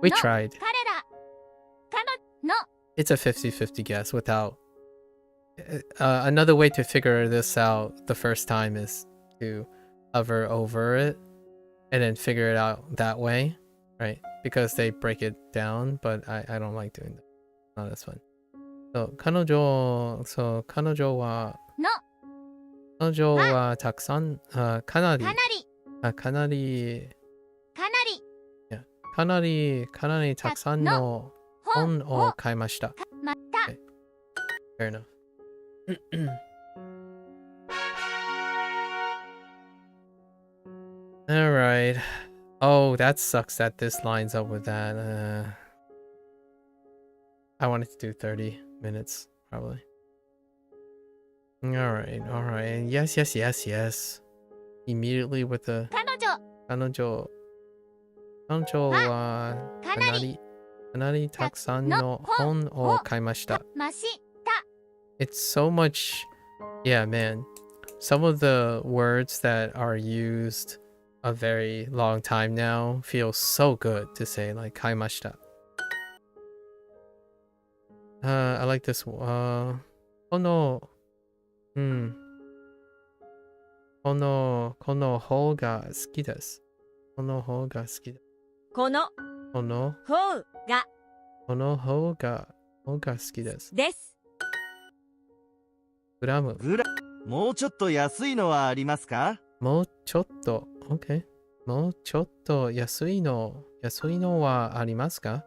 We の tried. 彼らの It's a 50-50 guess without... another way to figure this out the first time is to hover over it and then figure it out that way, right? Because they break it down, but I don't like doing that. Not as fun. So, 彼女はたくさん、かなりたくさんの本を買いました。また Okay. Fair enough. Alright. Oh, that sucks that this lines up with that. I wanted to do 30 minutes, probably. Alright. Yes. Immediately with the 彼女彼女村長はかなりかなりたくさんの本を買いました。ました It's so much. Yeah, man. Some of the words that are used a very long time now feel so good to say, like 買いました。I like this. この方が好きです。この方が好きです。このこの方が方が好きです。です。グラム。もうちょっと安いのはありますか？もうちょっと、OK。もうちょっと安いのはありますか？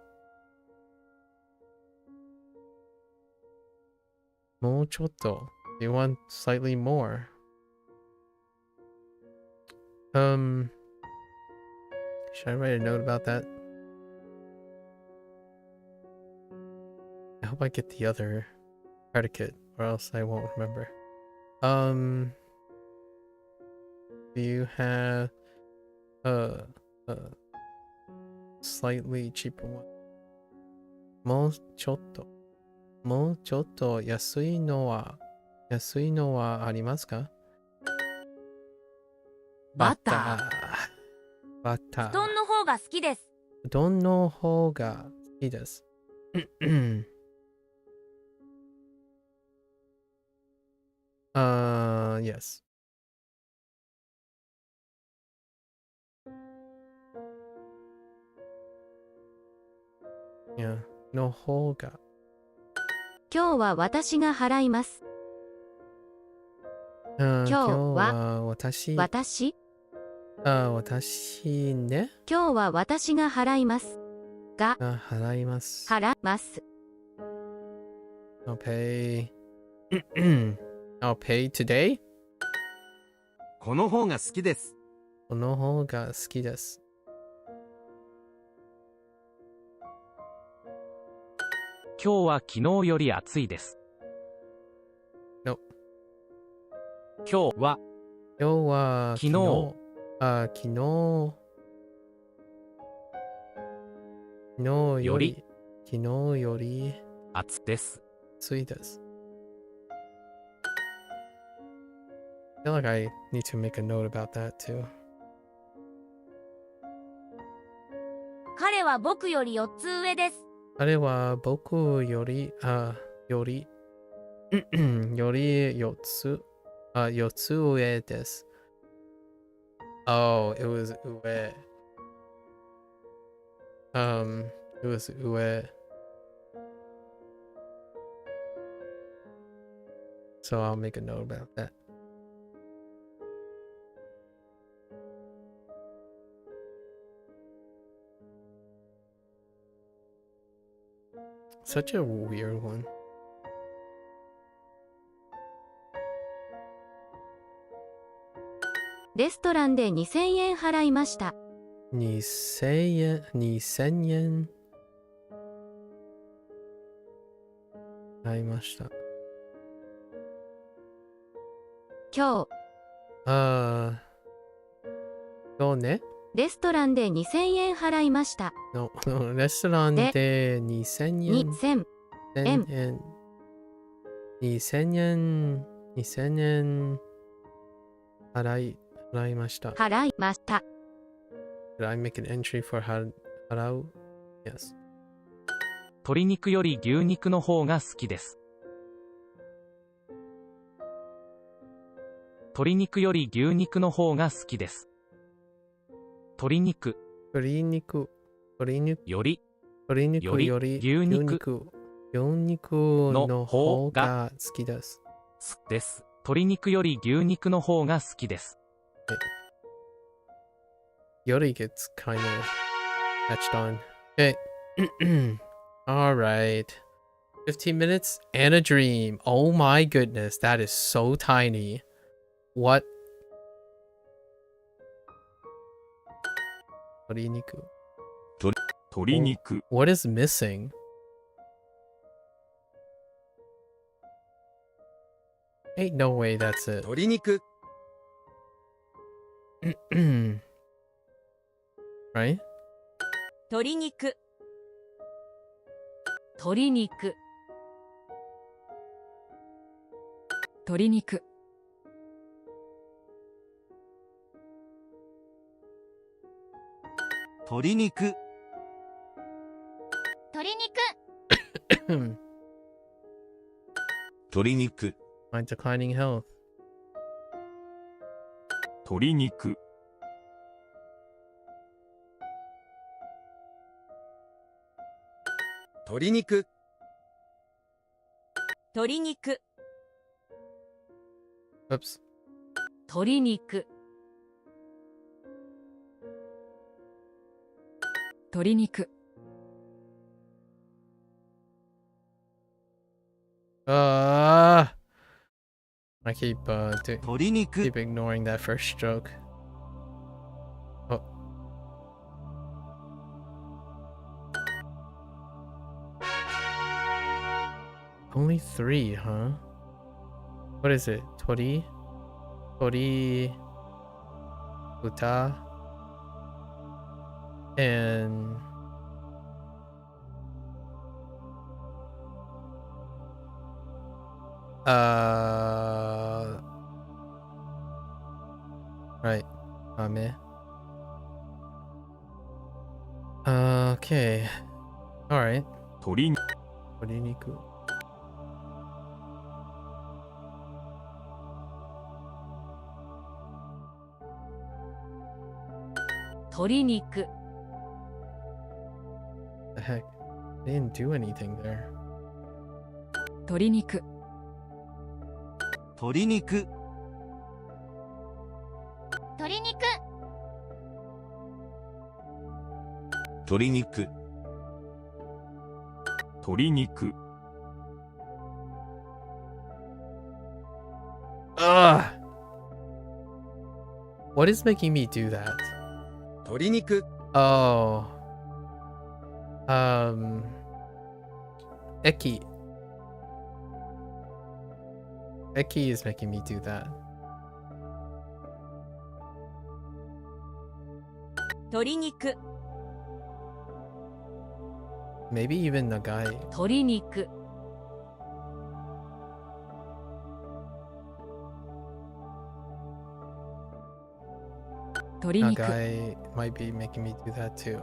もうちょっと。You want slightly more? Should I write a note about that? I hope I get the other predicate, or else I won't remember. Do you have a slightly cheaper one? もうちょっと安いのはありますか？バター。布団の方が好きです。布団の方が好きです。Yes. Yeah. の方が。今日は私が払います。今日は私ね。今日は私が払います。払います。払ます。I'll pay. I'll pay today? この方が好きです。この方が好きです。今日は昨日より暑いです。No. 今日は昨日より暑です。暑いです。I feel like I need to make a note about that too. 彼は僕より4つ上です。彼は僕より4つ上です。Oh, it was 上。It was 上。So I'll make a note about that. Such a weird one.レストランで2000円払いました。2000円払いました。今日ね。レストランで2000円払いました。No, レストランで2000円。2000円払いました。払いました。Did I make an entry for 払う Yes. 鶏肉より牛肉の方が好きです。鶏肉より牛肉の方が好きです。鶏肉より牛肉の方が好きです。です。鶏肉より牛肉の方が好きです。より gets kind of hatched on. Okay. Alright. 15 minutes and a dream. Oh my goodness, that is so tiny. What? 鶏肉。鶏肉。What is missing? Ain't no way that's it. 鶏肉。Right? 鶏肉鶏肉鶏肉鶏肉鶏肉 鶏肉 My declining health. 鶏肉鶏肉鶏肉 Oops. 鶏肉鶏肉 I keep鶏肉 keep ignoring that first stroke. Oh. Only 3, huh? What is it? Tori? Tori Uta and right. Ame. Okay. All right. 鶏 Toriniku. 鶏肉 The heck? They didn't do anything there. 鶏肉鶏肉鶏肉鶏肉鶏肉 Ugh! What is making me do that? 鶏肉 Oh. Eki. Eki is making me do that. 鶏肉 Maybe even Nagai. 鶏肉鶏肉 Nagai might be making me do that too.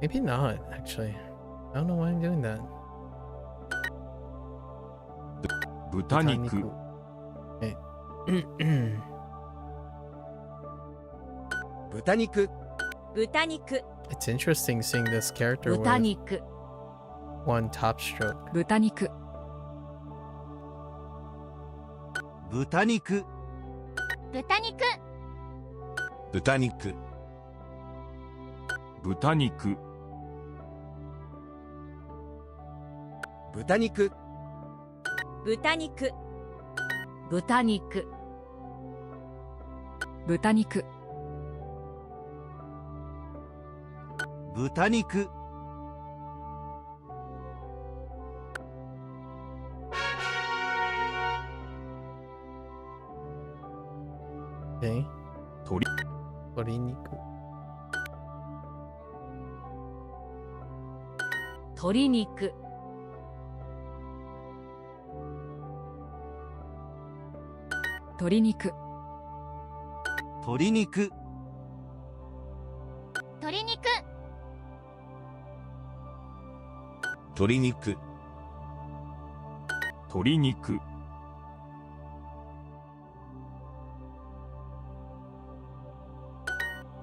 Maybe not, actually. I don't know why I'm doing that. 豚肉 Okay. 豚肉豚肉 It's interesting seeing this character 豚 with 肉 one top stroke. 豚肉豚肉豚肉豚肉豚肉豚肉豚肉豚肉豚肉豚肉 Okay. 鶏 Toriniku. 鶏肉鶏肉鶏肉鶏肉鶏肉鶏肉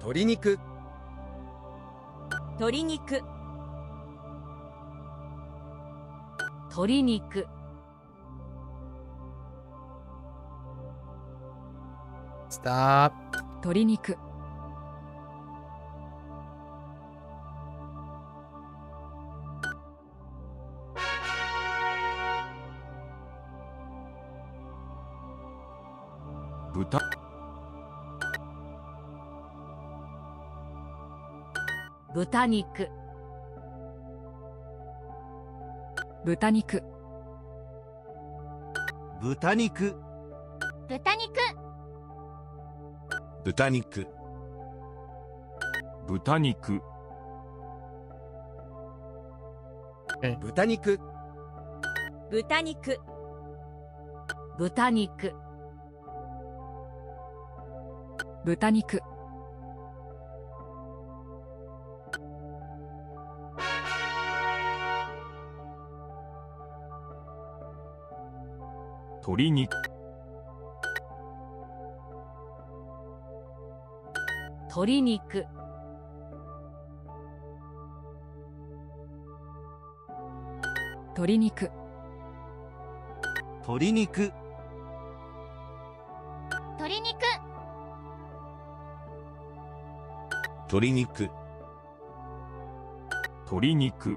鶏肉鶏肉鶏肉 Stop. 鶏肉豚豚肉豚肉豚肉、豚肉、豚肉、豚肉、豚肉、豚肉豚肉豚肉鶏肉、鶏肉鶏肉鶏肉、鶏肉、鶏肉、鶏肉、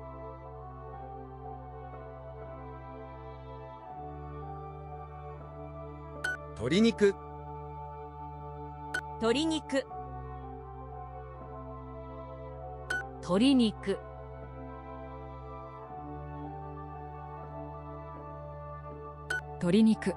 鶏肉、鶏肉鶏肉鶏肉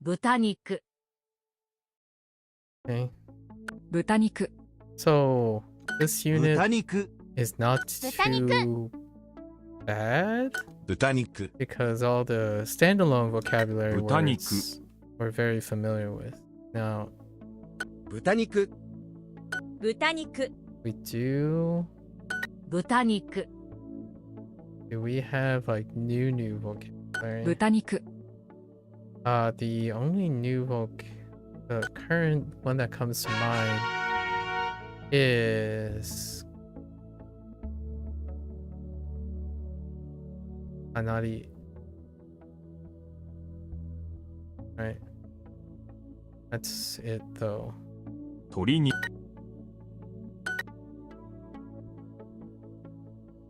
豚肉 Okay. 豚肉 So this 豚 unit 肉、 is not too bad 豚肉、 because all the standalone vocabulary 豚肉 words we're very familiar with. Now 豚肉、豚肉 we do 豚肉 we have like new vocabulary? 豚肉 The only new the current one that comes to mind is Anari. Right. That's it though. 鶏肉、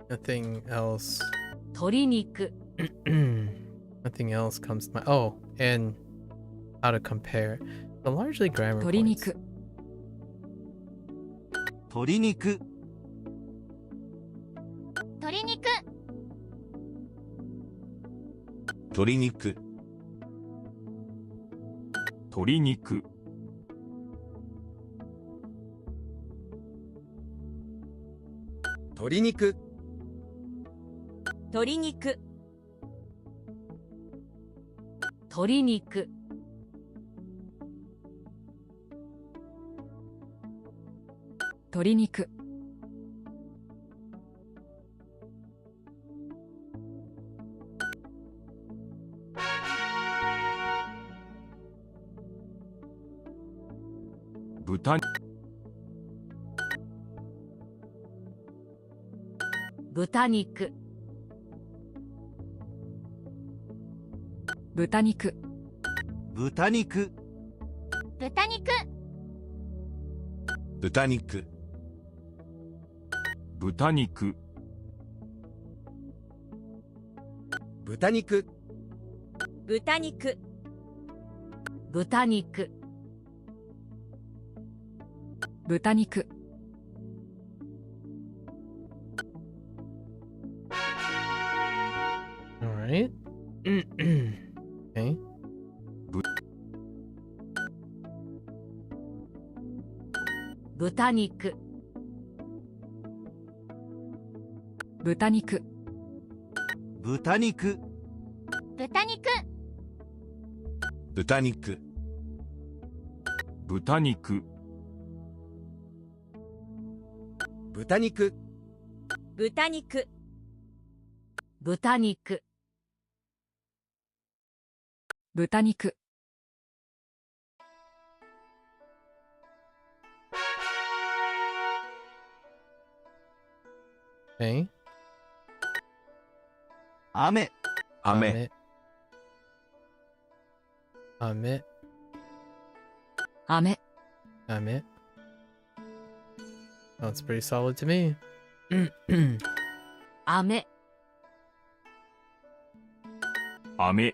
Nothing else. 鶏肉 Nothing else comes to mind. Oh, and how to compare. So largely grammar 鶏 points. 肉鶏肉、鶏肉、鶏肉、鶏肉、鶏肉、鶏肉鶏肉鶏肉豚、豚肉豚肉豚肉、豚肉、豚肉、豚肉、豚肉、豚肉豚肉豚肉 All right. Okay. 豚肉豚肉豚肉、豚肉、豚肉、豚肉、豚肉、豚肉豚肉豚肉 Okay. 雨、雨、 Ame. 飴 Ame. Sounds pretty solid to me. 飴、飴、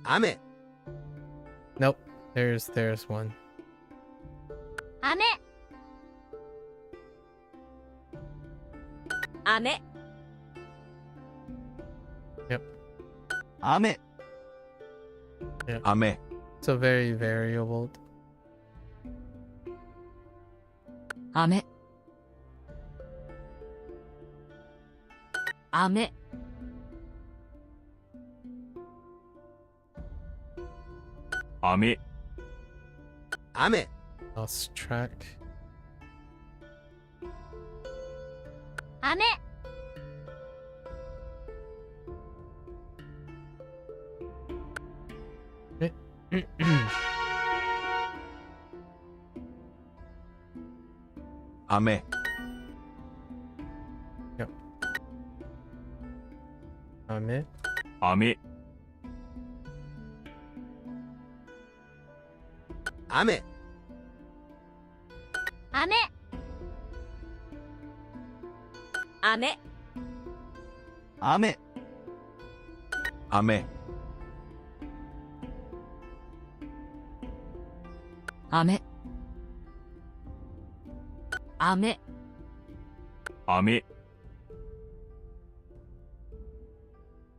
雨、 Nope. There's one. 飴、飴、雨、雨、 So very variable. 飴、飴、飴、雨、 Lost track. 飴、雨、 Ame. 飴、雨、飴、飴、雨、雨、飴、飴、飴、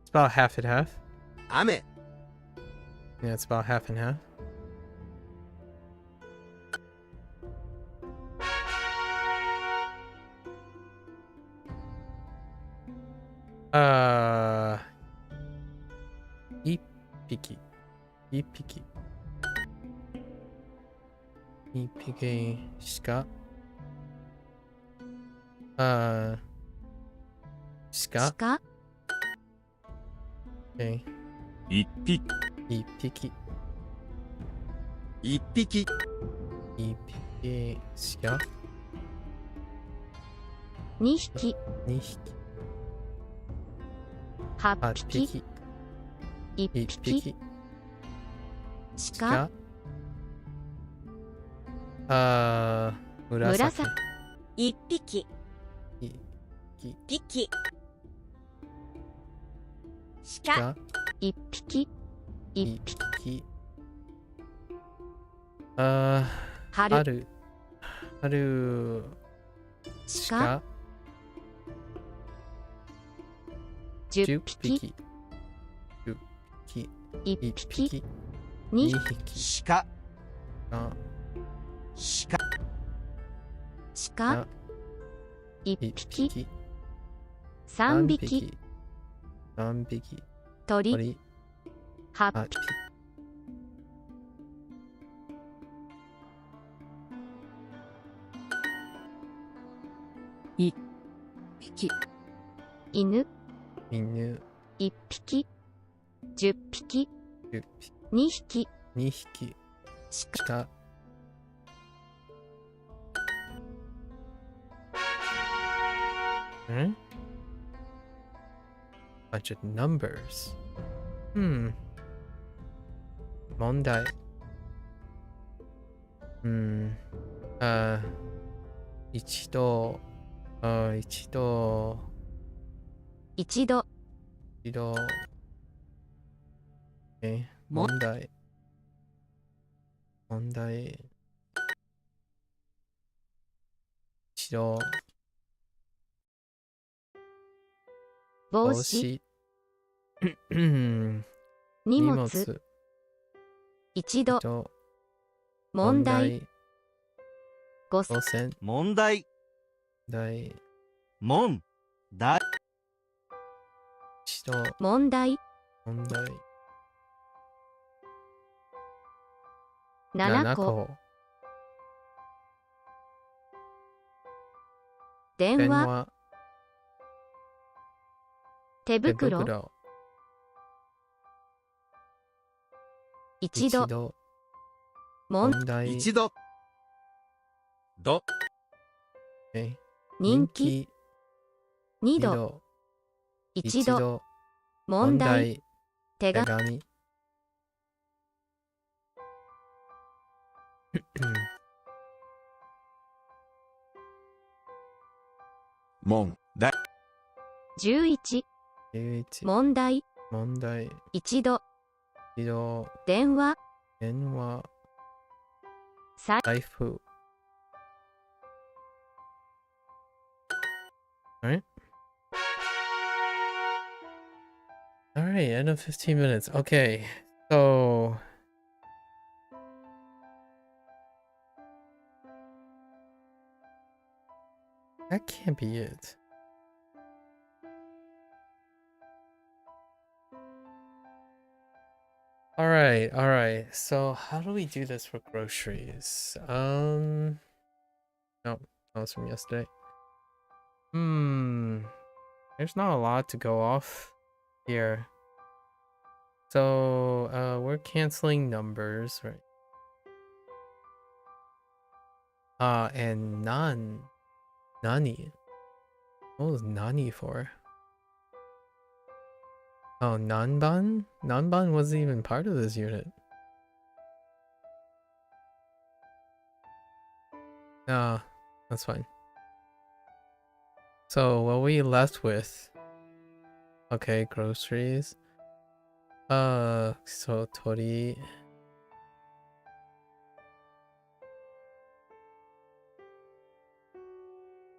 It's about half and half. 雨、 Yeah, it's about half and half. Ipiki. Ipiki. Ipiki shika. Shika. 鹿、 Okay. 一匹、 Ipiki. 一匹、 Ipiki shika. 2匹、 2匹。 8 8匹、匹。 1 1匹、匹。鹿、紫。1匹、い匹、鹿。 1匹、1 1匹、匹。春、春。鹿、鹿。 10 10匹、匹。10匹。 1 1匹、匹。 2 2匹、匹。鹿、あ鹿、1 1匹、匹。 3匹、 3匹。鳥、鳥。 8 8匹、匹。匹、犬、犬。 1匹、10匹、 10匹。 2匹、 2匹。鹿。ん Bunch of numbers. 問題。一度。一度。一度、一度。問題。問題。一度。帽子、帽子。荷荷物、物。一度、度。問題、五五線。問題、題。問題、一度。問題、問題。 7個、電話、電話。手手袋、袋。一度、問問題。一度、ど、人気、二度、一度、問題、手手紙、紙。問題、11、 11問題、問題一度、一度電話、電話財財布 Alright. Alright, end of 15 minutes. Okay, so that can't be it. Alright. So how do we do this for groceries? No, that was from yesterday. There's not a lot to go off here. So we're canceling numbers, right? And Nani. What was Nani for? Oh, Nanban? Nanban wasn't even part of this unit. Nah, that's fine. So what we left with? Okay, groceries. So Tori.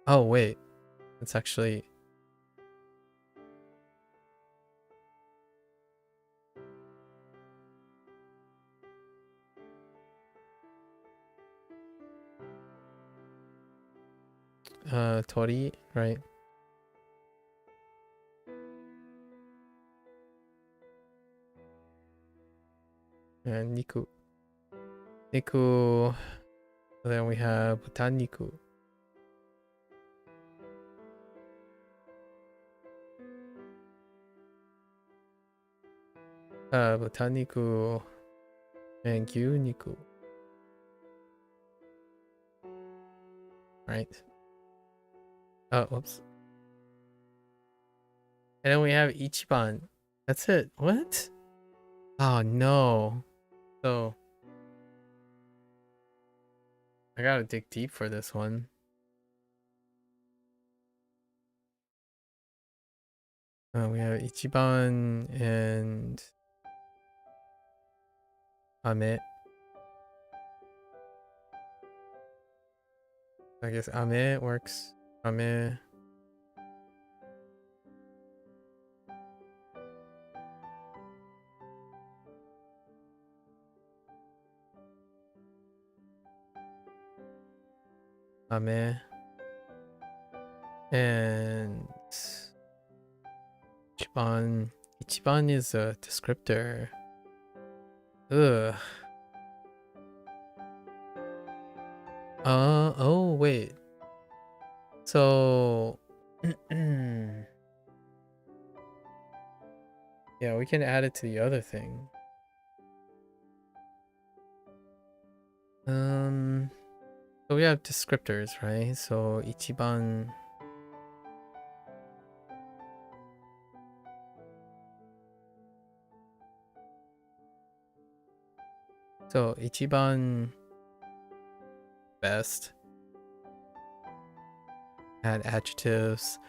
Oh wait, it's actually. Tori, right? And Niku. Then we have Butaniku. Butaniku and Gyuniku. Right. Oh, whoops. And then we have Ichiban. That's it. What? Oh no. So I gotta dig deep for this one. We have Ichiban and Ame. I guess Ame works. Ame. Ame. And Ichiban. Ichiban is a descriptor. Ugh. Oh wait. So yeah, we can add it to the other thing. So we have descriptors, right? So Ichiban. So Ichiban best. Add adjectives.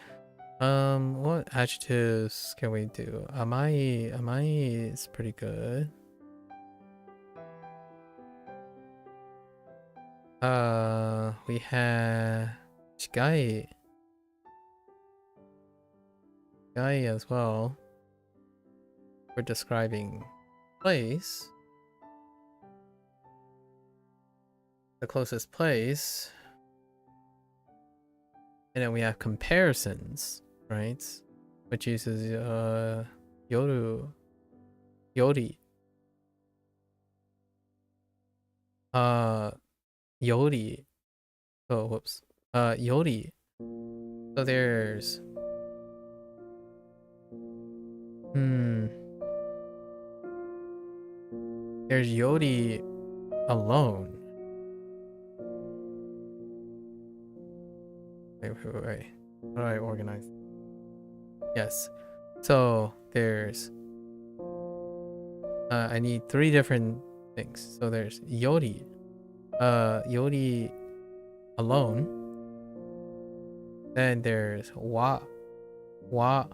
What adjectives can we do? Amai is pretty good. We have Chigai as well. We're describing place. The closest place. And then we have comparisons, right? Which uses Yori. Yori. Oh, whoops. Yori. So there's there's Yori alone. Wait. How do I organize? Yes. So there's I need 3 different things. So there's Yori. Yori alone. Then there's wa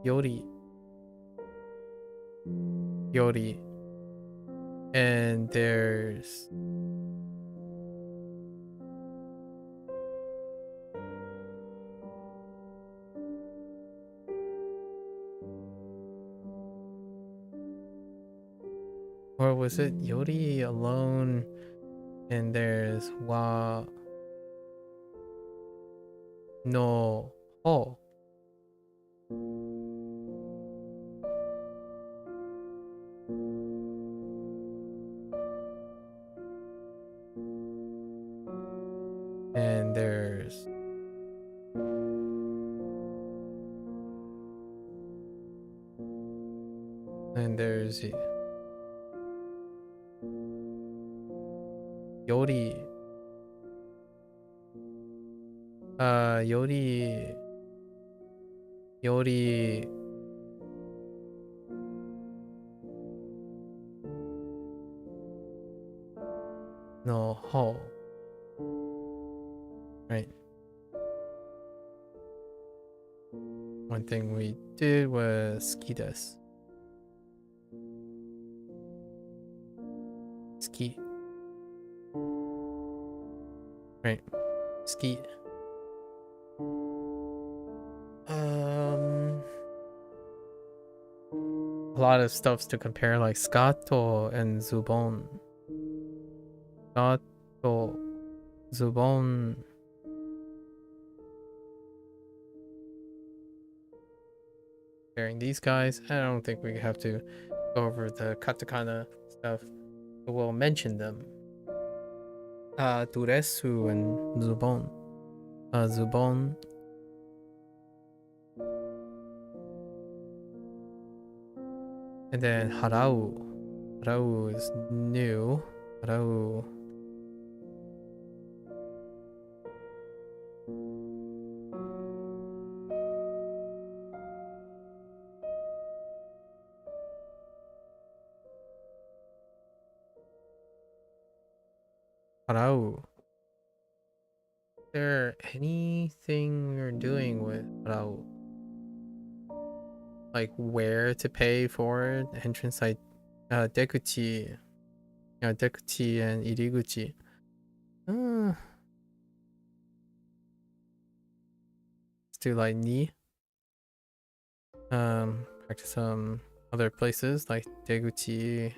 yori yori, and there's or was it yori alone, and there's wa no ho. And there's yori yori no ho, right? One thing we did was ski desu. Ski. Right. Ski. A lot of stuffs to compare, like scato and zubon. Scato, zubon. Comparing these guys, I don't think we have to go over the katakana stuff, but we'll mention them. Duresu and zubon. Zubon. And then harau. Harau is new. Harau. Harau. Is there anything we're doing with harau? Like where to pay for it? Entrance site, dekuchi, dekuchi and iriguchi. Let's do like ni. Practice some other places like deguchi,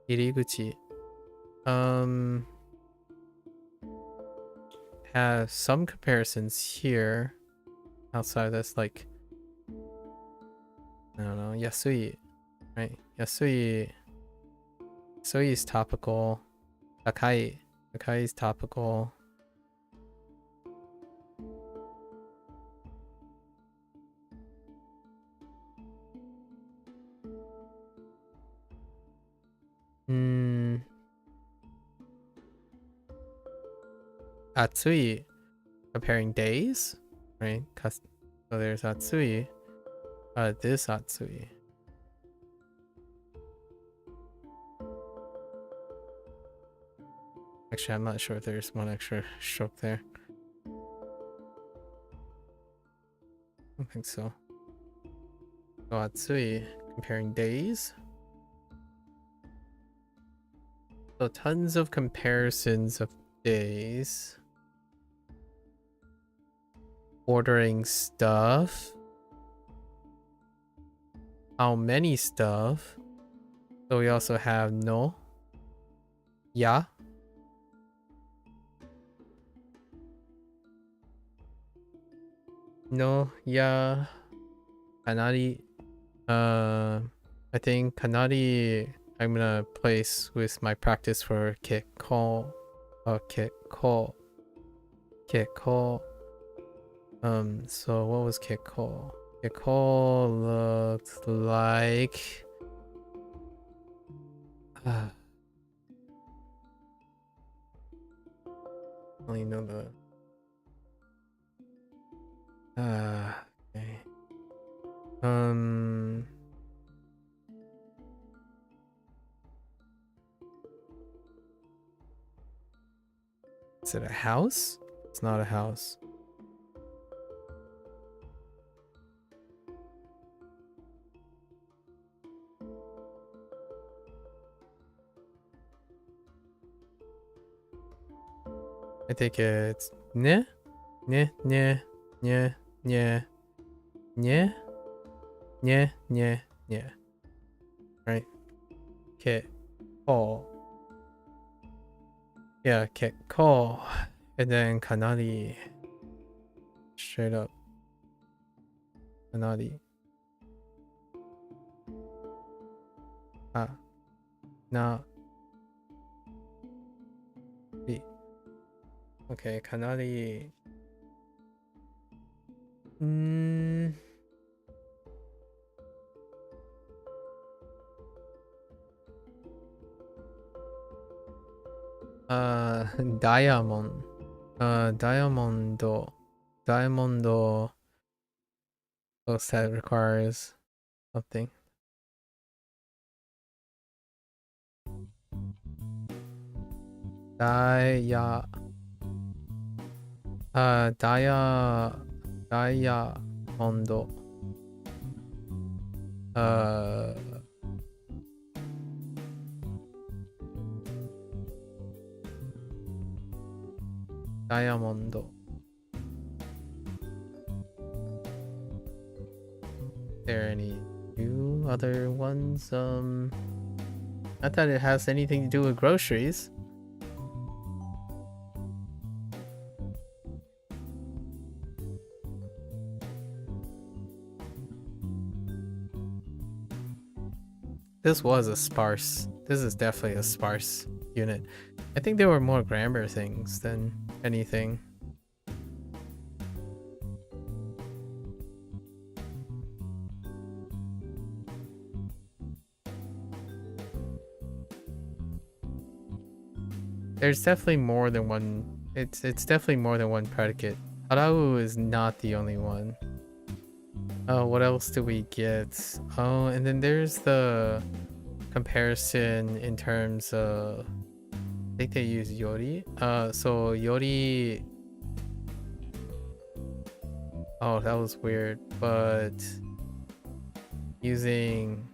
iriguchi. Have some comparisons here. Outside that's like, I don't know, yasui, right? Yasui is topical. Takai is topical. Atsui, comparing days, right? So there's Atsui. This Atsui. Actually, I'm not sure if there's one extra stroke there. I don't think so. So Atsui, comparing days. So tons of comparisons of days. Ordering stuff. How many stuff? So we also have no. Ya. No, ya. Kanari. I think Kanari I'm gonna place with my practice for Keko. Keko. So what was Keko? Keko looked like only know the okay. Is it a house? It's not a house. I think it's ne, ne, ne, ne, ne, ne, ne, ne, ne. Right? Ke, ko. Yeah, ke, ko. And then kanari. Straight up. Kanari. Ah. Na. Ri. Okay, kanari. Diamond. Diamondo. Diamondo. Oh, that requires something. Diamondo. Diamondo. There any new other ones? Not that it has anything to do with groceries. This is definitely a sparse unit. I think there were more grammar things than anything. There's definitely more than one. It's definitely more than one predicate. Harau is not the only one. Oh, what else do we get? Oh, and then there's the comparison in terms of, I think they use yori. So yori. Oh, that was weird. But using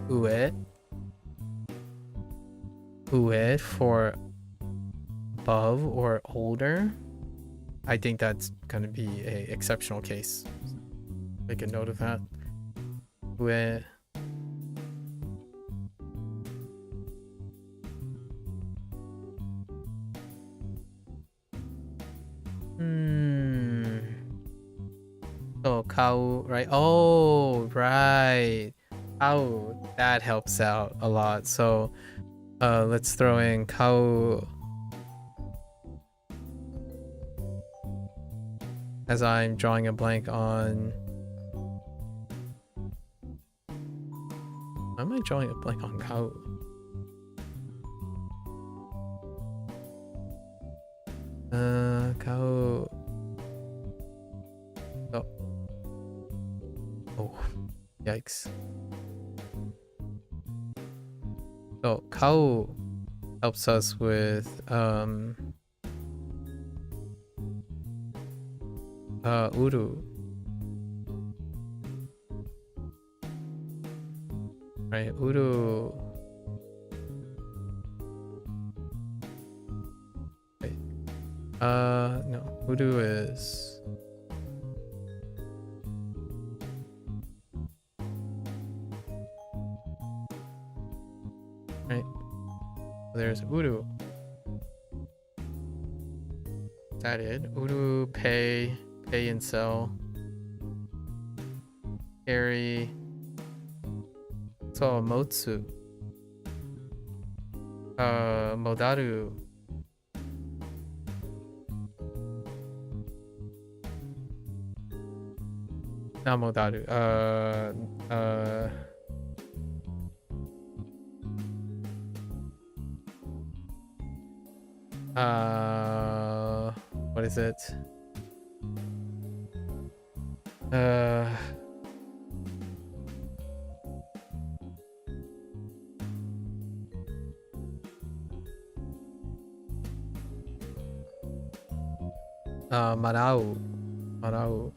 ue for above or older, I think that's gonna be a exceptional case. Make a note of that. Ue. Oh, kau, right? Oh, right. Kau, that helps out a lot. So, let's throw in kau as I'm drawing a blank on. Why am I drawing a blank on kau? Kau. Oh. Oh. Yikes. So kau helps us with uru. Right, uru. Wait. No, uru is right. There's uru. Is that it? Uru, pay and sell. Carry. So motsu. Modaru. Not modaru. What is it? marau. Marau.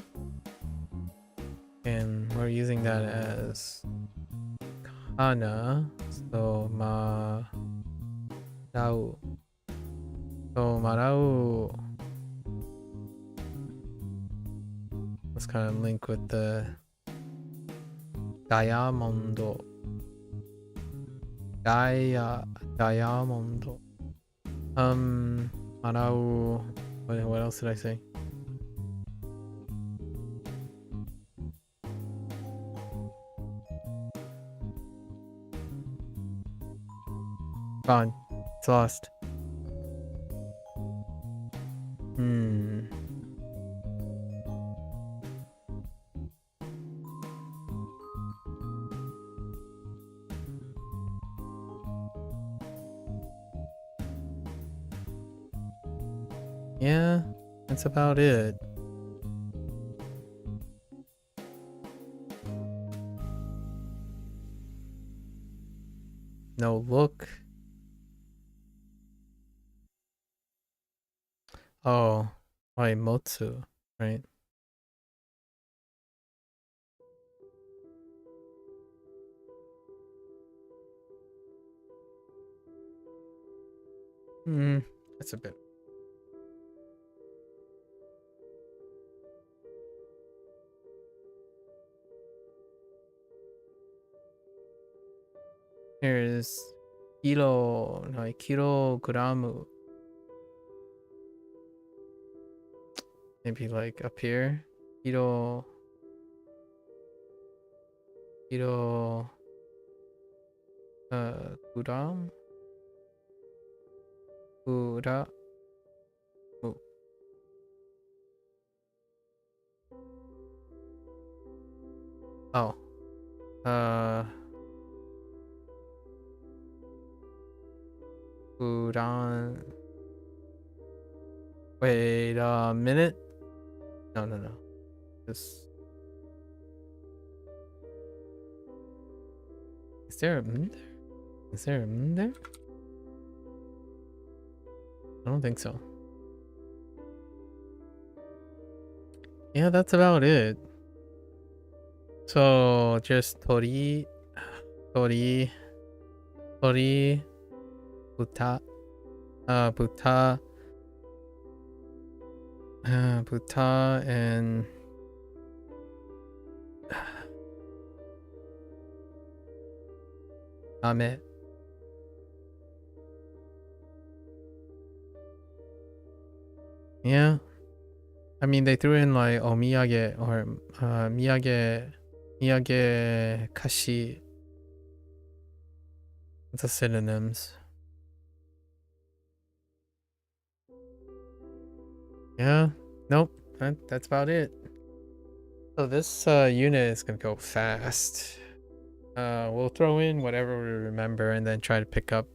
And we're using that as kana. So marau. So marau. Let's kind of link with the diamondo. Diamondo. Marau. What else did I say? Gone. It's lost. Yeah, that's about it. No look. Oh, Motsu, right? That's a bit. Here's kilogram. Maybe like up here. Kilo. Gram. Ura. Oh. Uran. Wait a minute. No. This. Is there a there? Is there a there? I don't think so. Yeah, that's about it. So just tori, buta, buta and ame. Yeah. I mean, they threw in like omiyage or miyage kashi. The synonyms. Yeah. Nope. That's about it. So this unit is gonna go fast. We'll throw in whatever we remember and then try to pick up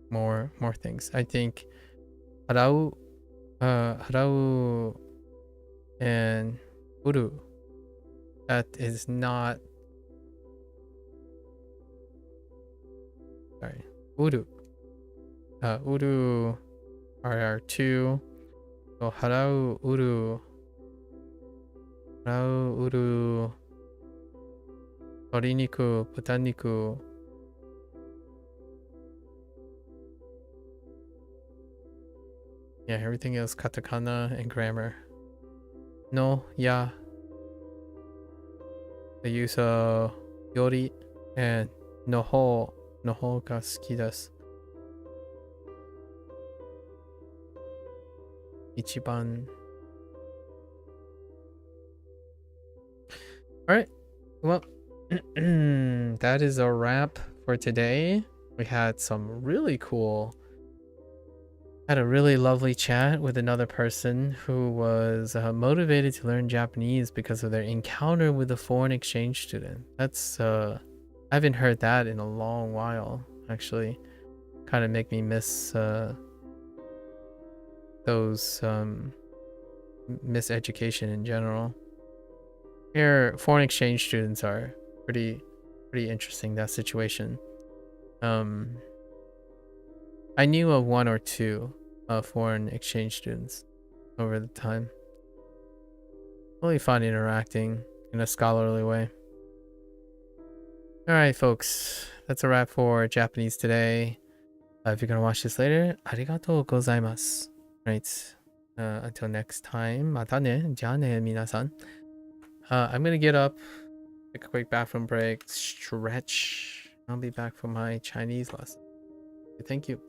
more things. I think harau and uru. That is not. Sorry, uru. Uru are our two. So harau uru. Toriniku, butaniku. Yeah, everything else katakana and grammar. No, yeah. The use of yori and noho ga suki desu. Ichiban. Alright, well, that is a wrap for today. We had some really cool, had a really lovely chat with another person who was motivated to learn Japanese because of their encounter with a foreign exchange student. That's, I haven't heard that in a long while, actually. Kind of make me miss those, miss education in general. Here, foreign exchange students are pretty interesting, that situation. I knew of one or two foreign exchange students over the time. Really fun interacting in a scholarly way. Alright, folks. That's a wrap for Japanese today. If you're gonna watch this later, arigatou gozaimasu. Right. Until next time, またね。じゃあね、皆さん. I'm gonna get up, take a quick bathroom break, stretch. I'll be back for my Chinese lesson. Thank you.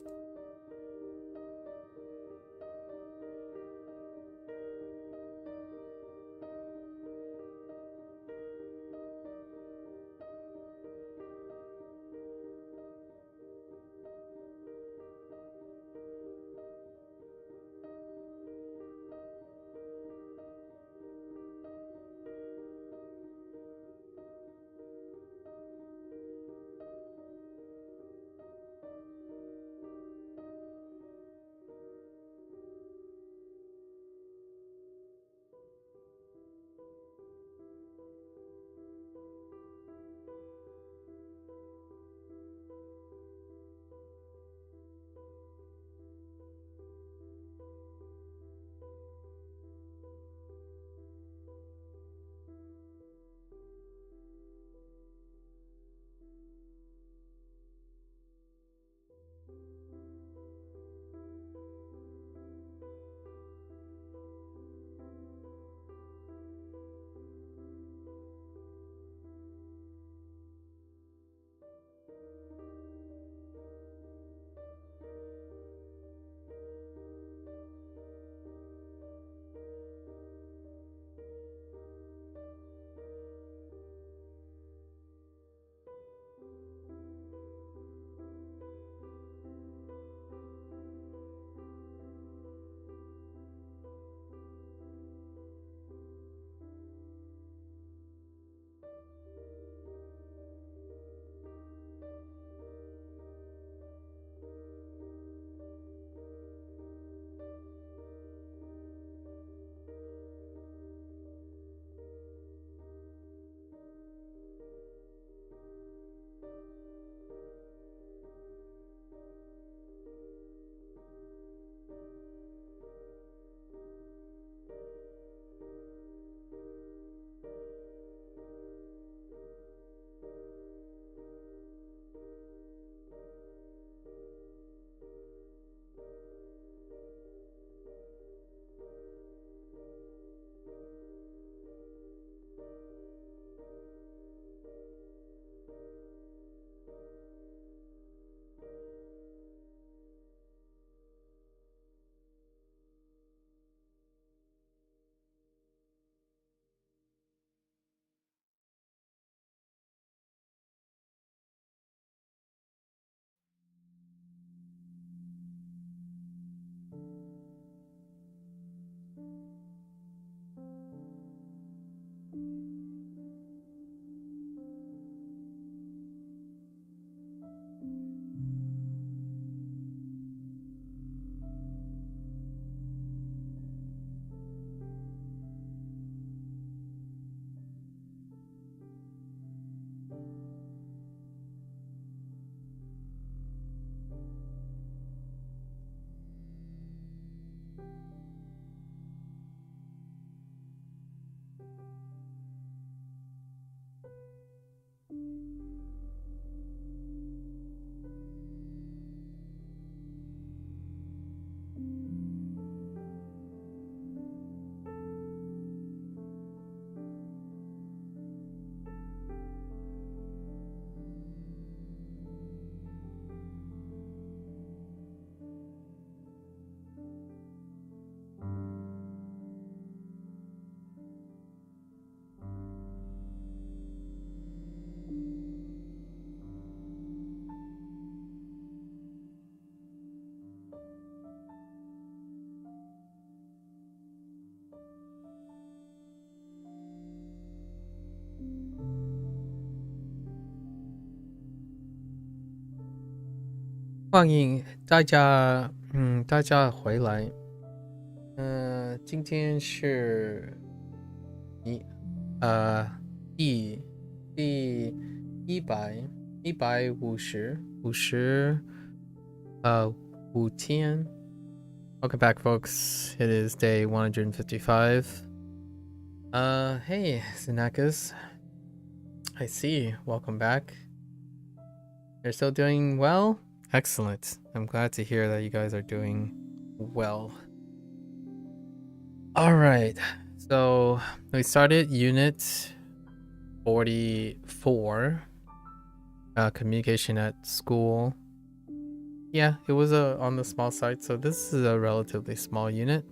Daija 回来。今天是第150 5天 Welcome back, folks. It is day 155. Hey, Xenakis. I see. Welcome back. You're still doing well? Excellent. I'm glad to hear that you guys are doing well. Alright, so we started unit 44. Communication at school. Yeah, it was on the small side, so this is a relatively small unit.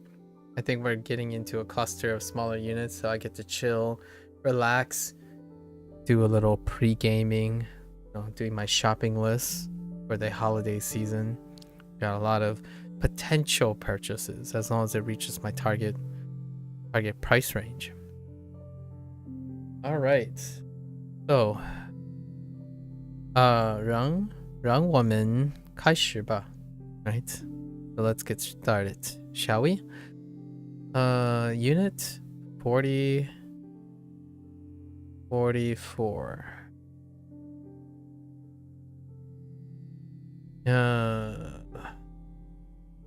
I think we're getting into a cluster of smaller units, so I get to chill, relax, do a little pre-gaming, doing my shopping list for the holiday season. Got a lot of potential purchases as long as it reaches my target price range. All right, so 让我们开始吧. Right, so let's get started, shall we? Unit 44.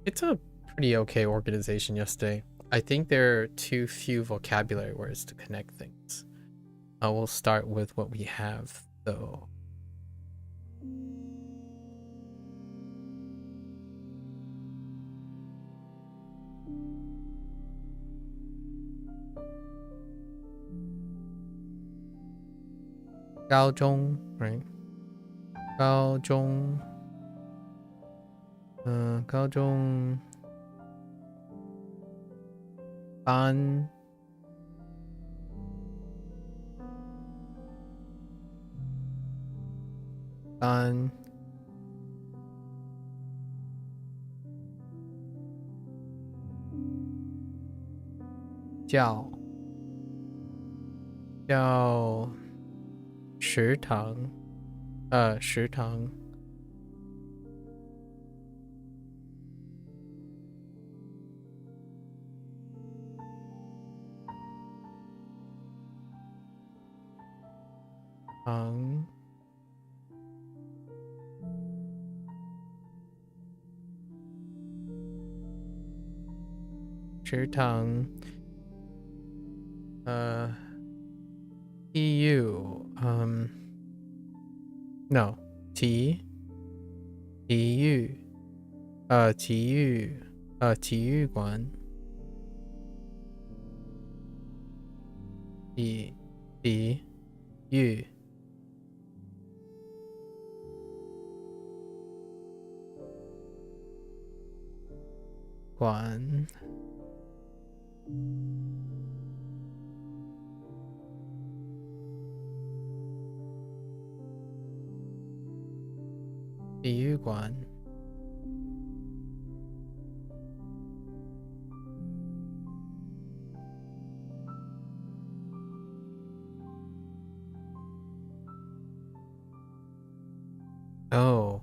It's a pretty okay organization yesterday. I think there are too few vocabulary words to connect things. We'll start with what we have, though. Gaozhong, right? Gaozhong. Gaozhong. Ban. Ban. Jiao. Jiao. 食堂. 食堂. Tang. 食堂. EU. No. T. EU. 体育馆. U. 馆. Oh.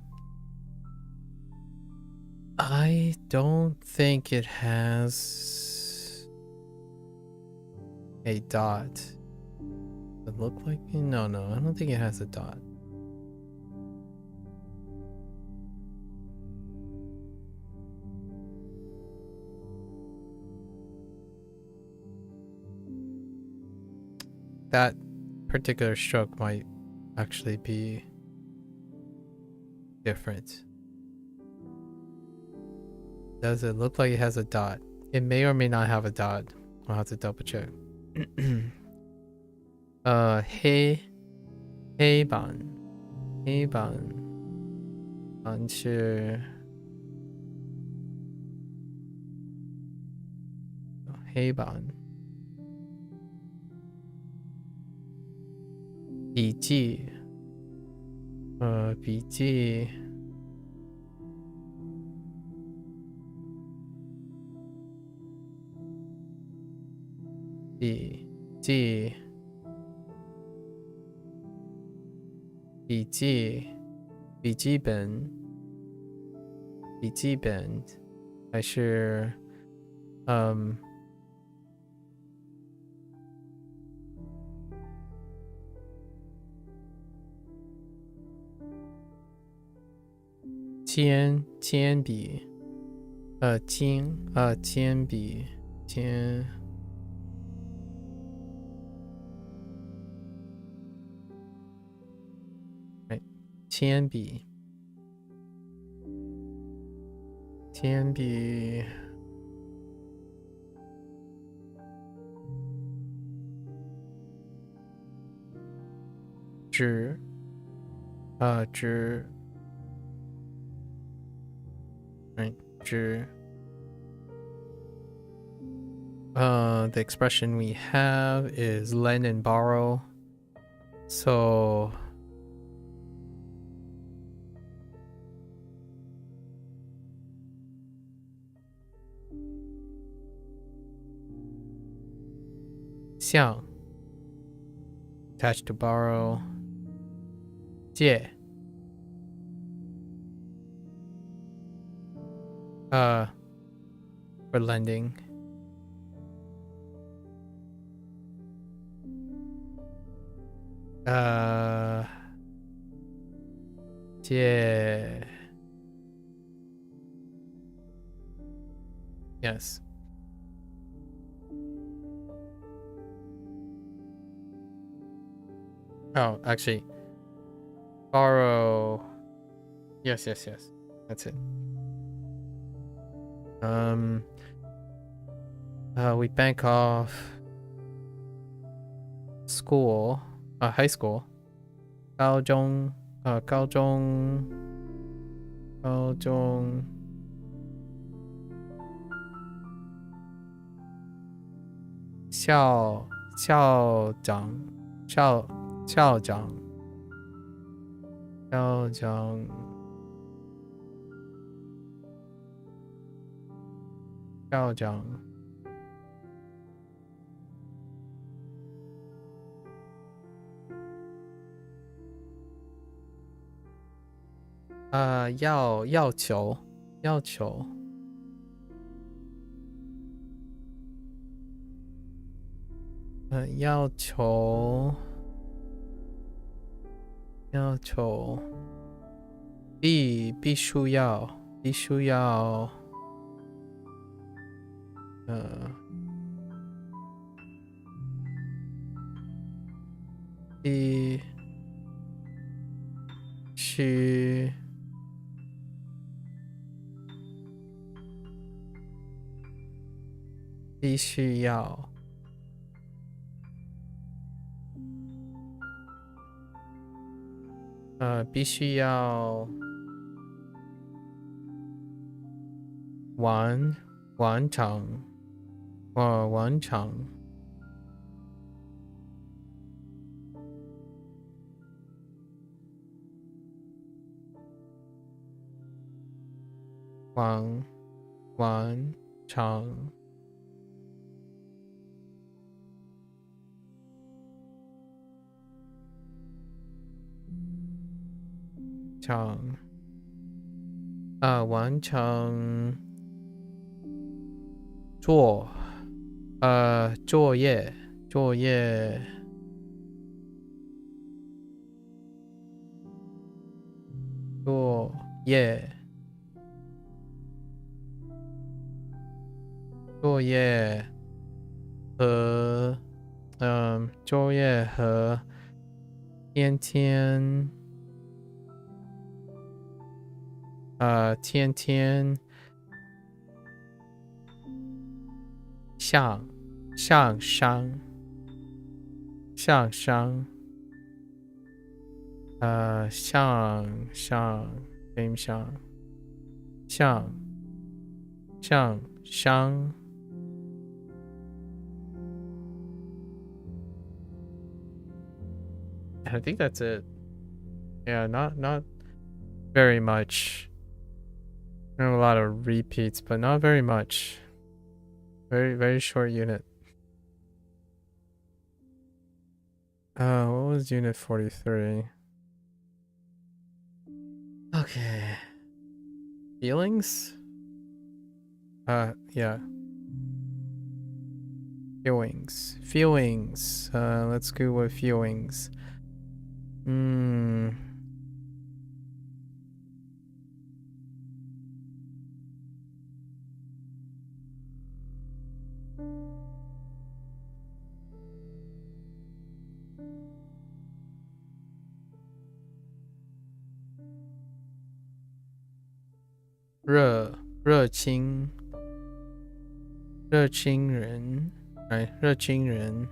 I don't think it has a dot. Does it look like it? No, I don't think it has a dot. That particular stroke might actually be different. Does it look like it has a dot? It may or may not have a dot. I'll have to double check.黑板 是黑板 笔记 笔记 笔记本还是铅笔铅笔铅铅笔纸the expression we have is lend and borrow. So xiang attached to borrow. 借 for lending. 借 yes. Oh, actually, borrow. Yes. That's it. We bank off school, high school. 高中校长要求要求必须要必须要完成作业和天天向上向上 I think that's it. Yeah, not very much. There are a lot of repeats, but not very much. Very short unit. What was unit 43? Okay. Feelings? Yeah. Feelings. Let's go with feelings. 热情人，哎，热情人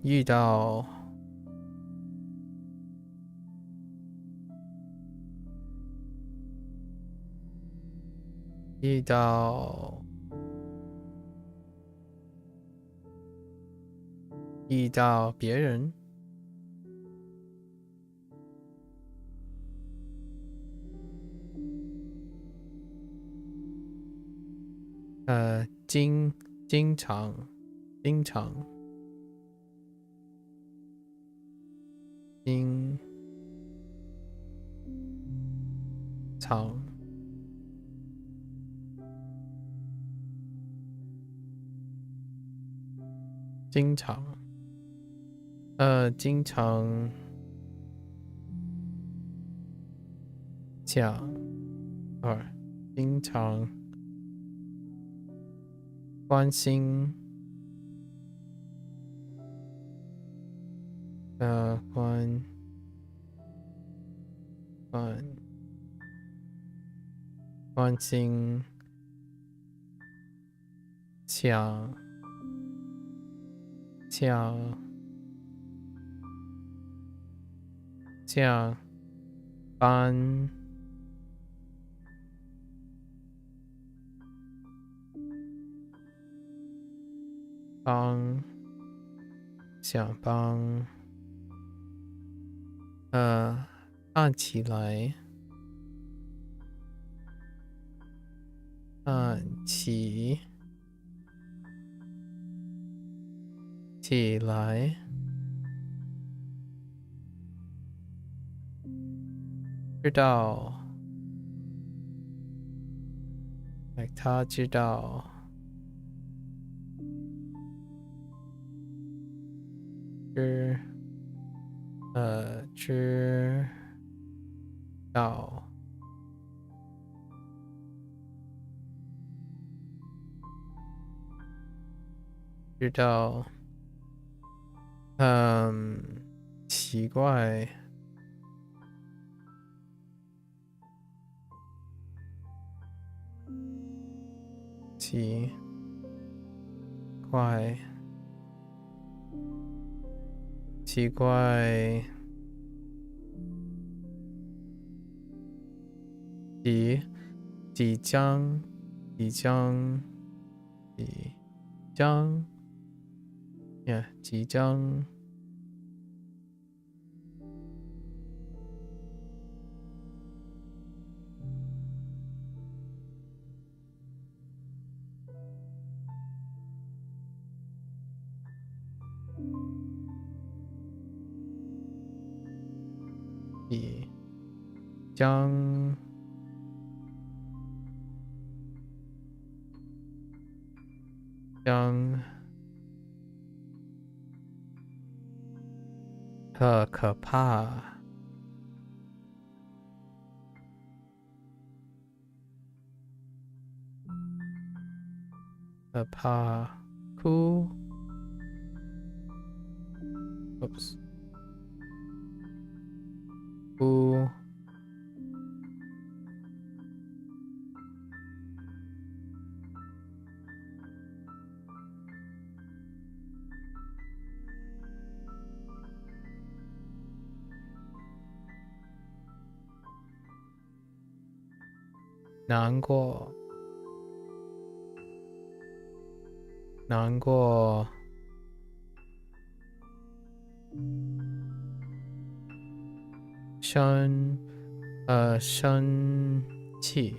遇到别人，经常经常经常讲，经常关心，关心，讲班，想帮，看起来，起来，知道，他知道，知道，知道，奇怪，奇怪，即将，即将，可怕，哭，oops，哭，难过，生气，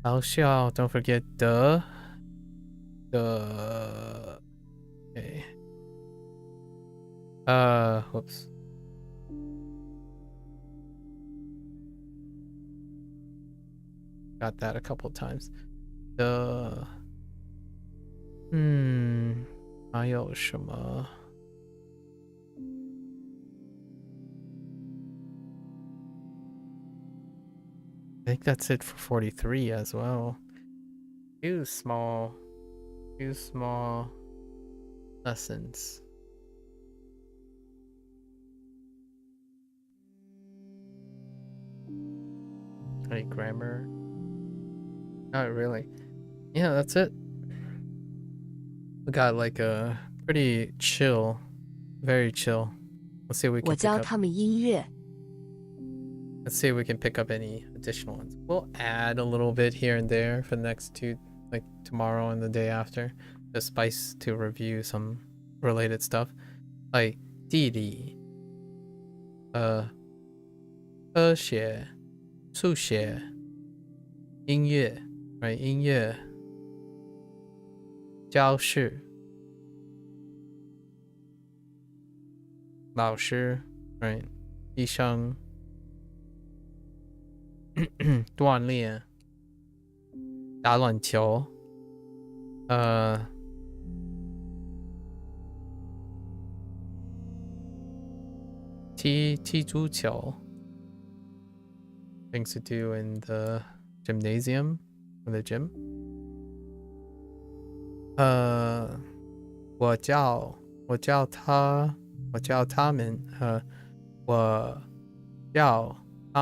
好笑，don't forget the, okay. Whoops. Got that a couple times. I 还有什么？ I think that's it for 43 as well. Two small lessons. Any grammar? Not really. Yeah, that's it. We got like a pretty chill, very chill. Let's see if we can 我 pick 教 up. 他们音乐。 Let's see if we can pick up any additional ones. We'll add a little bit here and there for the next two, like tomorrow and the day after, to spice to review some related stuff, like 地理, 科学, 数学, 音乐, right? 音乐, 教室, 老师, right? 医生。 锻炼，打篮球，踢足球 things to do in the gymnasium or the gym. 我教他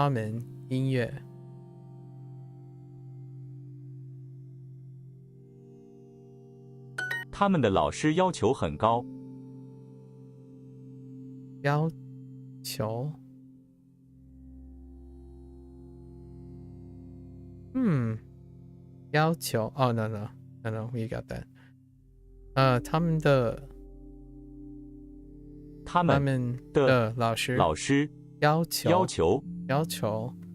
们音乐。 他们的老师要求很高。要求，要求。Oh no, we got that. 他们的老师要求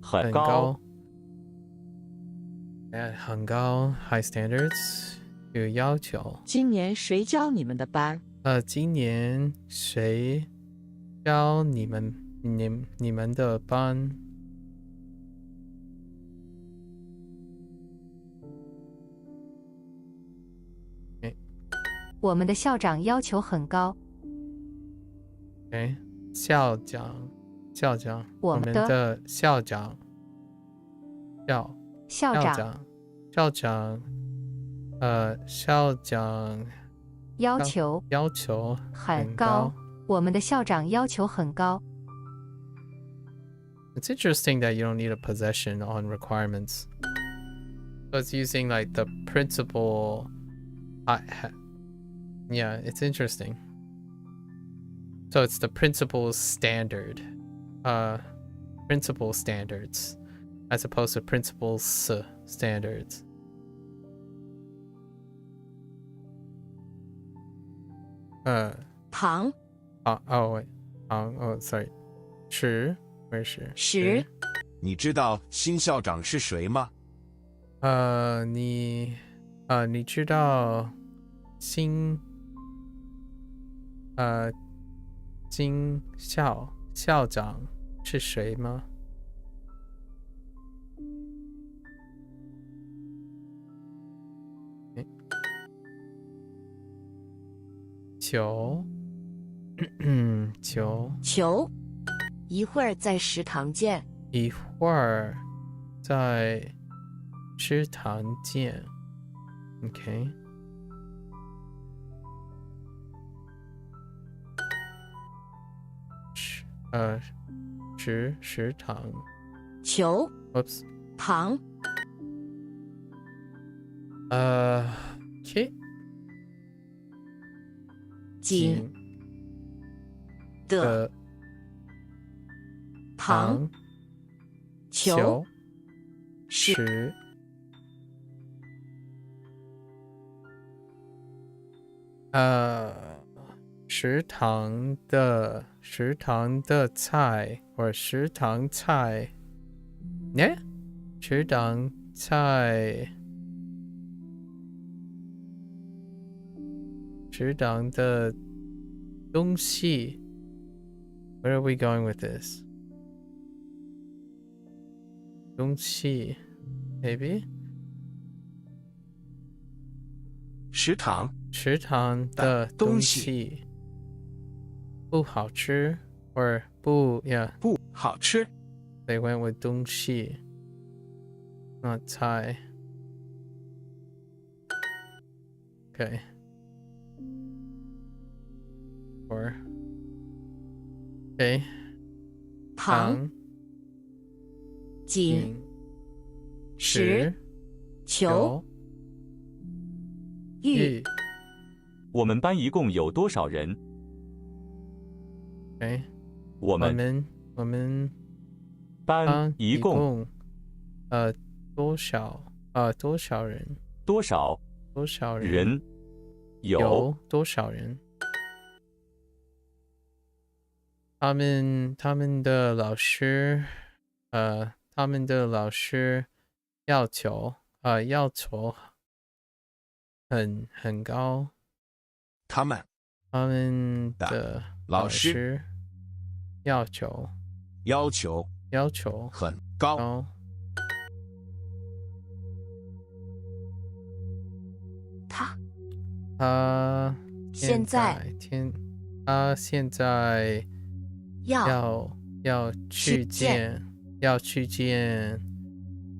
很高，很高 high standards 有要求。今年谁教你们的班？今年谁教你们的班？我们的校长要求很高。校长，我们的校长要求很高。我们的校长要求很高。 It's interesting that you don't need a possession on requirements. So it's using like the principal. Yeah, it's interesting. So it's the principal's standard. Principal standards as opposed to principal's standards.糖 Oh wait. Oh sorry. 十 where is 十你知道新校长是谁吗？你知道新校长是谁吗？球，一会儿在食堂见。一会儿在食堂见。Okay. 食堂。球 Oops. 糖 Okay. 紧的糖球食堂的菜或食堂菜，食堂菜，食堂的东西。Where are we going with this? 东西 maybe? 食堂食堂的东西不好吃 or 不 yeah 不好吃。 they went with 东西 not 菜 okay or okay 糖、井、石、球、玉。我们班一共有多少人？ okay 我们我们班一共多少人多少人有多少人？他们的老师要求很高。他们他们的老师要求很高。高。他现在要去见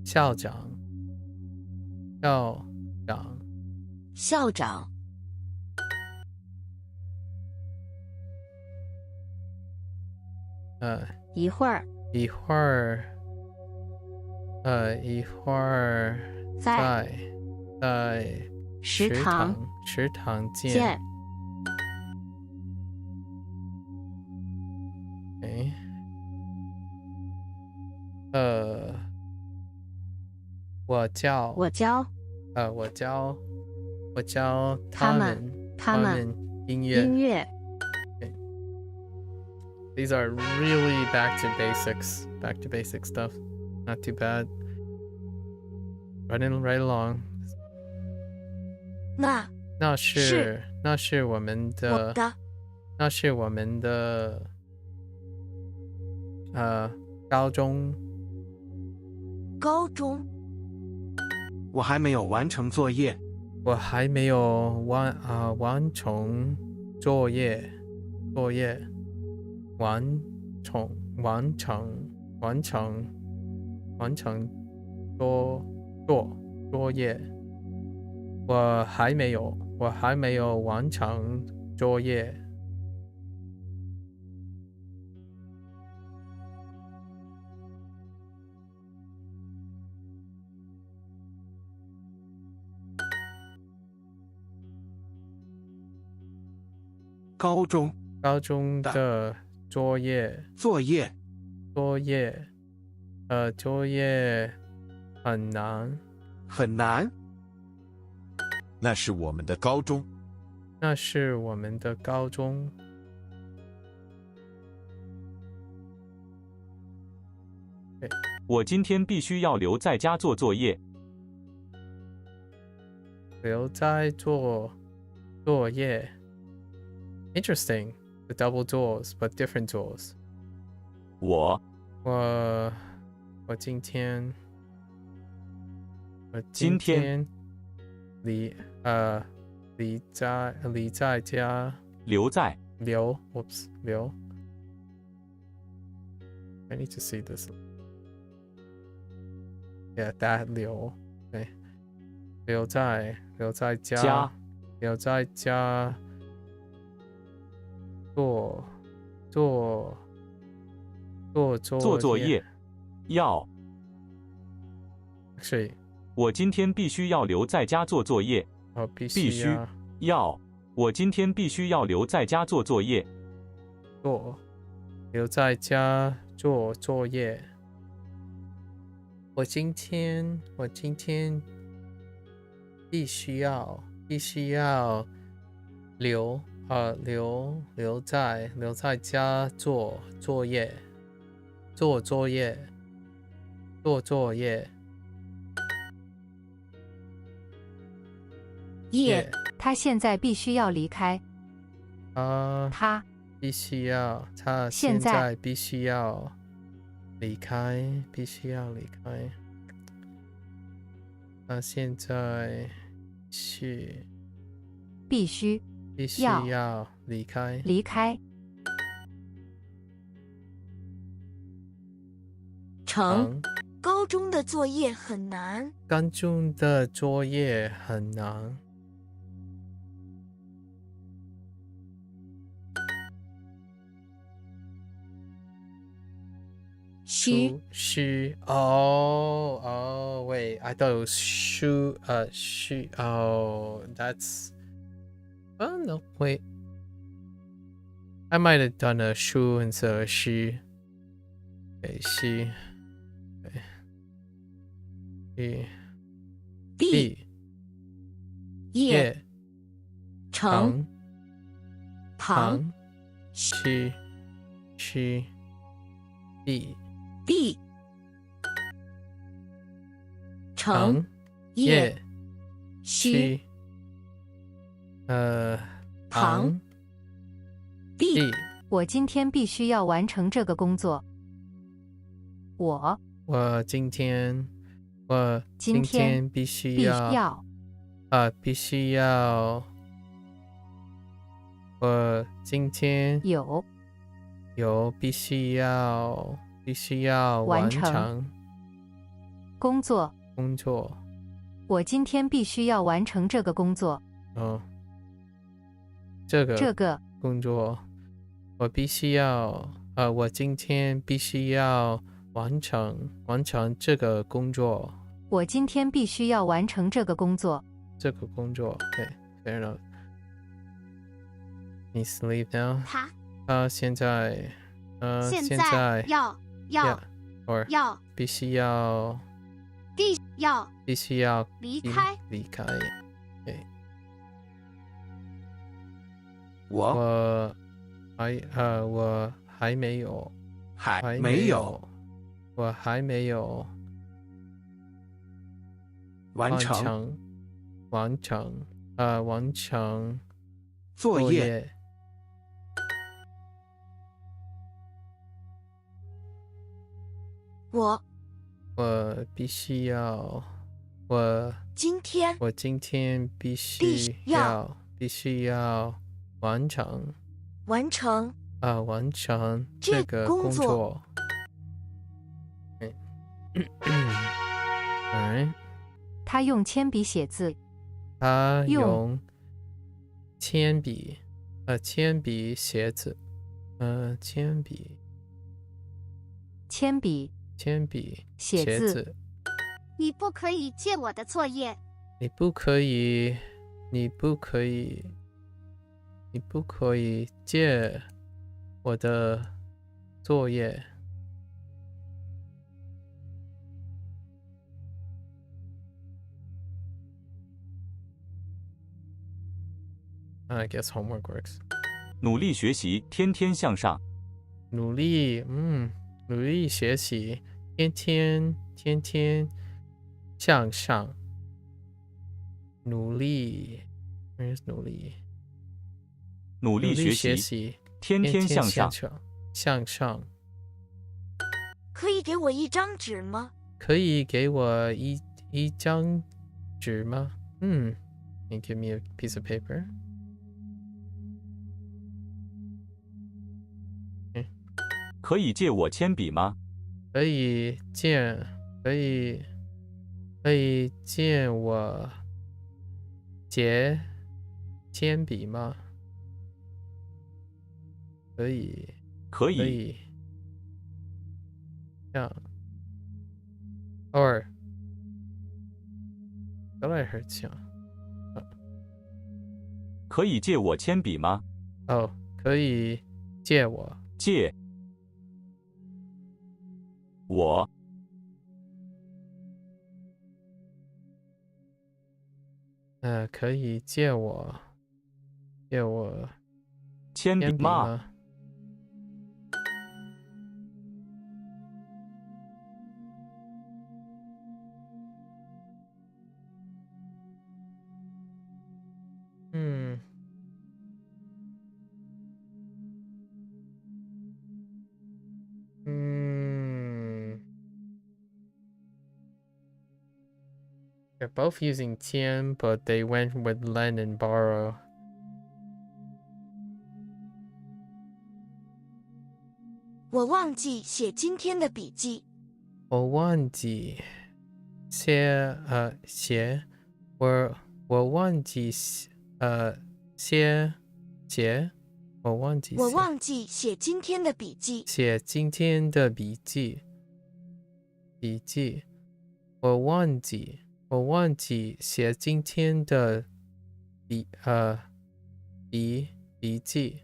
校长。一会儿在食堂见。Okay. 我教他们音乐。Okay. These are really back to basic stuff. Not too bad. Running right along. 那是我们的高中。我还没有完成作业。完成作业。我还没有完成作业。高中的作业很难。那是我们的高中。我今天必须要留在家做作业。留在做业。Interesting. The double duels, but different duels. 我今天离在家留在Whoops. I need to see this. Yeah, that 留 Okay. 留在家做作业。要是我今天必须要留在家做作业。必须要我今天必须要留在家做作业。留在家做作业。我今天必须要留在家做作业。他现在必须要离开。他现在必须要离开。他现在必须必须要要离开。离开。成，高中的作业很难。高中的作业很难。虚，虚 oh wait, I thought it was shu shu oh that's oh no wait, I might have done a shu instead of shi. Okay, shi. Okay. Shi. 毕，业，业成，旁，虚虚毕毕，成，业，虚，旁，毕。我今天必须要完成这个工作。我今天必须必须要要必须要我今天有必须要完成工作。我今天必须要完成这个工作。这这个工作我必须要我今天必须要完成这个工作。我今天必须要完成这个工作。Okay, fair enough. Needs to leave now. 他现在要or 要必须要离开。Okay. 我我还没有完成作业。我必须要今天必须要完成这个工作。Alright. 他用铅笔写字。他用铅笔写字。铅笔写字。你不可以借我的作业。你不可以借我的作业。I guess homework works. 努力学习，天天向上。努力学习，天天向上。努力 Where's 努力学习，天天向上。可以给我一张纸吗？可以给我一张纸吗？Can you give me a piece of paper? 可以借我铅笔吗？可以借我铅笔吗？可以。这样。Or 刚才是这样。可以借我铅笔吗？可以借我。借我可以借我铅笔吗？They're both using 铅 but they went with lend and borrow. 我忘记写今天的笔记。我忘记写我忘记我忘记写今天的笔记。写今天的笔记。我忘记写今天的笔记。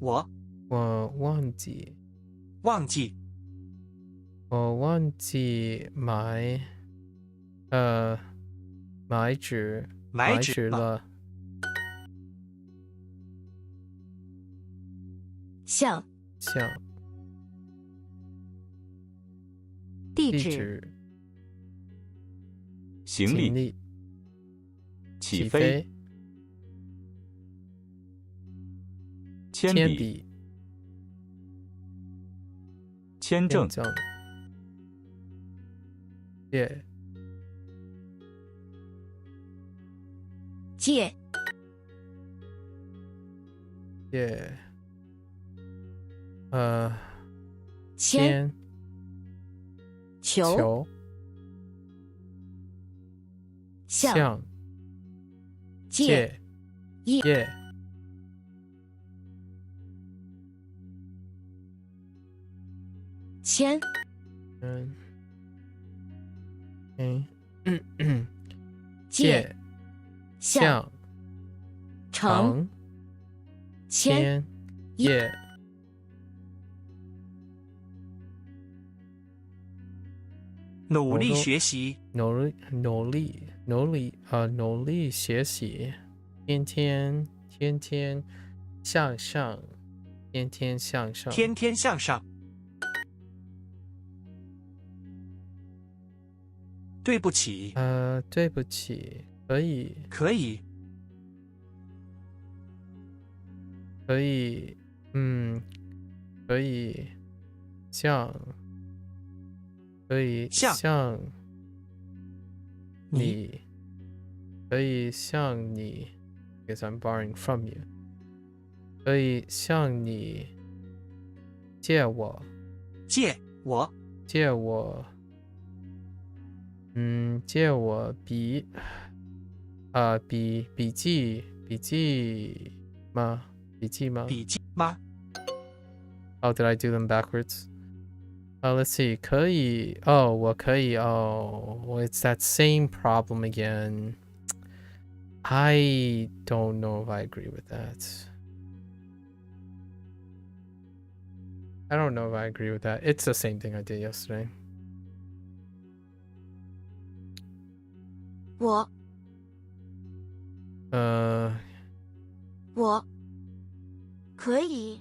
我忘记买纸了。像地址行李起飞铅笔签证借签球像借叶签借像成签叶努力学习努力学习，天天向上，天天向上。对不起可以可以像你because I'm borrowing from you 可以向你借我借笔记吗 Oh, did I do them backwards? Let's see. 可以我可以it's that same problem again. I don't know if I agree with that. I don't know if I agree with that. It's the same thing I did yesterday. 我可以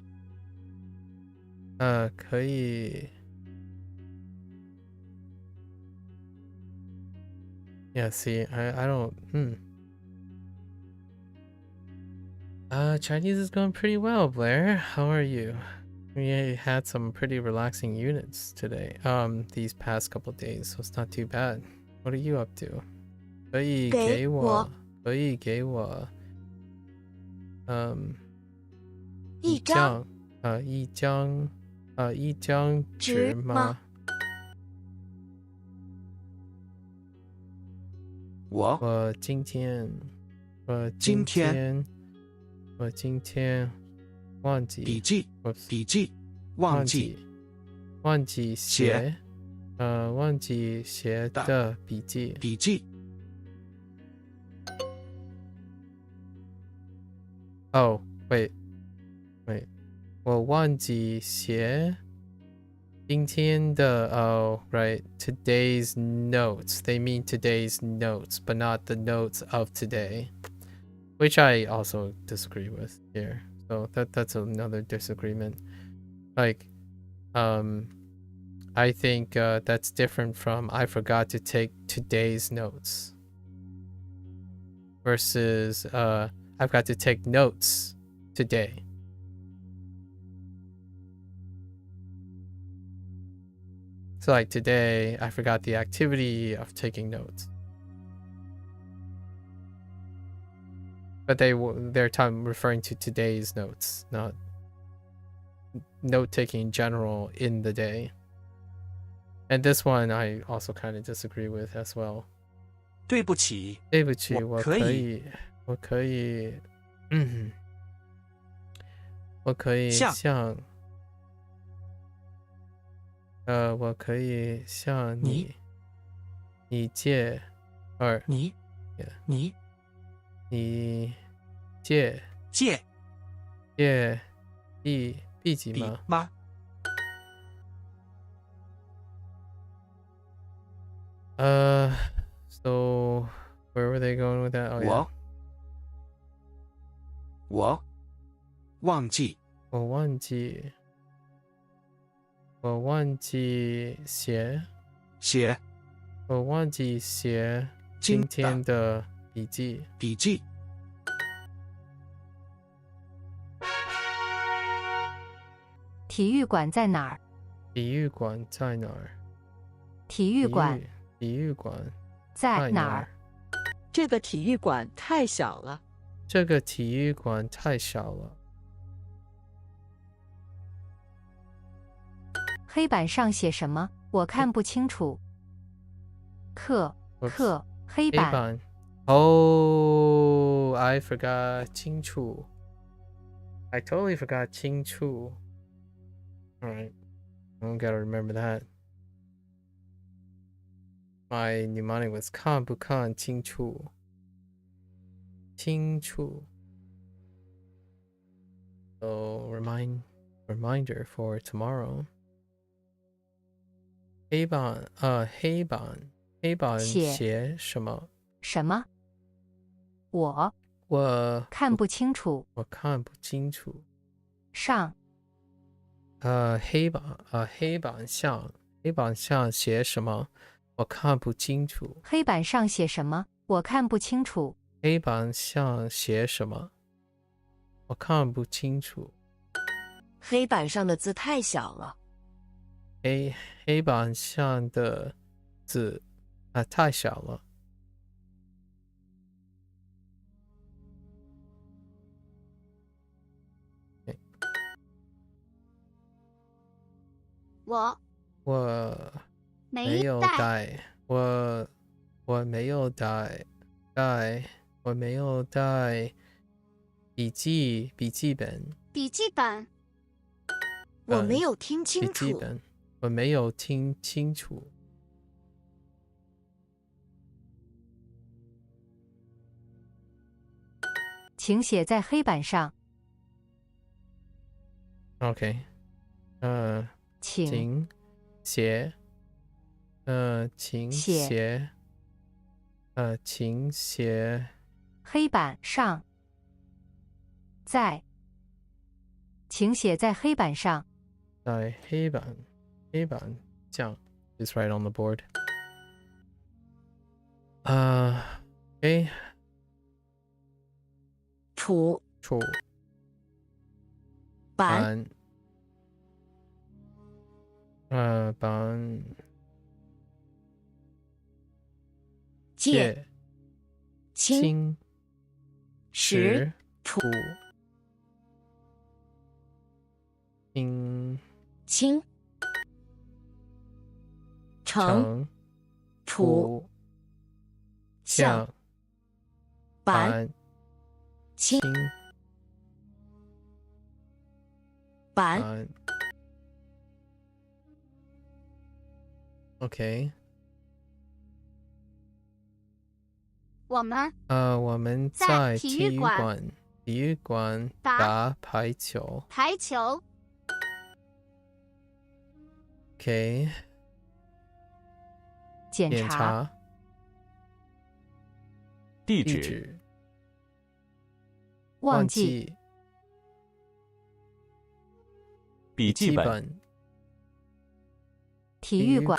可以 Yeah, see, I don't Chinese is going pretty well, Blair. How are you? We had some pretty relaxing units today. These past couple days, so it's not too bad. What are you up to? 可以给我一张纸吗？我今天忘记笔记忘记写的笔记。Oh, wait. 我忘记写今天的 oh, right. Today's notes. They mean today's notes, but not the notes of today. Which I also disagree with here. So that's another disagreement. Like, I think that's different from I forgot to take today's notes. Versus I've got to take notes today. So like today, I forgot the activity of taking notes. but they're time referring to today's notes, not note taking in general in the day. And this one I also kind of disagree with as well. 对不起，对不起，我可以我可以我可以向我可以向你借你借笔记笔吗？吗？ So where were they going with that? Oh yeah. 我忘记我忘记写今天的笔记。体育馆在哪儿？体育馆在哪儿？体育馆在哪儿？这个体育馆太小了。这个体育馆太小了。黑板上写什么？我看不清楚。黑板。Oh, I forgot 清楚。I totally forgot 清楚。Alright, I don't gotta remember that. My mnemonic was 看不看清楚。清楚。So reminder for tomorrow. 黑板写什么？什么？我看不清楚。我看不清楚。上。黑板上写什么？我看不清楚。黑板上写什么？我看不清楚。黑板上写什么？我看不清楚。黑板上的字太小了。黑板上的字太小了。我没有带，我没有带笔记本。我没有听清楚。我没有听清楚。请写在黑板上。OK， 请写黑板上。请写在黑板上。在黑板上 is right on the board. Okay. 楚板借清石楚清城楚向板清板。OK。我们在体育馆打排球。OK。检查地址。忘记笔记本。体育馆。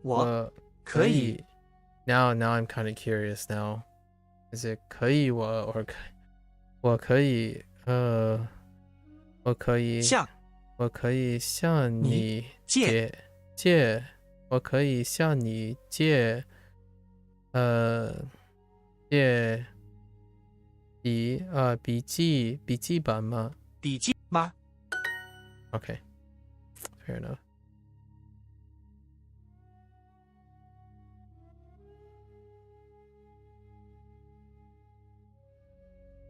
我可以。Now I'm kind of curious now. Is it 可以我可以我可以我可以向你借借，我可以向你借，借笔记本吗？笔记吗？ Okay, fair enough.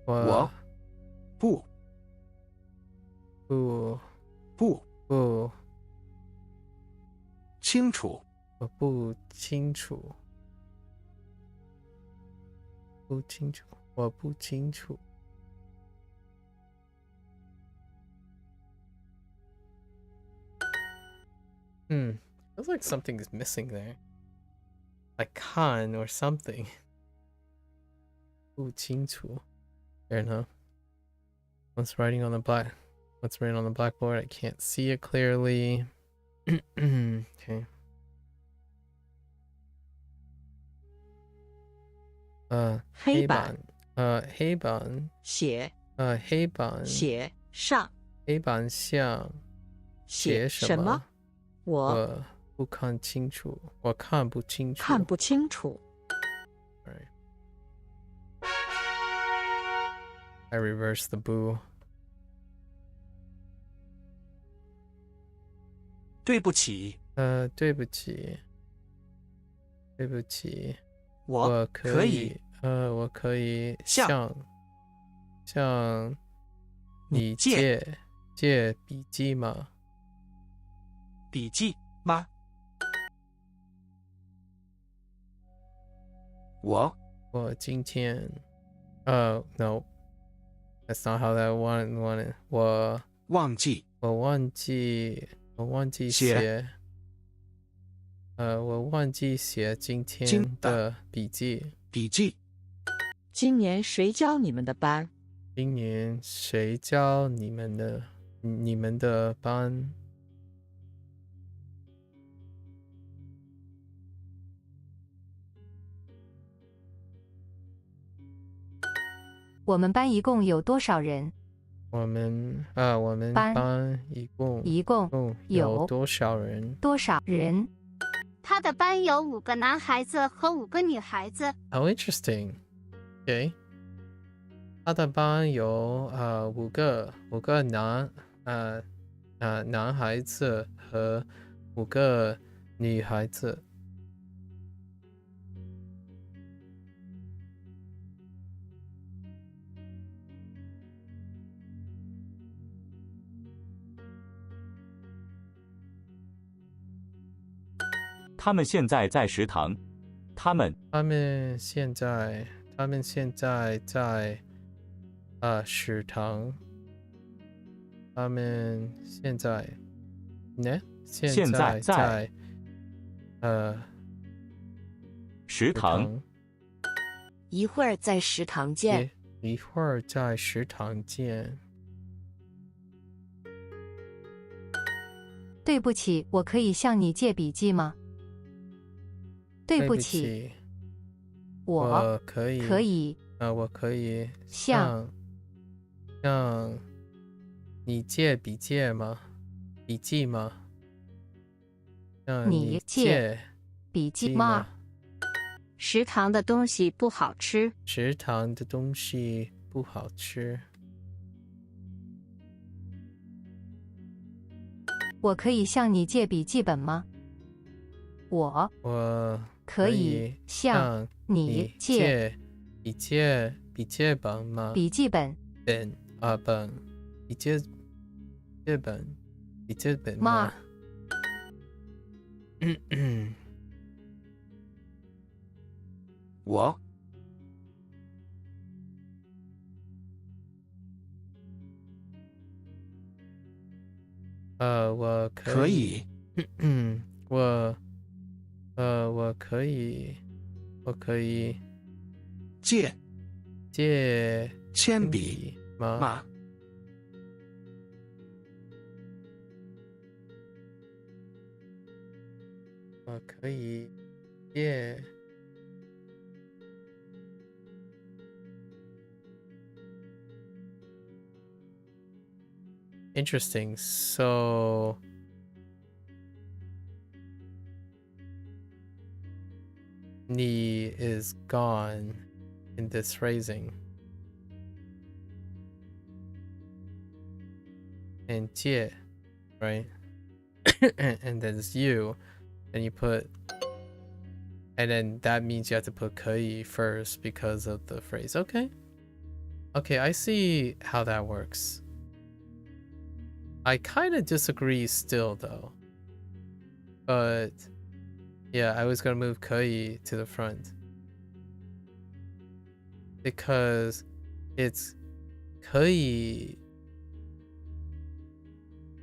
我不清楚。我不清楚。我不清楚。Feels like something is missing there. Like kan or something. 不清楚. Fair enough. What's writing on the blackboard? I can't see it clearly. Okay. 黑板写黑板写上黑板上写什么？我不看清楚，我看不清楚。看不清楚。Alright. I reverse the boo. 对不起，对不起，对不起。我可以向你借笔记吗？笔记吗？我今天no, that's not how that wanted. 我忘记写。我忘记写今天的笔记。今年谁教你们的班？今年谁教你们的班？我们班一共有多少人？我们班一共有多少人？他的班有5个男孩子和5个女孩子。How interesting. Okay. 他的班有5个男孩子和5个女孩子。他们现在在食堂。他们现在在食堂。他们现在在食堂。一会儿在食堂见。一会儿在食堂见。对不起，我可以向你借笔记吗？对不起，我可以向你借笔记吗？向你借笔记吗？食堂的东西不好吃。我可以向你借笔记本吗？我可以向你借笔记本吗？笔记本吗？我我可以。我可以借铅笔吗？我可以借 Interesting. So ni is gone in this phrasing. And 借, right? and then it's you, and you put, and then that means you have to put 可以 first because of the phrase. Okay, I see how that works. I kind of disagree still though, but yeah, I was gonna move 可以 to the front because it's 可以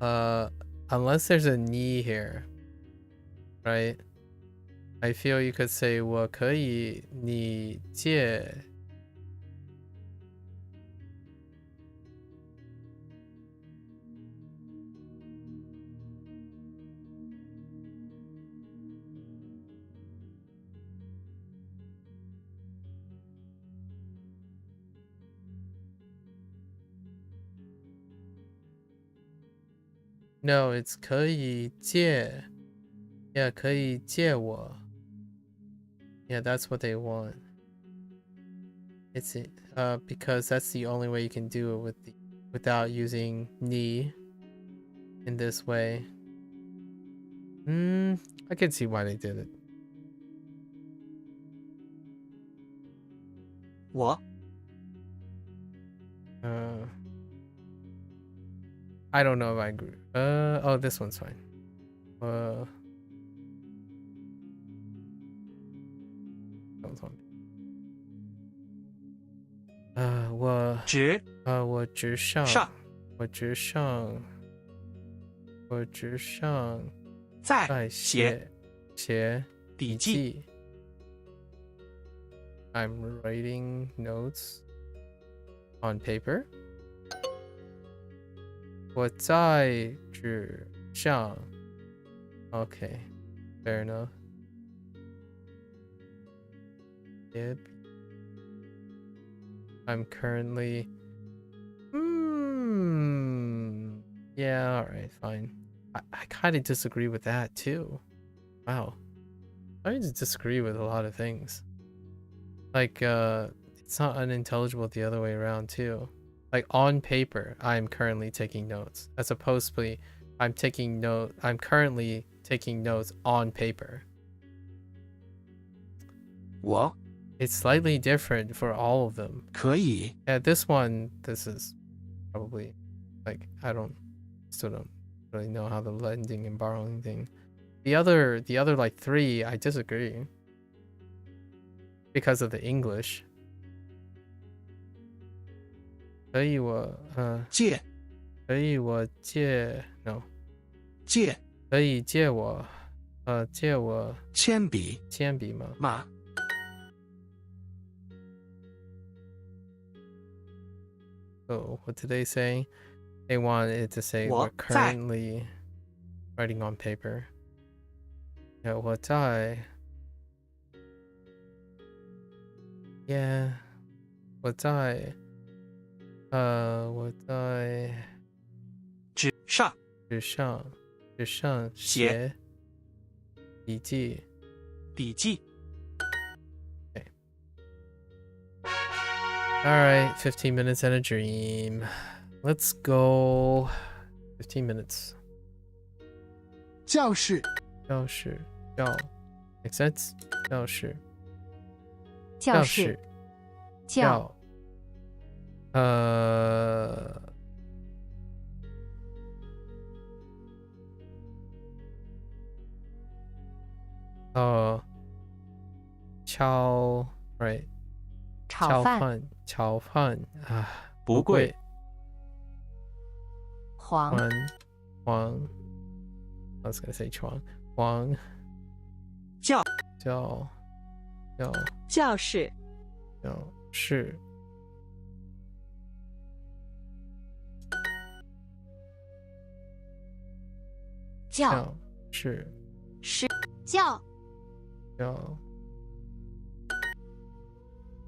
unless there's a ni here, right? I feel you could say 我可以你借 No, it's 可以借 Yeah, 可以借我 Yeah, that's what they want. It's because that's the only way you can do it without using ni in this way. I can see why they did it. 我 I don't know if I agree. Oh, this one's fine. 我直上在写笔记 I'm writing notes on paper. 我在纸上 Okay, fair enough. Yep. I'm currently yeah, alright, fine. I kind of disagree with that too. Wow. I just disagree with a lot of things. Like, it's not unintelligible the other way around too. Like, on paper, I'm currently taking notes. As opposed to, I'm currently taking notes on paper. What? It's slightly different for all of them. 可以 Yeah, this is probably, like, still don't really know how the lending and borrowing thing. The other like 3, I disagree. Because of the English. 可以我借 no 借可以借我铅笔吗 吗 So what did they say? They wanted it to say we're currently writing on paper. Yeah, 我在 Yeah, 我在纸上写笔记 Okay. Alright, 15 minutes and a dream. Let's go 15 minutes. 教室 Makes sense? 教室炒 right 炒饭不贵黄 I was gonna say 床黄教室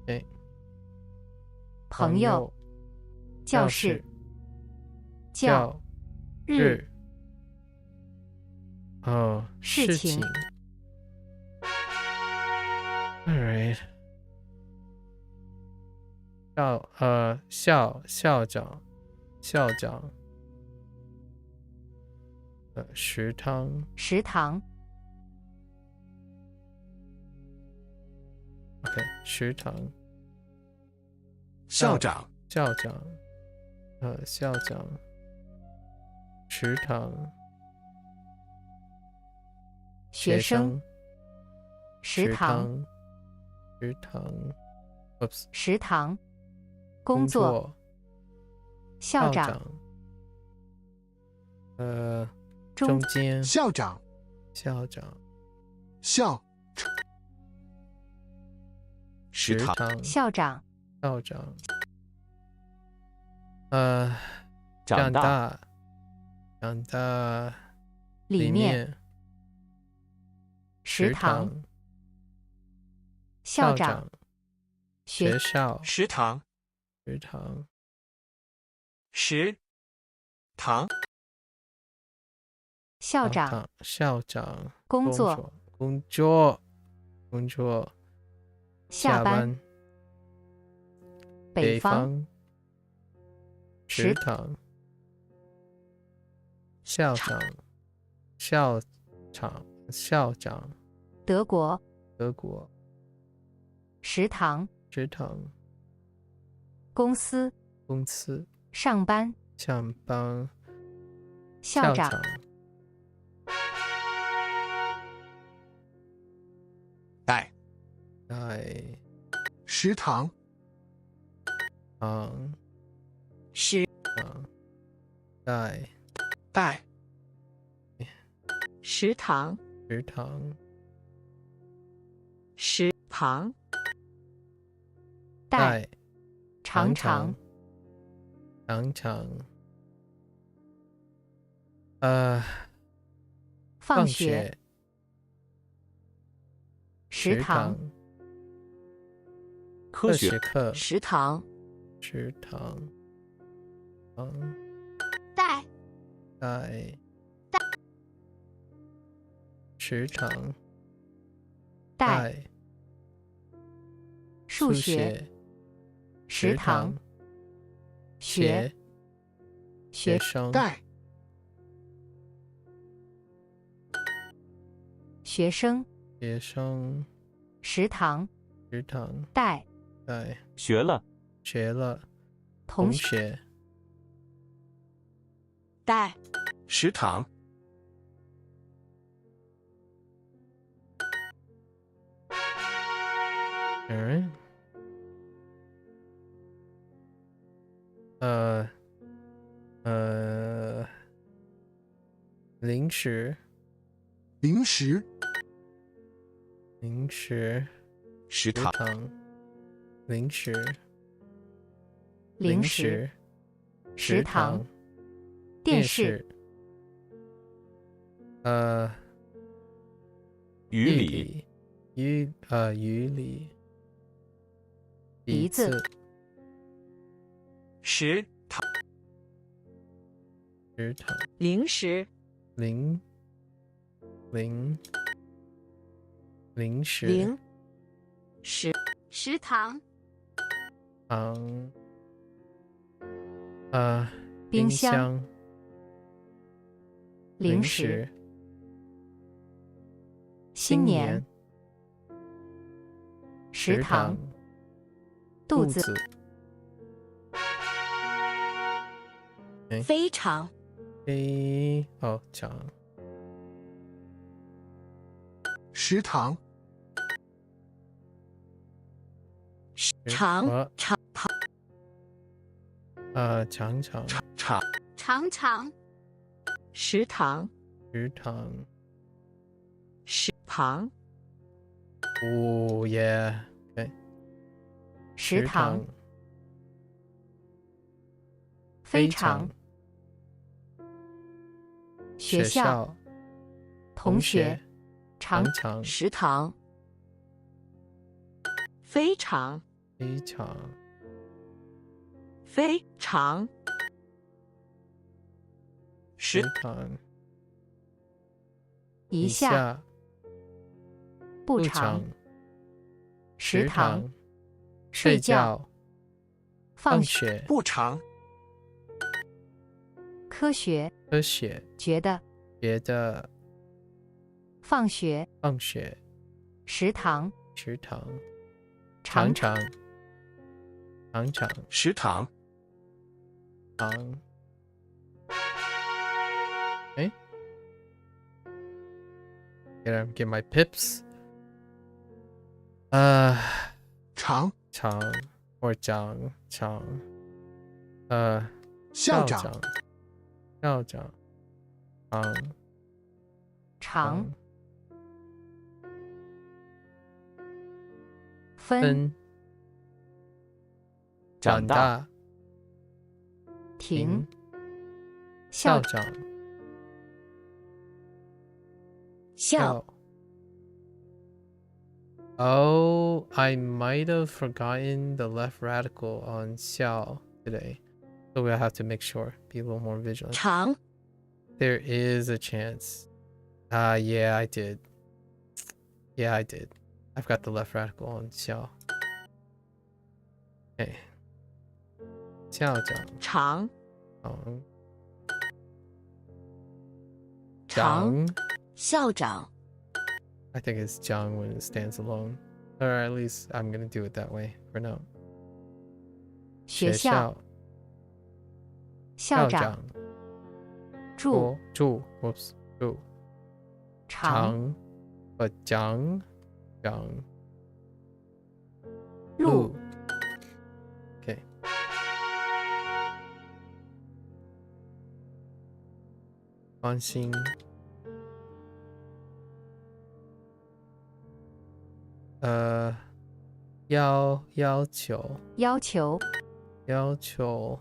Okay. 朋友教室日哦，事情。Alright. 校长食堂OK 食堂校长校长食堂学生食堂工作校长中间校长校食堂校长长大里面食堂校长学校食堂校长工作下班北方食堂校长德国食堂公司上班校长带食堂带食堂带常放学食堂科学课食堂带食堂带数学食堂学生带学生食堂带学了同学带食堂零食食堂零食食堂电视鱼里鼻子食零食零食食堂冰箱箱零食新年食堂肚子非常长食堂长食堂旁食堂非常学校同学常食堂非常食堂一下不长食堂睡觉放学不长科学觉得觉得放学食堂常常食堂哎 get my pips 长 or 长校长长分长大停校长校 Oh, I might have forgotten the left radical on 校 today. So we'll have to make sure, be a little more vigilant. 长 There is a chance. Yeah, I did. I've got the left radical on 校. Okay. 校长长校长 I think it's 长 when it stands alone. Or at least I'm gonna do it that way for now. 学校校长住whoops 长长路 Okay. 关心要求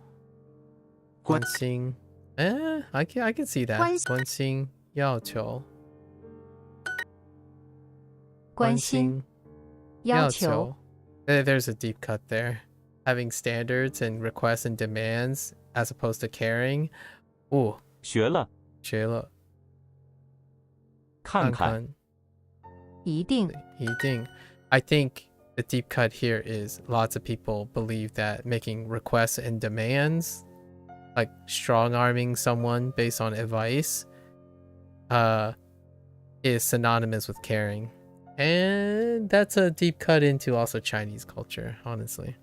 关心I can see that 关心要求关心要求 There's a deep cut there. Having standards and requests and demands as opposed to caring. Ooh, 学了学了看看一定 I think the deep cut here is lots of people believe that making requests and demands, like strong-arming someone based on advice, is synonymous with caring. And that's a deep cut into also Chinese culture, honestly.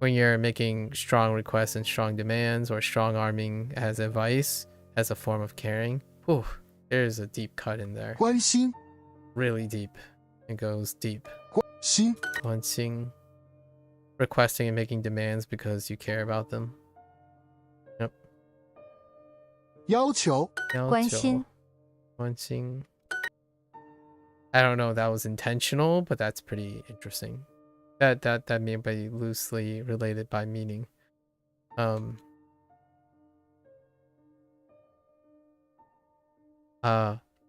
When you're making strong requests and strong demands or strong-arming as advice as a form of caring, whew, there's a deep cut in there. 关心 Really deep. It goes deep. 心关心 requesting and making demands because you care about them. Yep. 要求关心关心 I don't know if that was intentional, but that's pretty interesting. That may be loosely related by meaning.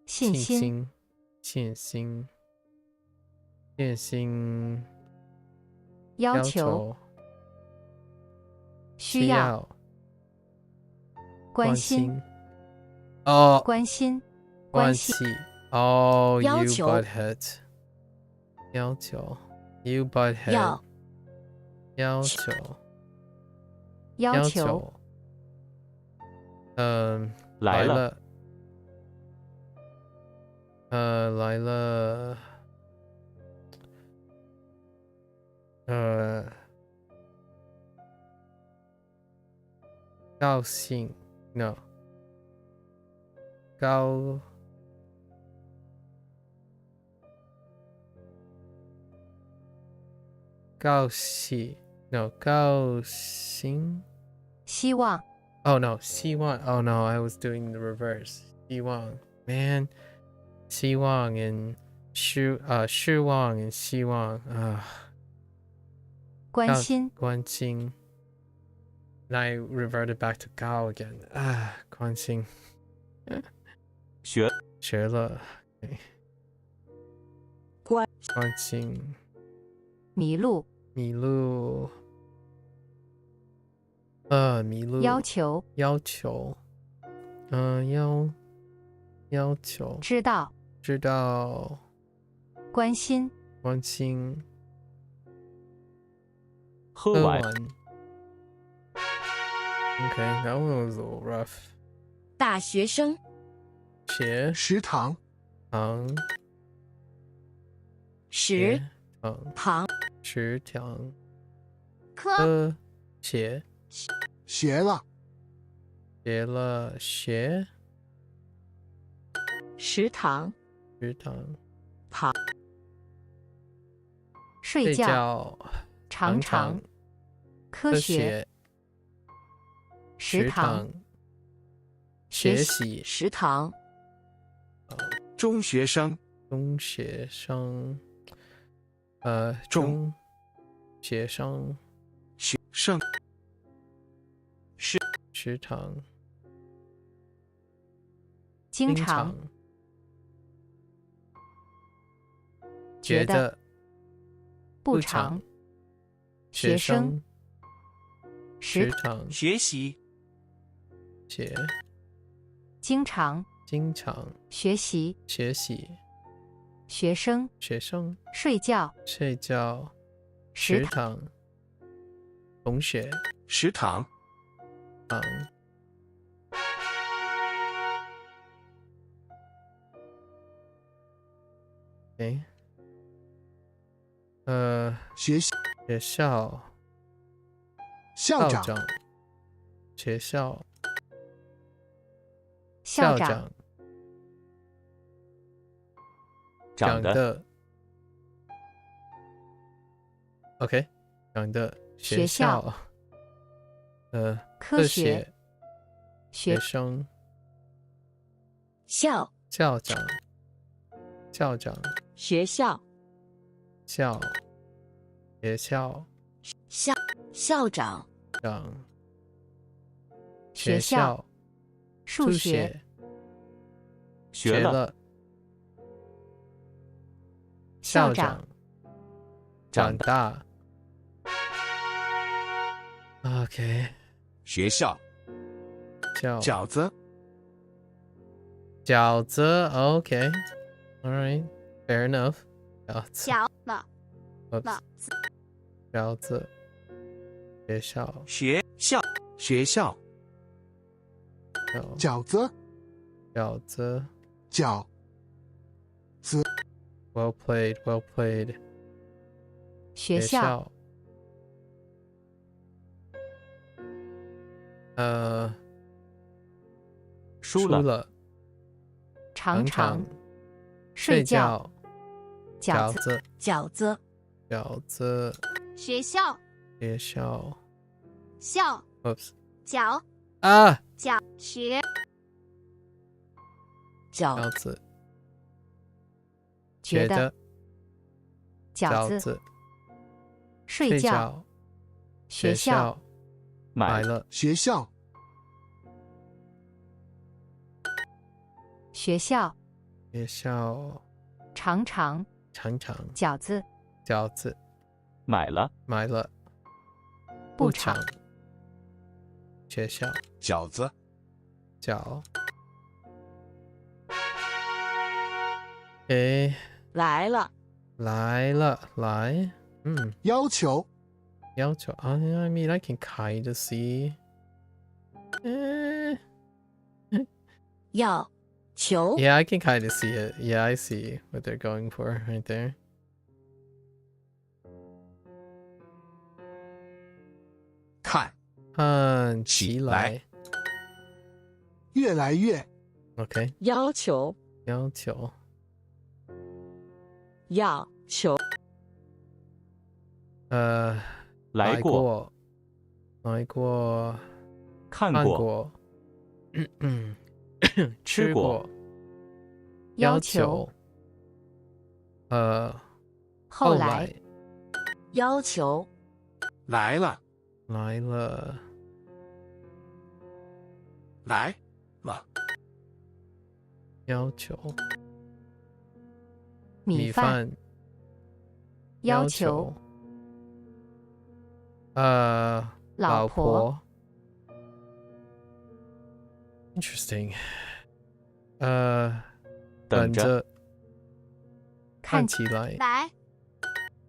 信心要求需要关心关心 Oh, you 要求 butthead. 要求 You butthead. 要要求来了来了高兴 No 高兴 No 高兴希望 Oh no 希望 Oh no I was doing the reverse 希望 Man 希望 and 失望 and 希望关心 关心 And I reverted back to 高 again 关心学了 okay. 关心迷路迷路要求要求知道知道关心关心喝完 Okay, that one was a little rough. 大学生，学食堂，堂食堂，食堂科学学了，学了学食堂，食堂睡觉常常科学食堂学习食堂，中学生，中学生中学生学生，食堂经常觉得不常学生食堂学习学经常学习学习学生学生睡觉睡觉食食堂同学食堂，堂学习学校校长，学校校长长的 OK 长的学校科学学生校校长学校校学校校长长学校数学学了校长长大 OK 学校饺子，饺子 OK Alright Fair enough 饺子小了 Oops 饺子学校学校饺子，饺子饺 Well played 学校输了常睡觉饺子饺子学校学校校 Oops 角啊角学饺子觉得饺饺子睡觉学校买了学校学校学校常饺子买了不常学校饺子，饺诶来了来要求要求 I mean I can kind of see 要求 Yeah I can kind of see it Yeah I see what they're going for right there 看起来越来越 OK 要求要求要求来过看过吃过要求后来要求来了来了要求米饭要求老婆 Interesting. 等着，看起来，来，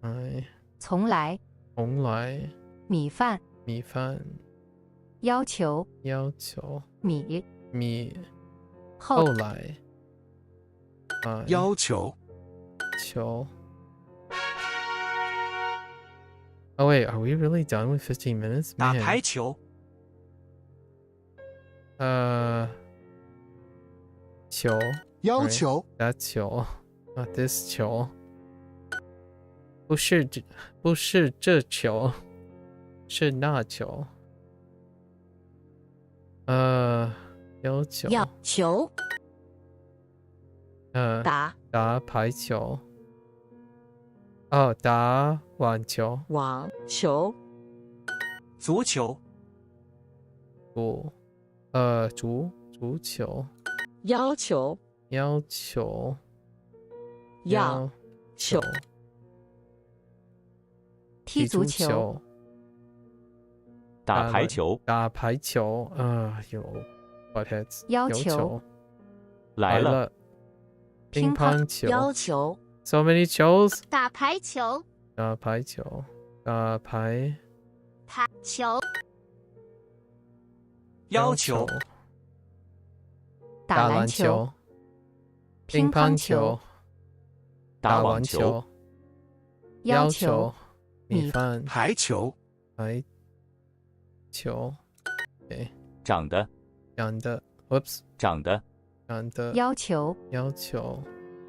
哎，从来，从来，米饭，米饭，要求，要求，米，米，后后来，要求，球。Oh wait, are we really done with 15 minutes? 打 Man. 排球，球，要 right? 求 That 球 not this 球。不是这球，是那球。要求，要球打打排球。哦，打网球。网球足球，足球。要求要求，要球踢足球，打排球，打排球。有 buttheads。要求来了，乒乓球。要求 So many 球。打排球，打排球，打排球，要求，打篮篮球，乒乓球，打网网球，要求，米饭，排球，排球。对，长的，长的 ，Whoops，长的，长的，要求，要求，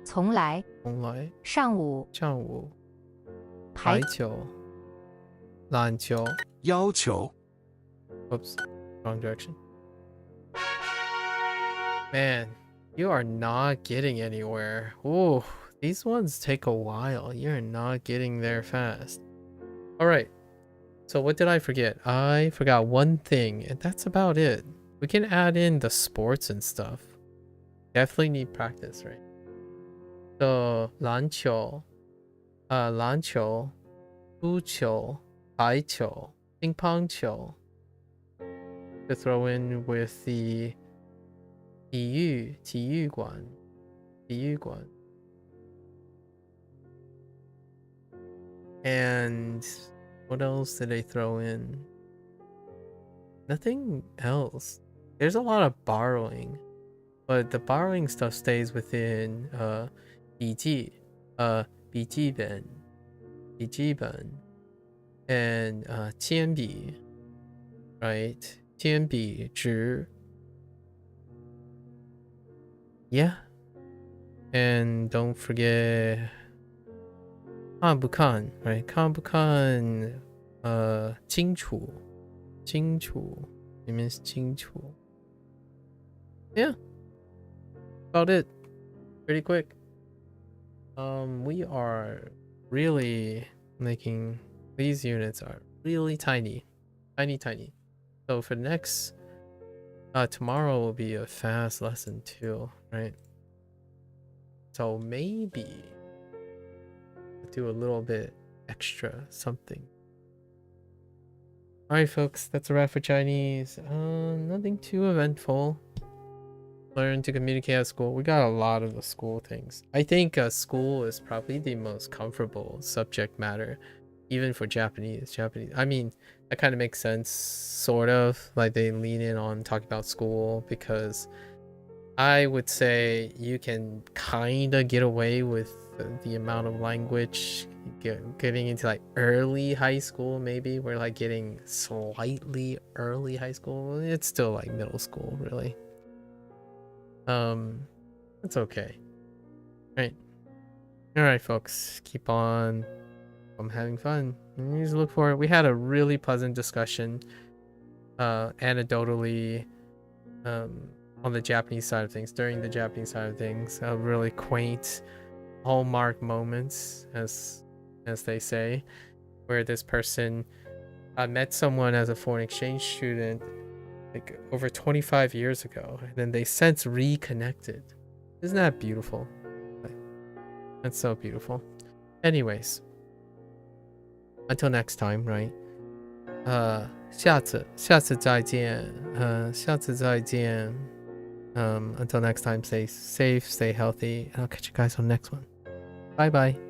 从来，从来，上午，上午，排排球，篮球要求， ，Whoops， wrong direction。Man, you are not getting anywhere. Ooh, these ones take a while. You're not getting there fast. All right. So what did I forget? I forgot one thing, and that's about it. We can add in the sports and stuff. Definitely need practice, right? So 篮球, 足球, 排球, 乒乓球. To throw in with the 体育馆 And what else did they throw in? Nothing else. There's a lot of borrowing, but the borrowing stuff stays within 笔记 笔记本 and 铅笔 right? 铅笔纸 Yeah. And don't forget 看不看 right? 看不看清楚 It means 清楚 Yeah. About it. Pretty quick. We are really making these units are really tiny. So for next tomorrow will be a fast lesson too, right? So maybe do a little bit extra something. Alright folks, that's a wrap for Chinese. Nothing too eventful. Learn to communicate at school. We got a lot of the school things. I think school is probably the most comfortable subject matter, even for Japanese. I mean, that kind of makes sense, sort of. Like they lean in on talking about school because I would say you can kind of get away with the amount of language getting into like early high school, maybe. We're like getting slightly early high school. It's still like middle school, really. It's okay. Alright folks, keep on having fun. Just look for it. We had a really pleasant discussion anecdotally on the Japanese side of things, during the Japanese side of things. Really quaint hallmark moments, as they say, where this person met someone as a foreign exchange student like over 25 years ago, and then they since reconnected. Isn't that beautiful? That's so beautiful. Anyways, until next time, right? 下次再见 Until next time, stay safe, stay healthy, and I'll catch you guys on the next one. Bye bye.